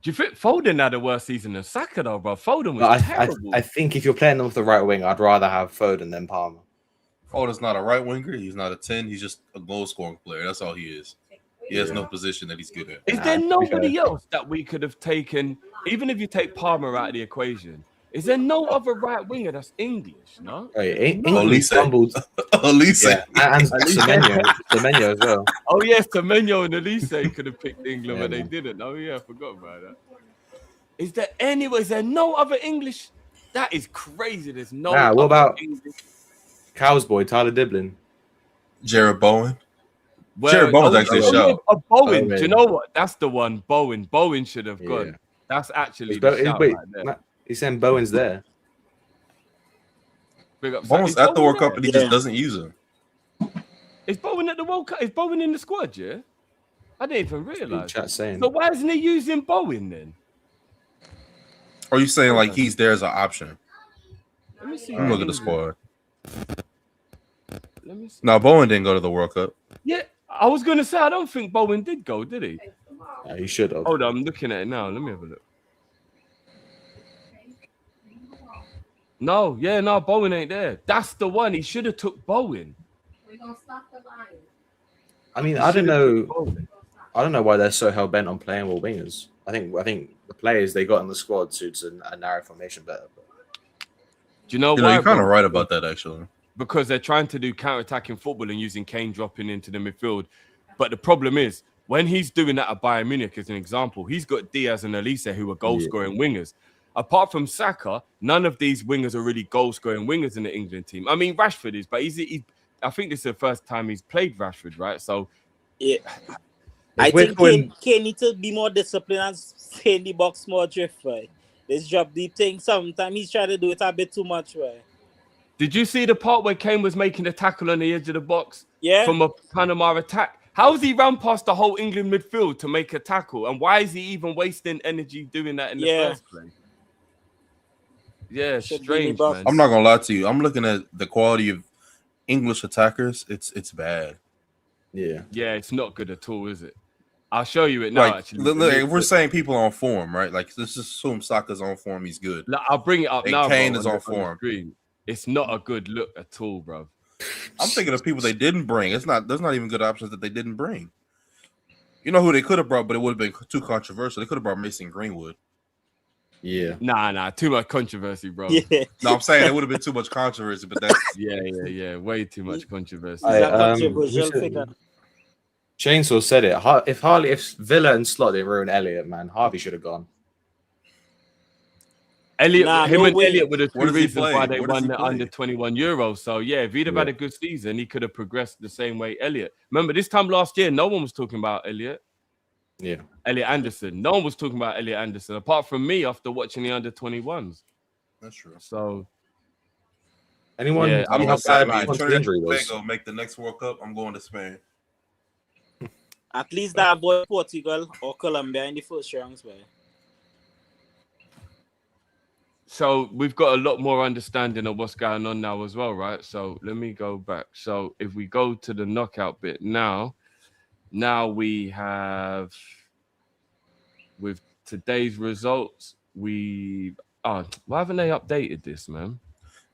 Do you think Foden had a worse season than Saka though, bro? Foden was terrible. I think if you're playing them with the right wing, I'd rather have Foden than Palmer. Foden's not a right winger. He's not a 10. He's just a goal scoring player. That's all he is. He has no position that he's good at. Is there nobody else that we could have taken, even if you take Palmer out of the equation? Is there no other right winger that's English? No. English stumbled. Elise. Yeah. And Semenyo as well. Oh yes, Semenyo and Elise could have picked England, but they didn't. Oh yeah, I forgot about that. Is there no other English? That is crazy. There's no. What about English. Cow's boy, Tyler Diblin? Jared Bowen. Well, Jared Bowen's actually a show. Bowen. Do you know what? That's the one. Bowen. Bowen should have gone. That's actually the shout right there. He's saying Bowen's there. Bowen's at the World Cup, and he just doesn't use him. Is Bowen at the World Cup? Is Bowen in the squad? Yeah, I didn't even realize. Chat saying. So why isn't he using Bowen then? Or are you saying like he's there as an option? Let me see. Look at the squad. Let me see. No, Bowen didn't go to the World Cup. Yeah, I was gonna say I don't think Bowen did go, did he? Yeah, he should have. Hold on, I'm looking at it now. Let me have a look. No, Bowen ain't there. That's the one. He should have took Bowen. We're gonna stop the line. I mean, I don't know why they're so hell bent on playing with wingers. I think the players they got in the squad suits a narrow formation better. But... Do you know why? You're kind of right about that, actually. Because they're trying to do counter-attacking football and using Kane dropping into the midfield. But the problem is, when he's doing that at Bayern Munich, as an example, he's got Diaz and Elise who are goal-scoring wingers. Apart from Saka, none of these wingers are really goal-scoring wingers in the England team. I mean, Rashford is, but he's I think this is the first time he's played Rashford, right? So, yeah. I think Kane needs to be more disciplined and stay in the box more, Drift, right? Let's drop deep thing. Sometimes he's trying to do it a bit too much, right? Did you see the part where Kane was making a tackle on the edge of the box Yeah. from a Panama attack? How has he run past the whole England midfield to make a tackle? And why is he even wasting energy doing that in the first place? Yeah, Should be strange, buff. man. I'm not gonna lie to you. I'm looking at the quality of English attackers. It's bad. Yeah. Yeah, it's not good at all, is it? I'll show you it now, Like, actually. look, we're saying people on form, right? Like, let's just assume Saka's on form. He's good. Look, I'll bring it up And now, Kane bro, is on on the form. screen. It's not a good look at all, bro. I'm thinking of people they didn't bring. There's not even good options that they didn't bring. You know who they could have brought, but it would have been too controversial. They could have brought Mason Greenwood. Yeah. Nah, too much controversy, bro. Yeah. No, I'm saying it would have been too much controversy, but that's Yeah. Way too much controversy. He's a I, controversial who said- figure. Chainsaw said it. If Villa and Slot didn't ruin Elliot, man, Harvey should have gone. Elliot, Nah, him no and way. Elliot were the Where two does he reasons play? why they Where does won he the play? under 21 Euros. So yeah, if he'd have had a good season, he could have progressed the same way Elliot. Remember this time last year, no one was talking about Elliot Anderson. No one was talking about Elliot Anderson apart from me after watching the under 21s. that's true. So Anyone? Yeah, I'm how gonna say, bad man, Conte's Trinidad injury and was? Tobago make the next World Cup. I'm going to Spain. At least that boy Portugal or Colombia in the first rounds, man. So we've got a lot more understanding of what's going on now as well, right? So let me go back. So if we go to the knockout bit now we have with today's results, why haven't they updated this, man?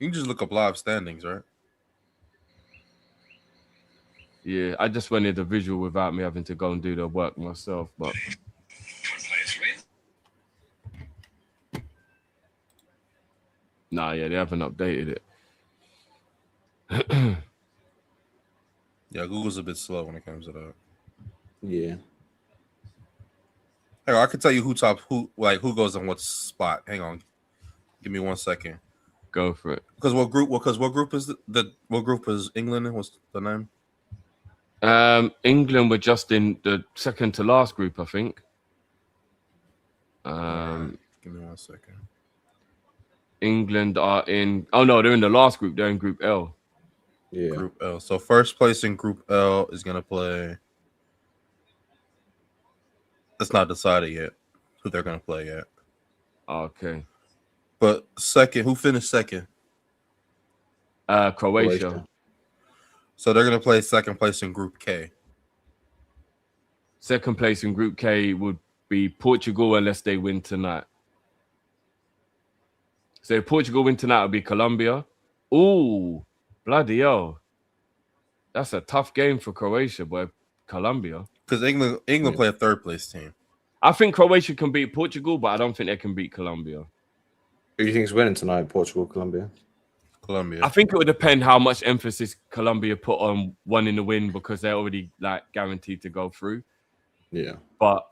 You can just look up live standings, right? Yeah, I just wanted a visual without me having to go and do the work myself, but they haven't updated it. Yeah, Google's a bit slow when it comes to that. Yeah. Hang on, I can tell you who goes in what spot. Hang on, give me 1 second. Go for it. Because what group is what group is England in? What's the name? England were just in the second to last group, I think. Right, give me 1 second. England are in. Oh no, they're in the last group. They're in Group L. Yeah. Group L. So first place in Group L is gonna play. It's not decided yet who they're gonna play yet. Okay. But second, who finished second? Croatia. So they're gonna play second place in Group K. Second place in Group K would be Portugal unless they win tonight. So if Portugal win tonight, it'll be Colombia. Ooh, bloody hell. That's a tough game for Croatia, boy. Colombia. Because England play a third place team. I think Croatia can beat Portugal, but I don't think they can beat Colombia. Who do you think is winning tonight? Portugal, Colombia? Colombia. I think it would depend how much emphasis Colombia put on wanting to win because they're already guaranteed to go through. Yeah. But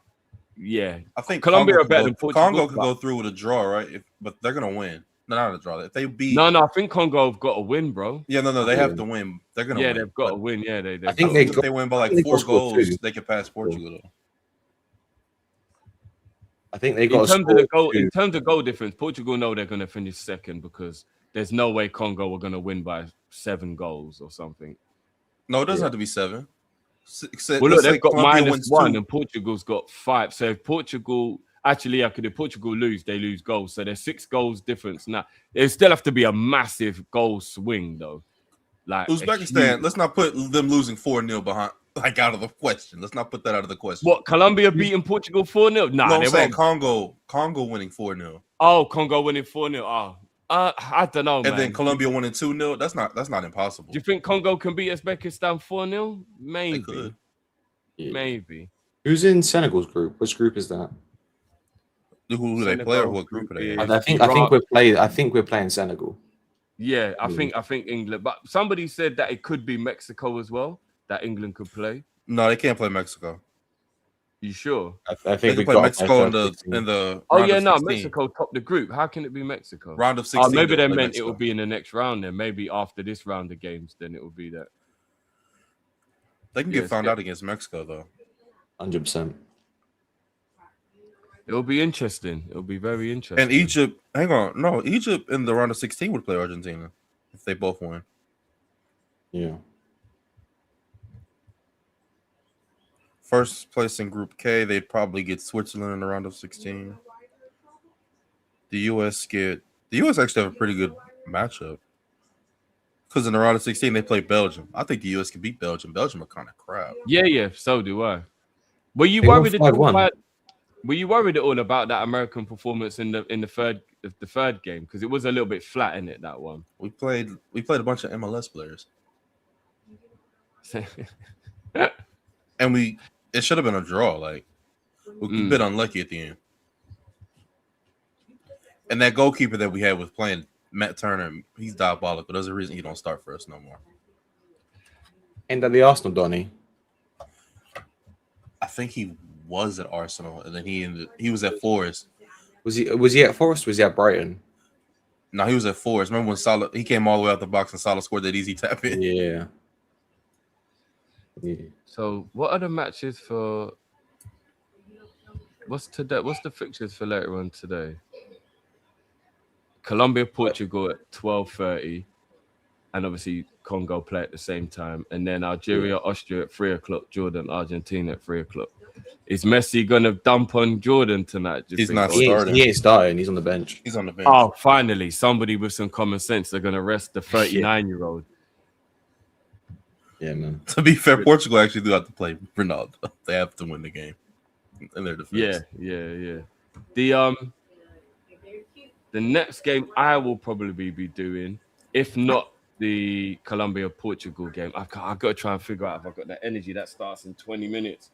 yeah, I think Colombia are better than Portugal. Congo could go through with a draw, right? But they're gonna win. No, not a draw. If they beat, No, I think Congo have got to win, bro. yeah, no, they have to win. They're gonna win. They've got to win. Yeah, they. I think If they win by like 4 goals, they could pass Portugal. Though. I think they got in terms of goal difference, Portugal know they're going to finish second because there's no way Congo are going to win by 7 goals or something. No, it doesn't have to be 7. Well, look, they've got Colombia -1 2. and Portugal's got 5. So if Portugal if Portugal lose, they lose goals. So there's 6 goals difference now. It still have to be a massive goal swing though. Like Uzbekistan, let's not put them losing 4-0 behind, like, out of the question. Let's not put that out of the question. What, Colombia beating Portugal 4-0? Nah, No, they I'm saying won't. Congo winning 4-0. Oh, Congo winning 4-0. Oh, I don't know, man. And then Colombia winning 2-0. That's not impossible. Do you think Congo can beat Uzbekistan 4-0? Maybe. They could. Yeah. Maybe. Who's in Senegal's group? Which group is that? Who they play or what group are they in? I think we're playing Senegal. Yeah, I think England. But somebody said that it could be Mexico as well, that England could play. No, they can't play Mexico. You sure? I They think can we play got Mexico in the Oh round yeah, of no, 16. Mexico topped the group. How can it be Mexico? Round of 16. Maybe they play meant Mexico. it will be in the next round then. Maybe after this round of games, then it will be that. They can get found out against Mexico though. 100%. It'll be interesting. It'll be very interesting. And Egypt, hang on, no, Egypt in the round of 16 would play Argentina. if they both win. Yeah. First place in Group K, they'd probably get Switzerland in the round of 16. The U.S. actually have a pretty good matchup. Because in the round of 16, they play Belgium. I think the U.S. can beat Belgium. Belgium are kind of crap. Yeah, so do I. Were you They won worried at all 5-1. about? Were you worried at all about that American performance in the third game? Because it was a little bit flat in it, that one. We played a bunch of MLS players. And it should have been a draw. Like, we've been unlucky at the end. And that goalkeeper that we had was playing Matt Turner. He's diabolical. There's a reason he don't start for us no more. And at the Arsenal, Donny. I think he was at Arsenal, and then he was at Forest. Was he at Forest? Or was he at Brighton? No, he was at Forest. Remember when Salah he came all the way out the box and Salah scored that easy tap in? Yeah. So what are the matches for? What's today? What's the fixtures for later on today? Colombia, Portugal at 12:30, and obviously Congo play at the same time, and then Algeria, Austria at 3:00, Jordan, Argentina at 3:00. Is Messi gonna dump on Jordan tonight? He's not starting. He ain't starting. He's on the bench. He's on the bench. Oh, finally, somebody with some common sense. They're gonna rest the 39-year-old. Yeah, man. To be fair, Portugal actually do have to play Ronaldo. They have to win the game in their defense. Yeah. The next game I will probably be doing, if not the Colombia-Portugal game, I've got to try and figure out if I've got the energy. That starts in 20 minutes.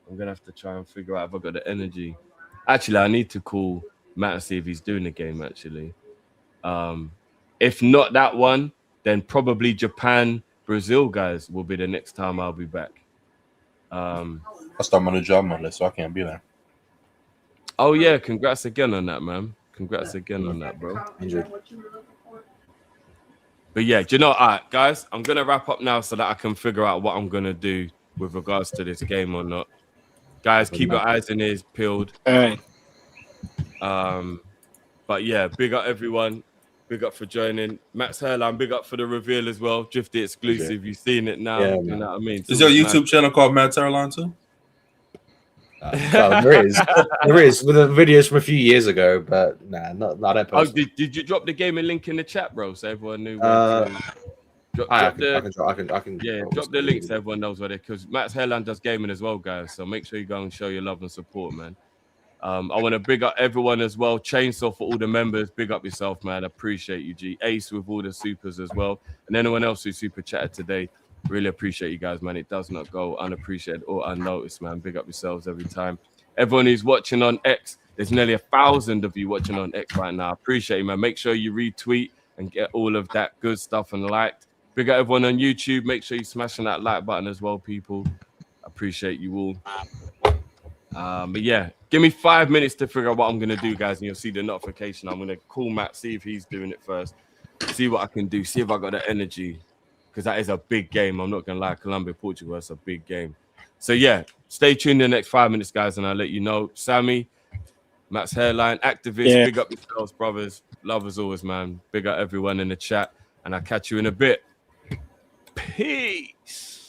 I'm going to have to try and figure out if I've got the energy. Actually, I need to call Matt and see if he's doing the game, actually. If not that one, then probably Japan-Brazil, guys, will be the next time I'll be back. I start my new job Monday, so I can't be there. Oh, yeah. Congrats again on that, man. Congrats again on that, bro. Injured. But yeah, do you know, all right, guys, I'm going to wrap up now so that I can figure out what I'm going to do with regards to this game or not. Guys, keep your eyes and ears peeled. All right. But yeah, big up everyone. Big up for joining. Max Hairline, big up for the reveal as well. DRIFTY exclusive. Okay. You've seen it now. Yeah, you know what I mean? Is your YouTube channel called Matt Terline too? There is with the videos from a few years ago, but not that Oh, person. did you drop the gaming link in the chat, bro? So everyone knew. Drop I can. Yeah, drop the link so everyone knows where they. Because Matt's Hairline does gaming as well, guys. So make sure you go and show your love and support, man. I want to big up everyone as well. Chainsaw for all the members. Big up yourself, man. Appreciate you, G. Ace with all the supers as well, and anyone else who super chatted today. Really appreciate you guys, man. It does not go unappreciated or unnoticed, man. Big up yourselves every time. Everyone who's watching on X, there's nearly 1,000 of you watching on X right now. Appreciate you, man. Make sure you retweet and get all of that good stuff and liked. Big up everyone on YouTube. Make sure you smashing that like button as well, people. Appreciate you all. But yeah, give me 5 minutes to figure out what I'm going to do, guys, and you'll see the notification. I'm going to call Matt, see if he's doing it first, see what I can do, see if I got the energy. Because that is a big game. I'm not going to lie. Colombia, Portugal, that's a big game. So, yeah, stay tuned in the next 5 minutes, guys, and I'll let you know. Sammy, Matt's Hairline, activist, big up yourselves, brothers. Love as always, man. Big up everyone in the chat, and I'll catch you in a bit. Peace.